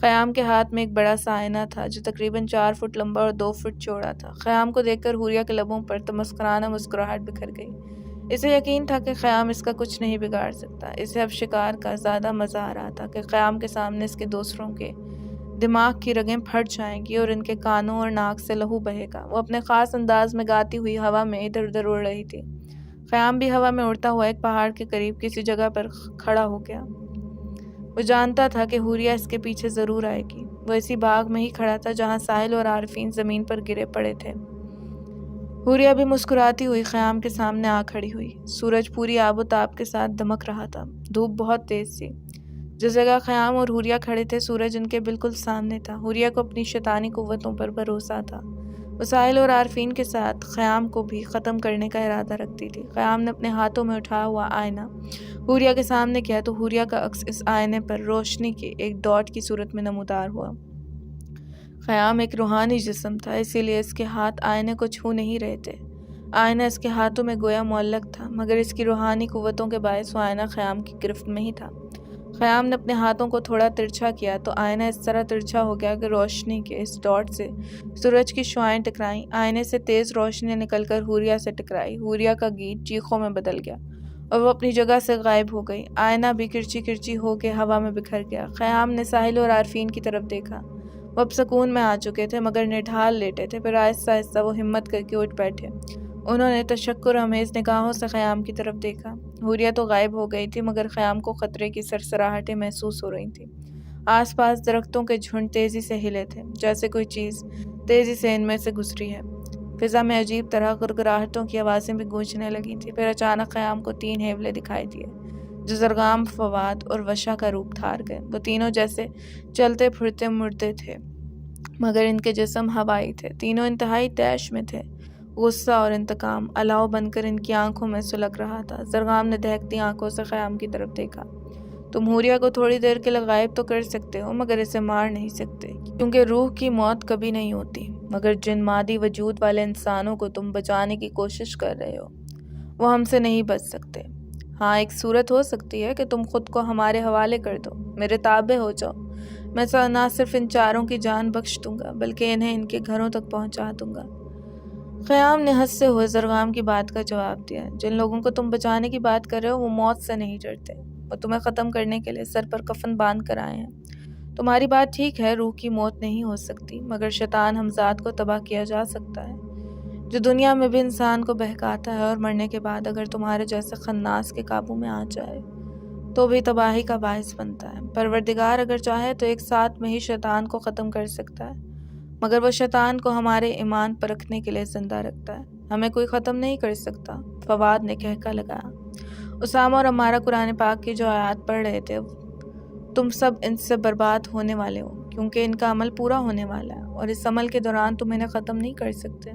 خیام کے ہاتھ میں ایک بڑا سا آئینہ تھا جو تقریباً 4 فٹ لمبا اور 2 فٹ چوڑا تھا۔ خیام کو دیکھ کر حوریہ کے لبوں پر تمسخرانہ مسکراہٹ بکھر گئی۔ اسے یقین تھا کہ خیام اس کا کچھ نہیں بگاڑ سکتا۔ اسے اب شکار کا زیادہ مزہ آ رہا تھا کہ خیام کے سامنے اس کے دوسروں کے دماغ کی رگیں پھٹ جائیں گی اور ان کے کانوں اور ناک سے لہو بہے گا۔ وہ اپنے خاص انداز میں گاتی ہوئی ہوا میں ادھر ادھر اڑ رہی تھی۔ خیام بھی ہوا میں اڑتا ہوا ایک پہاڑ کے قریب کسی جگہ پر کھڑا ہو گیا۔ وہ جانتا تھا کہ حوریہ اس کے پیچھے ضرور آئے گی۔ وہ اسی باغ میں ہی کھڑا تھا جہاں ساحل اور عارفین زمین پر گرے پڑے تھے۔ حوریہ بھی مسکراتی ہوئی خیام کے سامنے آ کھڑی ہوئی۔ سورج پوری آب و تاب کے ساتھ دمک رہا تھا۔ دھوپ بہت تیز تھی۔ جس جگہ خیام اور حوریہ کھڑے تھے سورج ان کے بالکل سامنے تھا۔ حوریہ کو اپنی شیطانی قوتوں پر بھروسہ تھا۔ وہ ساحل اور عارفین کے ساتھ خیام کو بھی ختم کرنے کا ارادہ رکھتی تھی۔ خیام نے اپنے ہاتھوں میں اٹھایا ہوا آئینہ حوریہ کے سامنے کیا تو حوریہ کا عکس اس آئینے پر روشنی کے ایک ڈاٹ کی صورت میں نمودار ہوا۔ خیام ایک روحانی جسم تھا، اسی لیے اس کے ہاتھ آئینے کو چھو نہیں رہے تھے۔ آئینہ اس کے ہاتھوں میں گویا معلق تھا، مگر اس کی روحانی قوتوں کے باعث وہ آئینہ خیام کی گرفت میں ہی تھا۔ خیام نے اپنے ہاتھوں کو تھوڑا ترچھا کیا تو آئینہ اس طرح ترچھا ہو گیا کہ روشنی کے اس ڈاٹ سے سورج کی شعاعیں ٹکرائیں۔ آئینے سے تیز روشنی نکل کر حوریہ سے ٹکرائی۔ حوریہ کا گیت چیخوں میں بدل گیا اور وہ اپنی جگہ سے غائب ہو گئی۔ آئینہ بھی کرچی کرچی ہو کے ہوا میں بکھر گیا۔ خیام نے ساحل اور عارفین کی طرف دیکھا۔ وہ اب سکون میں آ چکے تھے مگر نڈھال لیٹے تھے، پھر آہستہ آہستہ وہ ہمت کر کے اٹھ بیٹھے۔ انہوں نے تشکر آمیز نگاہوں سے خیام کی طرف دیکھا۔ حوریہ تو غائب ہو گئی تھی مگر خیام کو خطرے کی سرسراہٹیں محسوس ہو رہی تھیں۔ آس پاس درختوں کے جھنڈ تیزی سے ہلے تھے، جیسے کوئی چیز تیزی سے ان میں سے گزری ہے۔ فضا میں عجیب طرح گڑگڑاہٹوں کی آوازیں بھی گونجنے لگی تھیں۔ پھر اچانک خیام کو 3 ہیولے دکھائی دیے جو زرغام، فواد اور وشا کا روپ دھار گئے۔ وہ تینوں جیسے چلتے پھرتے مردے تھے مگر ان کے جسم ہوائی تھے۔ تینوں انتہائی طیش میں تھے۔ غصہ اور انتقام الاؤ بن کر ان کی آنکھوں میں سلگ رہا تھا۔ زرغام نے دہکتی آنکھوں سے خیام کی طرف دیکھا۔ تم حوریہ کو تھوڑی دیر کے لیے غائب تو کر سکتے ہو مگر اسے مار نہیں سکتے، کیونکہ روح کی موت کبھی نہیں ہوتی۔ مگر جن مادی وجود والے انسانوں کو تم بچانے کی کوشش کر رہے ہو وہ ہم سے نہیں بچ سکتے۔ ہاں، ایک صورت ہو سکتی ہے کہ تم خود کو ہمارے حوالے کر دو، میرے تابع ہو جاؤ۔ میں نہ صرف ان چاروں کی جان بخش دوں گا بلکہ انہیں ان کے گھروں تک پہنچا دوں گا۔ خیام نے ہنستے ہوئے زرغام کی بات کا جواب دیا۔ جن لوگوں کو تم بچانے کی بات کر رہے ہو وہ موت سے نہیں ڈرتے، وہ تمہیں ختم کرنے کے لیے سر پر کفن باندھ کر آئے ہیں۔ تمہاری بات ٹھیک ہے، روح کی موت نہیں ہو سکتی مگر شیطان ہمزاد کو تباہ کیا جا سکتا ہے، جو دنیا میں بھی انسان کو بہکاتا ہے اور مرنے کے بعد اگر تمہارے جیسے خناس کے قابو میں آ جائے تو بھی تباہی کا باعث بنتا ہے۔ پروردگار اگر چاہے تو ایک ساتھ میں ہی شیطان کو ختم کر سکتا ہے مگر وہ شیطان کو ہمارے ایمان پرکھنے کے لیے زندہ رکھتا ہے، ہمیں کوئی ختم نہیں کر سکتا۔ فواد نے کہکا لگایا۔ اسامہ اور عمارہ قرآن پاک کی جو آیات پڑھ رہے تھے، تم سب ان سے برباد ہونے والے ہو کیونکہ ان کا عمل پورا ہونے والا ہے اور اس عمل کے دوران تم انہیں ختم نہیں کر سکتے۔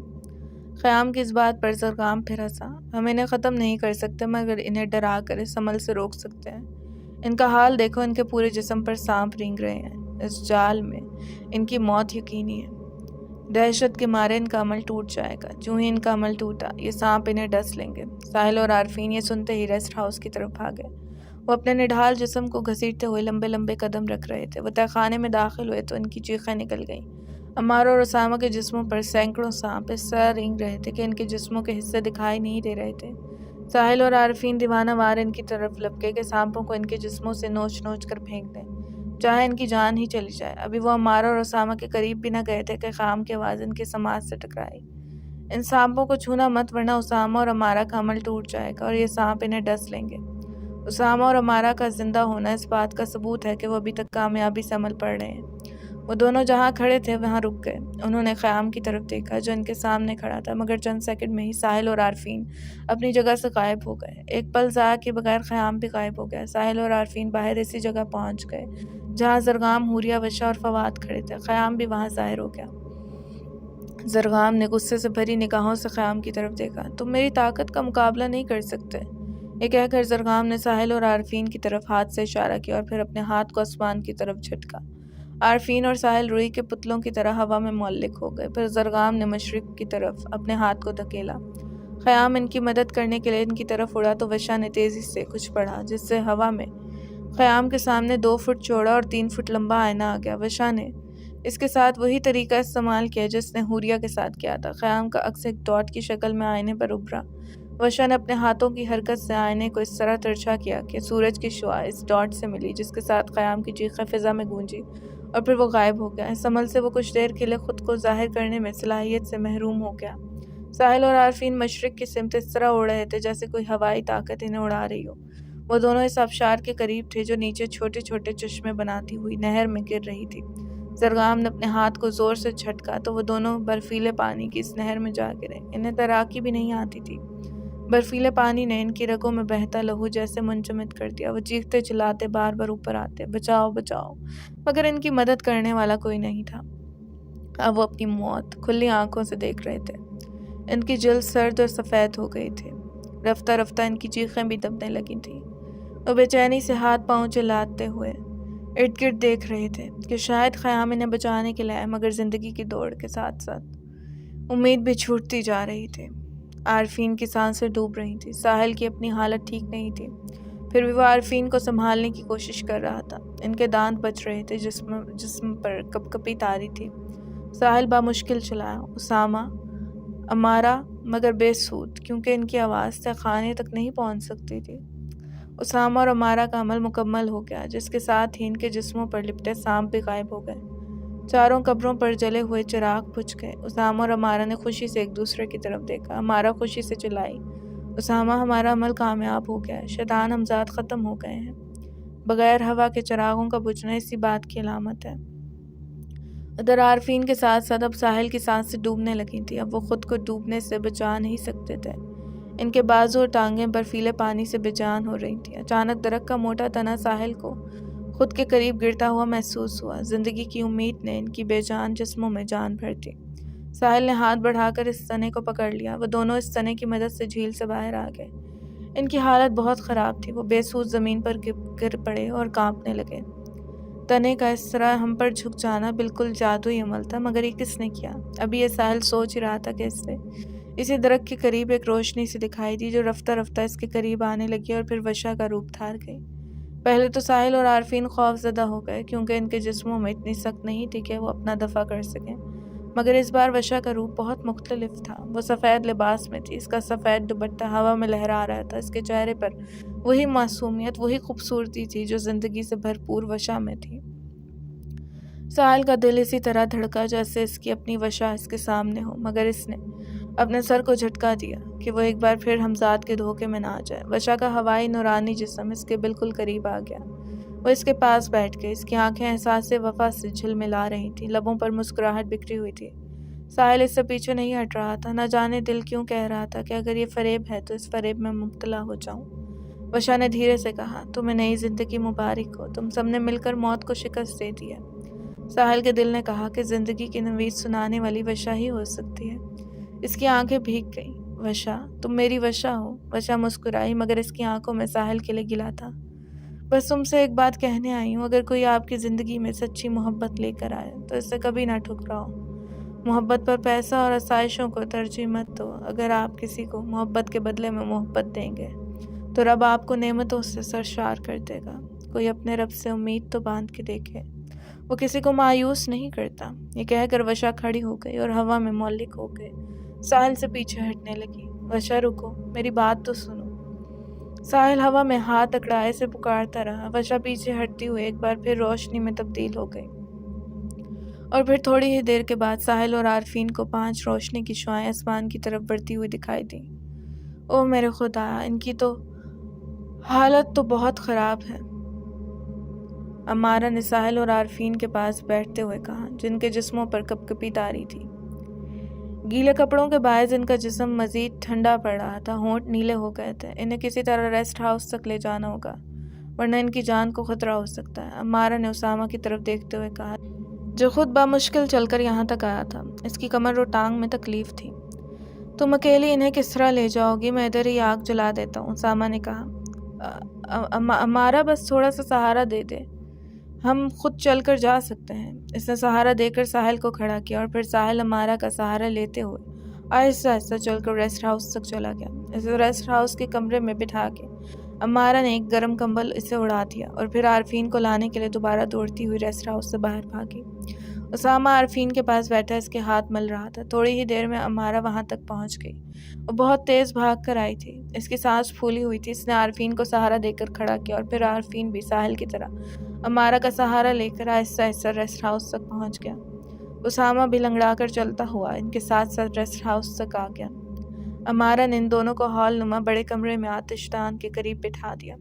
خیام کی اس بات پر زرغام پھر ہنسا۔ ہم انہیں ختم نہیں کر سکتے مگر انہیں ڈرا کر اس عمل سے روک سکتے ہیں۔ ان کا حال دیکھو، ان کے پورے جسم پر سانپ رینگ رہے ہیں، اس جال میں ان کی موت یقینی ہے۔ دہشت کے مارے ان کا عمل ٹوٹ جائے گا۔ جو ہی ان کا عمل ٹوٹا یہ سانپ انہیں ڈس لیں گے۔ ساحل اور عارفین یہ سنتے ہی ریسٹ ہاؤس کی طرف بھاگے۔ وہ اپنے نڈھال جسم کو گھسیٹتے ہوئے لمبے لمبے قدم رکھ رہے تھے۔ وہ تہہ خانے میں داخل ہوئے تو ان کی چیخیں نکل گئیں۔ عمارہ اور اسامہ کے جسموں پر سینکڑوں سانپ اس طرح رینگ رہے تھے کہ ان کے جسموں کے حصے دکھائی نہیں دے رہے تھے۔ ساحل اور عارفین دیوانہ وار ان کی طرف لپکے کہ سانپوں کو ان کے جسموں سے نوچ نوچ کر پھینک دیں، چاہے ان کی جان ہی چلی جائے۔ ابھی وہ عمارہ اور اسامہ کے قریب بھی نہ گئے تھے کہ خیام کی آواز ان کی سماعت سے ٹکرائی۔ ان سانپوں کو چھونا مت ورنہ اسامہ اور عمارہ کا عمل ٹوٹ جائے گا اور یہ سانپ انہیں ڈس لیں گے۔ اسامہ اور عمارہ کا زندہ ہونا اس بات کا ثبوت ہے کہ وہ ابھی تک کامیابی سے عمل پڑھ رہے ہیں۔ وہ دونوں جہاں کھڑے تھے وہاں رک گئے۔ انہوں نے خیام کی طرف دیکھا جو ان کے سامنے کھڑا تھا مگر چند سیکنڈ میں ہی ساحل اور عارفین اپنی جگہ سے غائب ہو گئے۔ ایک پل ضائع کیے بغیر خیام بھی غائب ہو گیا۔ ساحل اور عارفین باہر ایسی جگہ پہنچ گئے جہاں زرغام، حوریہ، وشا اور فواد کھڑے تھے۔ خیام بھی وہاں ظاہر ہو گیا۔ زرغام نے غصے سے بھری نگاہوں سے خیام کی طرف دیکھا۔ تم میری طاقت کا مقابلہ نہیں کر سکتے، یہ کہہ کر زرغام نے ساحل اور عارفین کی طرف ہاتھ سے اشارہ کیا اور پھر اپنے ہاتھ کو آسمان کی طرف جھٹکا۔ عارفین اور ساحل روئی کے پتلوں کی طرح ہوا میں معلق ہو گئے۔ پھر زرغام نے مشرق کی طرف اپنے ہاتھ کو دھکیلا۔ خیام ان کی مدد کرنے کے لیے ان کی طرف اڑا تو وشا نے تیزی سے کچھ پڑھا، جس سے ہوا میں خیام کے سامنے 2 فٹ چوڑا اور 3 فٹ لمبا آئینہ آ گیا۔ وشا نے اس کے ساتھ وہی طریقہ استعمال کیا جس نے حوریہ کے ساتھ کیا تھا۔ خیام کا عکس ایک ڈاٹ کی شکل میں آئینے پر ابھرا۔ وشا نے اپنے ہاتھوں کی حرکت سے آئینے کو اس طرح ترچھا کیا کہ سورج کی شعاع اس ڈاٹ سے ملی، جس کے ساتھ خیام کی چیخیں فضا میں گونجی اور پھر وہ غائب ہو گیا۔ اس عمل سے وہ کچھ دیر کے لیے خود کو ظاہر کرنے میں صلاحیت سے محروم ہو گیا۔ ساحل اور عارفین مشرق کی سمت اس طرح اڑ رہے تھے جیسے کوئی ہوائی طاقت انہیں اڑا رہی ہو۔ وہ دونوں اس آبشار کے قریب تھے جو نیچے چھوٹے چھوٹے چشمے بناتی ہوئی نہر میں گر رہی تھی۔ زرگام نے اپنے ہاتھ کو زور سے جھٹکا تو وہ دونوں برفیلے پانی کی اس نہر میں جا گرے۔ انہیں تیراکی بھی نہیں آتی تھی۔ برفیلے پانی نے ان کی رگوں میں بہتا لہو جیسے منجمد کر دیا۔ وہ چیختے چلاتے بار بار اوپر آتے، بچاؤ بچاؤ، مگر ان کی مدد کرنے والا کوئی نہیں تھا۔ اب وہ اپنی موت کھلی آنکھوں سے دیکھ رہے تھے۔ ان کی جلد سرد اور سفید ہو گئی تھی۔ رفتہ رفتہ ان کی چیخیں بھی دبنے لگی تھیں۔ وہ بے چینی سے ہاتھ پاؤں چلاتے ہوئے ارد گرد دیکھ رہے تھے کہ شاید خیام انہیں بچانے کے لیے آئے، مگر زندگی کی دوڑ کے ساتھ ساتھ امید بھی چھوٹتی جا رہی تھی۔ عارفین کی سانسیں ڈوب رہی تھیں۔ ساحل کی اپنی حالت ٹھیک نہیں تھی، پھر بھی وہ عارفین کو سنبھالنے کی کوشش کر رہا تھا۔ ان کے دانت بچ رہے تھے، جسم پر کپ کپی طاری تھی۔ ساحل بامشکل چلایا، اسامہ، امارہ، مگر بے سود، کیونکہ ان کی آواز تہ خانے تک نہیں پہنچ سکتی تھی۔ اسامہ اور امارہ کا عمل مکمل ہو گیا، جس کے ساتھ ہی ان کے جسموں پر لپٹے سانپ بھی غائب ہو گئے۔ چاروں قبروں پر جلے ہوئے چراغ بجھ گئے۔ اسامہ اور امارہ نے خوشی سے ایک دوسرے کی طرف دیکھا۔ امارہ خوشی سے چلائی، اسامہ، ہمارا عمل کامیاب ہو گیا ہے، شیطان ہمزاد ختم ہو گئے ہیں۔ بغیر ہوا کے چراغوں کا بجھنا اسی بات کی علامت ہے۔ ادھر عارفین کے ساتھ ساتھ اب ساحل کی سانسیں ڈوبنے لگی تھیں۔ اب وہ خود کو ڈوبنے سے بچا نہیں سکتے تھے۔ ان کے بازو اور ٹانگیں برفیلے پانی سے بے جان ہو رہی تھیں۔ اچانک درخت کا موٹا تنا ساحل کو خود کے قریب گرتا ہوا محسوس ہوا۔ زندگی کی امید نے ان کی بے جان جسموں میں جان بھر دی۔ ساحل نے ہاتھ بڑھا کر اس تنے کو پکڑ لیا۔ وہ دونوں اس تنے کی مدد سے جھیل سے باہر آ گئے۔ ان کی حالت بہت خراب تھی۔ وہ بے سوچ زمین پر گر پڑے اور کانپنے لگے۔ تنے کا اس طرح ہم پر جھک جانا بالکل جادوئی عمل تھا، مگر یہ کس نے کیا؟ ابھی یہ ساحل سوچ ہی رہا تھا کہ اسی درخت کے قریب ایک روشنی سی دکھائی دی جو رفتہ رفتہ اس کے قریب آنے لگی اور پھر وشا کا روپ دھار گئی۔ پہلے تو ساحل اور عارفین خوف زدہ ہو گئے، کیونکہ ان کے جسموں میں اتنی سخت نہیں تھی کہ وہ اپنا دفاع کر سکیں، مگر اس بار وشا کا روپ بہت مختلف تھا۔ وہ سفید لباس میں تھی، اس کا سفید دوپٹہ ہوا میں لہرا رہا تھا۔ اس کے چہرے پر وہی معصومیت، وہی خوبصورتی تھی جو زندگی سے بھرپور وشا میں تھی۔ ساحل کا دل اسی طرح دھڑکا جیسے اس کی اپنی وشا اس کے سامنے ہو، مگر اس نے اپنے سر کو جھٹکا دیا کہ وہ ایک بار پھر ہمزاد کے دھوکے میں نہ آ جائے۔ وشا کا ہوائی نورانی جسم اس کے بالکل قریب آ گیا۔ وہ اس کے پاس بیٹھ گئی۔ اس کی آنکھیں احساس وفا سے جھلملا رہی تھیں، لبوں پر مسکراہٹ بکھری ہوئی تھی۔ ساحل اس سے پیچھے نہیں ہٹ رہا تھا، نہ جانے دل کیوں کہہ رہا تھا کہ اگر یہ فریب ہے تو اس فریب میں مبتلا ہو جاؤں۔ وشا نے دھیرے سے کہا، تمہیں نئی زندگی مبارک ہو، تم سب نے مل کر موت کو شکست دے دی ہے۔ ساحل کے دل نے کہا کہ زندگی کی نوید سنانے والی وشا ہی ہو سکتی ہے۔ اس کی آنکھیں بھیگ گئیں۔ وشا، تم میری وشا ہو۔ وشا مسکرائی، مگر اس کی آنکھوں میں ساحل کے لیے گلہ تھا۔ بس تم سے ایک بات کہنے آئی ہوں، اگر کوئی آپ کی زندگی میں سچی محبت لے کر آئے تو اس سے کبھی نہ ٹھکراؤ۔ محبت پر پیسہ اور آسائشوں کو ترجیح مت دو۔ اگر آپ کسی کو محبت کے بدلے میں محبت دیں گے تو رب آپ کو نعمتوں سے سرشار کر دے گا۔ کوئی اپنے رب سے امید تو باندھ کے دیکھے، وہ کسی کو مایوس نہیں کرتا۔ یہ کہہ کر وشا کھڑی ہو گئی اور ہوا میں معلق ہو گئی۔ ساحل سے پیچھے ہٹنے لگی۔ وشا رکو، میری بات تو سنو۔ ساحل ہوا میں ہاتھ اکڑائے سے پکارتا رہا۔ وشا پیچھے ہٹتی ہوئی ایک بار پھر روشنی میں تبدیل ہو گئی، اور پھر تھوڑی ہی دیر کے بعد ساحل اور عارفین کو 5 روشنی کی شعائیں آسمان کی طرف بڑھتی ہوئی دکھائی دیں۔ او میرے خدا، ان کی تو حالت تو بہت خراب ہے، امارہ نے ساحل اور عارفین کے پاس بیٹھتے ہوئے کہا، جن کے جسموں پر کپ کپی طاری تھی۔ گیلے کپڑوں کے باعث ان کا جسم مزید ٹھنڈا پڑ رہا تھا، ہونٹ نیلے ہو گئے تھے۔ انہیں کسی طرح ریسٹ ہاؤس تک لے جانا ہوگا، ورنہ ان کی جان کو خطرہ ہو سکتا ہے۔ امارہ نے اسامہ کی طرف دیکھتے ہوئے کہا، جو خود بامشکل چل کر یہاں تک آیا تھا۔ اس کی کمر اور ٹانگ میں تکلیف تھی۔ تم اکیلی انہیں کس طرح لے جاؤ گی؟ میں ادھر ہی آگ جلا دیتا ہوں، اسامہ نے کہا۔ امارہ بس تھوڑا سا سہارا دے دے، ہم خود چل کر جا سکتے ہیں۔ اس نے سہارا دے کر ساحل کو کھڑا کیا، اور پھر ساحل امارہ کا سہارا لیتے ہوئے آہستہ آہستہ چل کر ریسٹ ہاؤس تک چلا گیا۔ اسے ریسٹ ہاؤس کے کمرے میں بٹھا کے امارا نے ایک گرم کمبل اسے اڑا دیا اور پھر عارفین کو لانے کے لیے دوبارہ دوڑتی ہوئی ریسٹ ہاؤس سے باہر بھاگی۔ اسامہ عارفین کے پاس بیٹھا اس کے ہاتھ مل رہا تھا۔ تھوڑی ہی دیر میں امارا وہاں تک پہنچ گئی۔ وہ بہت تیز بھاگ کر آئی تھی۔ اس کی سانس پھولی ہوئی تھی۔ اس نے عارفین کو سہارا دے کر کھڑا کیا اور پھر عارفین بھی ساحل کی طرح امارا کا سہارا لے کر آہستہ آہستہ ریسٹ ہاؤس تک پہنچ گیا۔ اسامہ بھی لنگڑا کر چلتا ہوا ان کے ساتھ ساتھ ریسٹ ہاؤس تک آ گیا۔ امارا نے ان دونوں کو ہال نما بڑے کمرے میں آتش دان کے قریب بٹھا دیا۔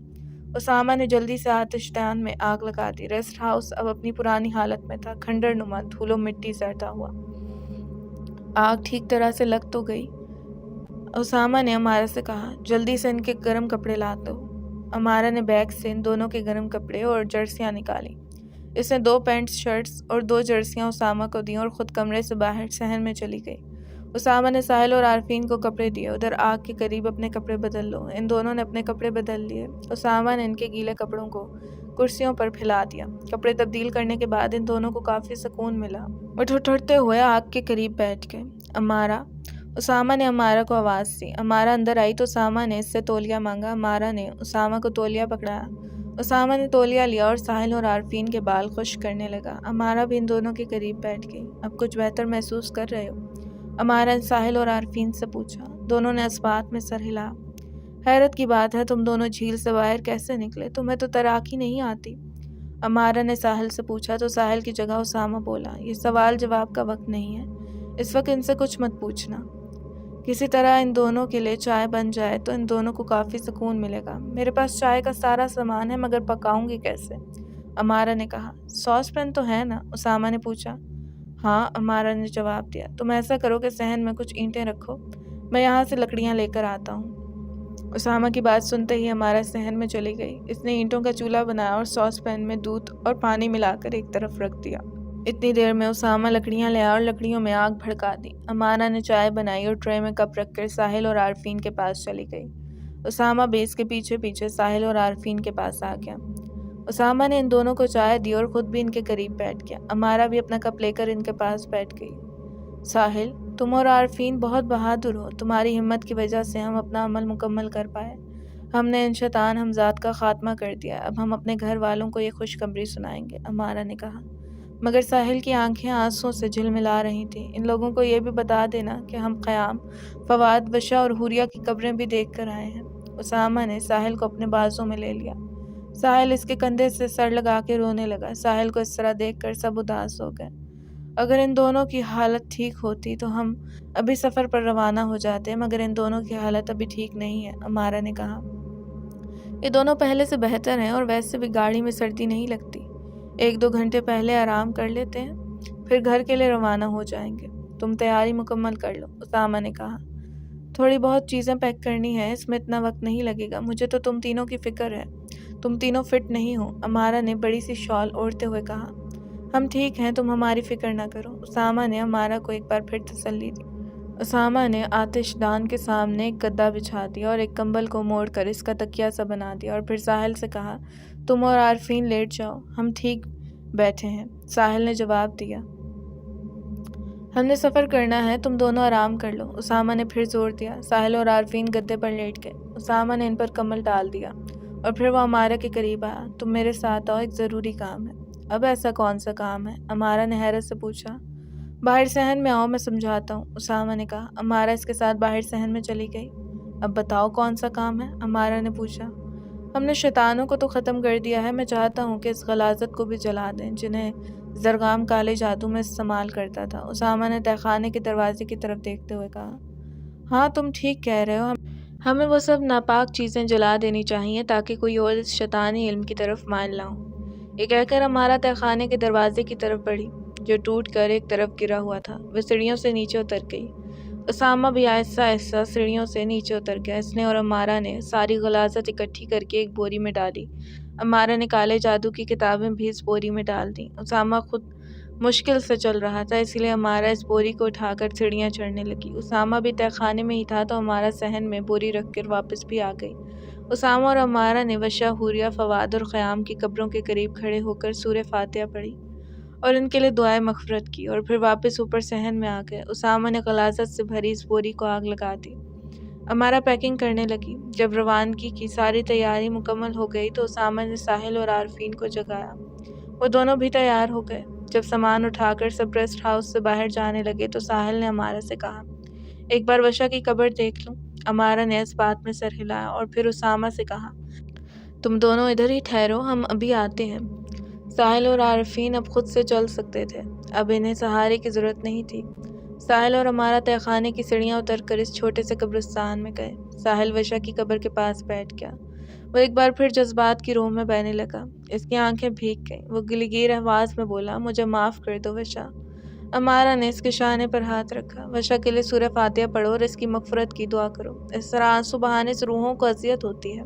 اسامہ نے جلدی سے آتش دان میں آگ لگا دی۔ ریسٹ ہاؤس اب اپنی پرانی حالت میں تھا، کھنڈر نما، دھول و مٹی سڑتا ہوا۔ آگ ٹھیک طرح سے لگ تو گئی۔ اسامہ نے امارا سے کہا، جلدی سے ان کے گرم کپڑے لا دو۔ امارا نے بیگ سے ان دونوں کے گرم کپڑے اور جرسیاں نکالی۔ اس نے 2 پینٹس شرٹس اور 2 جرسیاں اسامہ کو دیں اور خود کمرے سے باہر صحن میں چلی گئی۔ اسامہ نے ساحل اور عارفین کو کپڑے دیے، ادھر آگ کے قریب اپنے کپڑے بدل لو۔ ان دونوں نے اپنے کپڑے بدل لیے۔ اسامہ نے ان کے گیلے کپڑوں کو کرسیوں پر پھیلا دیا۔ کپڑے تبدیل کرنے کے بعد ان دونوں کو کافی سکون ملا۔ وہ ٹھٹھرتے ہوئے آگ کے قریب بیٹھ گئے۔ امارا، اسامہ نے امارا کو آواز دی۔ امارا اندر آئی تو اسامہ نے اس سے تولیہ مانگا۔ امارا نے اسامہ کو تولیہ پکڑایا۔ اسامہ نے تولیہ لیا اور ساحل اور عارفین کے بال خشک کرنے لگا۔ امارا بھی ان دونوں کے قریب بیٹھ گئی۔ اب کچھ بہتر محسوس کر رہے ہو؟ امارا نے ساحل اور عارفین سے پوچھا۔ دونوں نے اس بات میں سر ہلا۔ حیرت کی بات ہے تم دونوں جھیل سے باہر کیسے نکلے؟ تمہیں تو تیراکی نہیں آتی۔ امارا نے ساحل سے پوچھا تو ساحل کی جگہ اسامہ بولا، یہ سوال جواب کا وقت نہیں ہے، اس وقت ان سے کچھ مت پوچھنا۔ کسی طرح ان دونوں کے لیے چائے بن جائے تو ان دونوں کو کافی سکون ملے گا۔ میرے پاس چائے کا سارا سامان ہے مگر پکاؤں گی کیسے؟ امارا نے کہا۔ سوس پین تو ہے نا؟ اسامہ نے پوچھا۔ ہاں، امارا نے جواب دیا۔ تم ایسا کرو کہ صحن میں کچھ اینٹیں رکھو، میں یہاں سے لکڑیاں لے کر آتا ہوں۔ اسامہ کی بات سنتے ہی امارا صحن میں چلی گئی۔ اس نے اینٹوں کا چولہا بنایا اور سوس پین میں دودھ اور پانی ملا کر ایک طرف رکھ دیا۔ اتنی دیر میں اسامہ لکڑیاں لے آیا اور لکڑیوں میں آگ بھڑکا دی۔ امارا نے چائے بنائی اور ٹرے میں کپ رکھ کر ساحل اور عارفین کے پاس چلی گئی۔ اسامہ بھی اس کے پیچھے پیچھے ساحل اور عارفین کے پاس آ گیا۔ اسامہ نے ان دونوں کو چائے دی اور خود بھی ان کے قریب بیٹھ گیا۔ امارا بھی اپنا کپ لے کر ان کے پاس بیٹھ گئی۔ ساحل، تم اور عارفین بہت بہادر ہو، تمہاری ہمت کی وجہ سے ہم اپنا عمل مکمل کر پائے۔ ہم نے ان شیطان ہمزاد کا خاتمہ کر دیا۔ اب ہم اپنے گھر والوں کو یہ خوشخبری سنائیں گے، امارا نے کہا۔ مگر ساحل کی آنکھیں آنسوں سے جھلملا رہی تھیں۔ ان لوگوں کو یہ بھی بتا دینا کہ ہم قیام، فواد، وشا اور حوریہ کی قبریں بھی دیکھ کر آئے ہیں۔ اسامہ نے ساحل کو اپنے بازوں میں لے لیا۔ ساحل اس کے کندھے سے سر لگا کے رونے لگا۔ ساحل کو اس طرح دیکھ کر سب اداس ہو گئے۔ اگر ان دونوں کی حالت ٹھیک ہوتی تو ہم ابھی سفر پر روانہ ہو جاتے، مگر ان دونوں کی حالت ابھی ٹھیک نہیں ہے، امارا نے کہا۔ یہ دونوں پہلے سے بہتر ہیں اور ویسے بھی گاڑی میں سردی نہیں لگتی۔ 1-2 گھنٹے پہلے آرام کر لیتے ہیں، پھر گھر کے لیے روانہ ہو جائیں گے۔ تم تیاری مکمل کر لو، اسامہ نے کہا۔ تھوڑی بہت چیزیں پیک کرنی ہے، اس میں اتنا وقت نہیں لگے گا۔ مجھے تو تم تینوں کی فکر ہے، تم تینوں فٹ نہیں ہو، امارا نے بڑی سی شال اوڑھتے ہوئے کہا۔ ہم ٹھیک ہیں، تم ہماری فکر نہ کرو، اسامہ نے امارا کو ایک بار پھر تسلی دی۔ اسامہ نے آتش دان کے سامنے ایک گدا بچھا دیا اور ایک کمبل کو موڑ کر اس کا تکیہ سا بنا دیا اور پھر ساحل سے کہا، تم اور عارفین لیٹ جاؤ، ہم ٹھیک بیٹھے ہیں۔ ساحل نے جواب دیا، ہم نے سفر کرنا ہے، تم دونوں آرام کر لو۔ اسامہ نے پھر زور دیا۔ ساحل اور عارفین گدے پر لیٹ گئے۔ اسامہ نے ان پر کمبل ڈال دیا اور پھر وہ امارا کے قریب آیا۔ تم میرے ساتھ آؤ، ایک ضروری کام ہے۔ اب ایسا کون سا کام ہے؟ امارا نے حیرت سے پوچھا۔ باہر صحن میں آؤ، میں سمجھاتا ہوں، اسامہ نے کہا۔ امارا اس کے ساتھ باہر صحن میں چلی گئی۔ اب بتاؤ کون سا کام ہے؟ امارا نے پوچھا۔ ہم نے شیطانوں کو تو ختم کر دیا ہے، میں چاہتا ہوں کہ اس غلاظت کو بھی جلا دیں جنہیں زرغام کالے جادو میں استعمال کرتا تھا۔ اسامہ نے تہہ خانے کے دروازے کی طرف دیکھتے ہوئے کہا۔ ہاں، تم ٹھیک کہہ رہے ہو، ہمیں وہ سب ناپاک چیزیں جلا دینی چاہیے تاکہ کوئی اور اس شیطانی علم کی طرف مائل نہ ہو۔ یہ کہہ کر امارا تہہ خانے کے دروازے کی طرف بڑھی جو ٹوٹ کر ایک طرف گرا ہوا تھا۔ وہ سیڑھیوں سے نیچے اتر گئی۔ اسامہ بھی آہستہ آہستہ سیڑھیوں سے نیچے اتر گیا۔ اس نے اور امارا نے ساری غلاظت اکٹھی کر کے ایک بوری میں ڈالی۔ امارا نے کالے جادو کی کتابیں بھی اس بوری میں ڈال دیں۔ اسامہ خود مشکل سے چل رہا تھا، اس لیے امارا اس بوری کو اٹھا کر سیڑھیاں چڑھنے لگی۔ اسامہ بھی تہہ خانے میں ہی تھا تو امارا صحن میں بوری رکھ کر واپس بھی آ گئی۔ اسامہ اور امارا نے وشا، حوریہ، فواد اور قیام کی قبروں کے قریب کھڑے ہو کر سورہ فاتحہ پڑھی اور ان کے لیے دعائیں مغفرت کی اور پھر واپس اوپر صحن میں آ گئے۔ اسامہ نے غلاظت سے بھری اس بوری کو آگ لگا دی۔ امارا پیکنگ کرنے لگی۔ جب روانگی کی ساری تیاری مکمل ہو گئی تو اسامہ نے ساحل اور عارفین کو جگایا۔ وہ دونوں بھی تیار ہو گئے۔ جب سامان اٹھا کر سب ریسٹ ہاؤس سے باہر جانے لگے تو ساحل نے امارا سے کہا، ایک بار وشا کی قبر دیکھ لوں؟ امارا نے اس بات میں سر ہلایا اور پھر اسامہ سے کہا، تم دونوں ادھر ہی ٹھہرو، ہم ابھی آتے ہیں۔ ساحل اور عارفین اب خود سے چل سکتے تھے، اب انہیں سہارے کی ضرورت نہیں تھی۔ ساحل اور امارا تہہ خانے کی سیڑھیاں اتر کر اس چھوٹے سے قبرستان میں گئے۔ ساحل وشا کی قبر کے پاس بیٹھ گیا۔ وہ ایک بار پھر جذبات کی روح میں بہنے لگا۔ اس کی آنکھیں بھیگ گئیں۔ وہ گلگیر آواز میں بولا، مجھے معاف کر دو وشا۔ امارا نے اس کے شانے پر ہاتھ رکھا۔ وشا کے لیے سورہ فاتحہ پڑھو اور اس کی مغفرت کی دعا کرو، اس طرح آنسو بہانے سے روحوں کو اذیت ہوتی ہے۔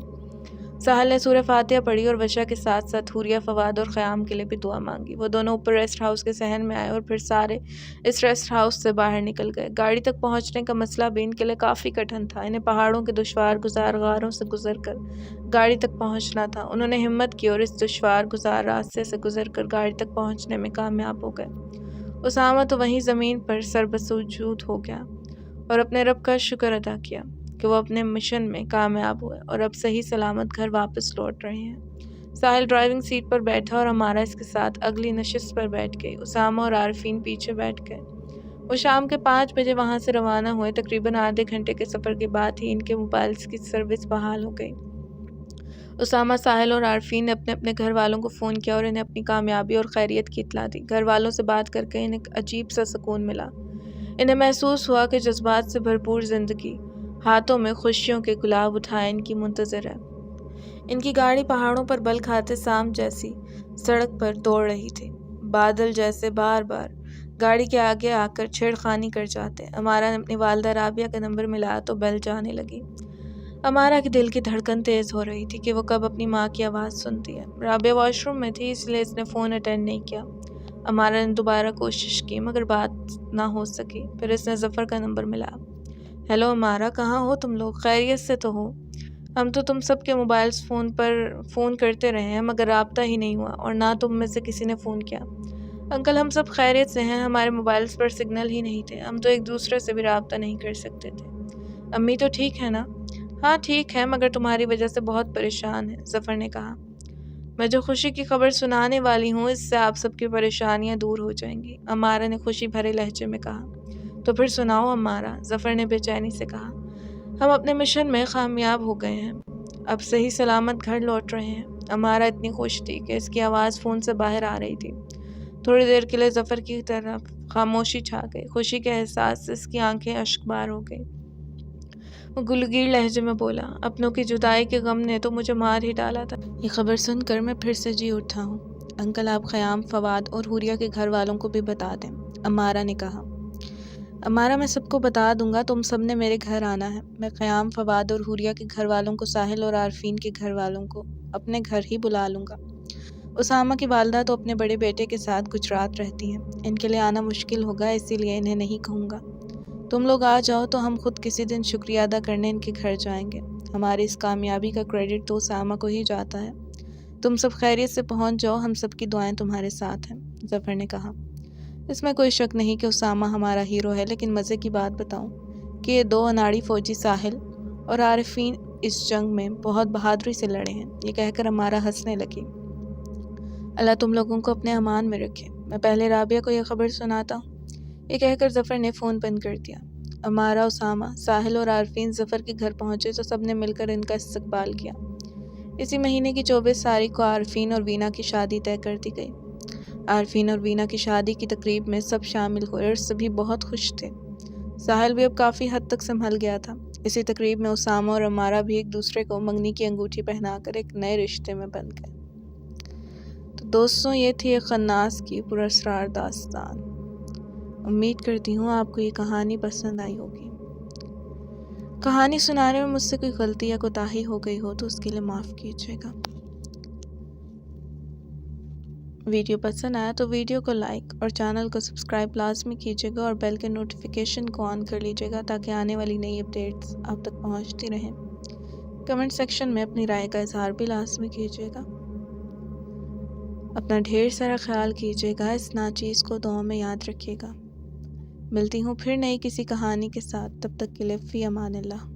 ساحل نے سورہ فاتحہ پڑھی اور وشا کے ساتھ ساتھ حوریہ، فواد اور خیام کے لیے بھی دعا مانگی۔ وہ دونوں اوپر ریسٹ ہاؤس کے صحن میں آئے اور پھر سارے اس ریسٹ ہاؤس سے باہر نکل گئے۔ گاڑی تک پہنچنے کا مسئلہ بھی ان کے لیے کافی کٹھن تھا۔ انہیں پہاڑوں کے دشوار گزار غاروں سے گزر کر گاڑی تک پہنچنا تھا۔ انہوں نے ہمت کی اور اس دشوار گزار راستے سے گزر کر گاڑی تک پہنچنے میں کامیاب ہو گئے۔ اسامہ تو وہیں زمین پر سربسجود ہو گیا اور اپنے رب کا شکر ادا کیا کہ وہ اپنے مشن میں کامیاب ہوئے اور اب صحیح سلامت گھر واپس لوٹ رہے ہیں۔ ساحل ڈرائیونگ سیٹ پر بیٹھا اور امارا اس کے ساتھ اگلی نشست پر بیٹھ گئی۔ اسامہ اور عارفین پیچھے بیٹھ گئے۔ وہ شام کے 5 بجے وہاں سے روانہ ہوئے۔ تقریباً آدھے گھنٹے کے سفر کے بعد ہی ان کے موبائلز کی سروس بحال ہو گئی۔ اسامہ، ساحل اور عارفین نے اپنے اپنے گھر والوں کو فون کیا اور انہیں اپنی کامیابی اور خیریت کی اطلاع دی۔ گھر والوں سے بات کر کے انہیں ایک عجیب سا سکون ملا۔ انہیں محسوس ہوا کہ جذبات سے بھرپور زندگی ہاتھوں میں خوشیوں کے گلاب اٹھائے ان کی منتظر ہے۔ ان کی گاڑی پہاڑوں پر بل کھاتے سام جیسی سڑک پر دوڑ رہی تھی۔ بادل جیسے بار بار گاڑی کے آگے آ کر چھیڑ خانی کر جاتے۔ امارا نے اپنی والدہ رابعہ کا نمبر ملایا تو بیل جانے لگی۔ امارا کے دل کی دھڑکن تیز ہو رہی تھی کہ وہ کب اپنی ماں کی آواز سنتی ہے۔ رابعہ واش روم میں تھی اس لیے اس نے فون اٹینڈ نہیں کیا۔ امارا نے دوبارہ کوشش کی مگر بات نہ ہو سکی۔ پھر اس نے ظفر کا نمبر ملایا۔ ہیلو امارا، کہاں ہو تم لوگ؟ خیریت سے تو ہو؟ ہم تو تم سب کے موبائلز پر فون کرتے رہے ہیں مگر رابطہ ہی نہیں ہوا اور نہ تم میں سے کسی نے فون کیا۔ انکل، ہم سب خیریت سے ہیں، ہمارے موبائلز پر سگنل ہی نہیں تھے، ہم تو ایک دوسرے سے بھی رابطہ نہیں کر سکتے تھے۔ امی تو ٹھیک ہے نا؟ ہاں ٹھیک ہے مگر تمہاری وجہ سے بہت پریشان ہے، ظفر نے کہا۔ میں جو خوشی کی خبر سنانے والی ہوں اس سے آپ سب کی پریشانیاں دور ہو جائیں گی، امارا نے خوشی بھرے لہجے میں کہا۔ تو پھر سناؤ امارا، ظفر نے بے چینی سے کہا۔ ہم اپنے مشن میں کامیاب ہو گئے ہیں، اب صحیح سلامت گھر لوٹ رہے ہیں۔ امارا اتنی خوش تھی کہ اس کی آواز فون سے باہر آ رہی تھی۔ تھوڑی دیر کے لیے ظفر کی طرف خاموشی چھا گئی۔ خوشی کے احساس سے اس کی آنکھیں اشک بار ہو گئی۔ وہ گلگیر لہجے میں بولا، اپنوں کی جدائی کے غم نے تو مجھے مار ہی ڈالا تھا۔ یہ خبر سن کر میں پھر سے جی اٹھا ہوں۔ انکل، آپ خیام، فواد اور حوریہ کے گھر والوں کو بھی بتا دیں، امارا نے کہا۔ امارا، میں سب کو بتا دوں گا، تم سب نے میرے گھر آنا ہے۔ میں خیام، فواد اور حوریہ کے گھر والوں کو، ساحل اور عارفین کے گھر والوں کو اپنے گھر ہی بلا لوں گا۔ اسامہ کی والدہ تو اپنے بڑے بیٹے کے ساتھ گجرات رہتی ہیں، ان کے لیے آنا مشکل ہوگا اسی لیے انہیں نہیں کہوں گا۔ تم لوگ آ جاؤ تو ہم خود کسی دن شکریہ ادا کرنے ان کے گھر جائیں گے۔ ہماری اس کامیابی کا کریڈٹ تو اسامہ کو ہی جاتا ہے۔ تم سب خیریت سے پہنچ جاؤ، ہم سب کی دعائیں تمہارے ساتھ ہیں، ظفر نے کہا۔ اس میں کوئی شک نہیں کہ اسامہ ہمارا ہیرو ہے، لیکن مزے کی بات بتاؤں کہ یہ 2 اناڑی فوجی ساحل اور عارفین اس جنگ میں بہت بہادری سے لڑے ہیں۔ یہ کہہ کر امارا ہنسنے لگی۔ اللہ تم لوگوں کو اپنے امان میں رکھے، میں پہلے رابعہ کو یہ خبر سناتا ہوں۔ یہ کہہ کر ظفر نے فون بند کر دیا۔ امارا، اسامہ، ساحل اور عارفین ظفر کے گھر پہنچے تو سب نے مل کر ان کا استقبال کیا۔ اسی مہینے کی 24 تاریخ کو عارفین اور وینا کی شادی طے کر دی گئی۔ عارفین اور وینا کی شادی کی تقریب میں سب شامل ہوئے اور سبھی بہت خوش تھے۔ ساحل بھی اب کافی حد تک سنبھل گیا تھا۔ اسی تقریب میں اسامہ اور امارا بھی ایک دوسرے کو منگنی کی انگوٹھی پہنا کر ایک نئے رشتے میں بندھ گئے۔ تو دوستوں، یہ تھی ایک خناس کی پراسرار داستان۔ امید کرتی ہوں آپ کو یہ کہانی پسند آئی ہوگی۔ کہانی سنانے میں مجھ سے کوئی غلطی یا کوتاہی ہو گئی ہو تو اس کے لیے معاف کیجیے گا۔ ویڈیو پسند آیا تو ویڈیو کو لائک اور چینل کو سبسکرائب لازمی کیجیے گا اور بیل کے نوٹیفیکیشن کو آن کر لیجیے گا تاکہ آنے والی نئی اپڈیٹس آپ تک پہنچتی رہیں۔ کمنٹ سیکشن میں اپنی رائے کا اظہار بھی لازمی کیجیے گا۔ اپنا ڈھیر سارا خیال کیجیے گا، اس ناچیز کو دعاؤں میں یاد رکھیے گا۔ ملتی ہوں پھر نئی کسی کہانی کے ساتھ، تب تک کے لیے فی امان اللہ۔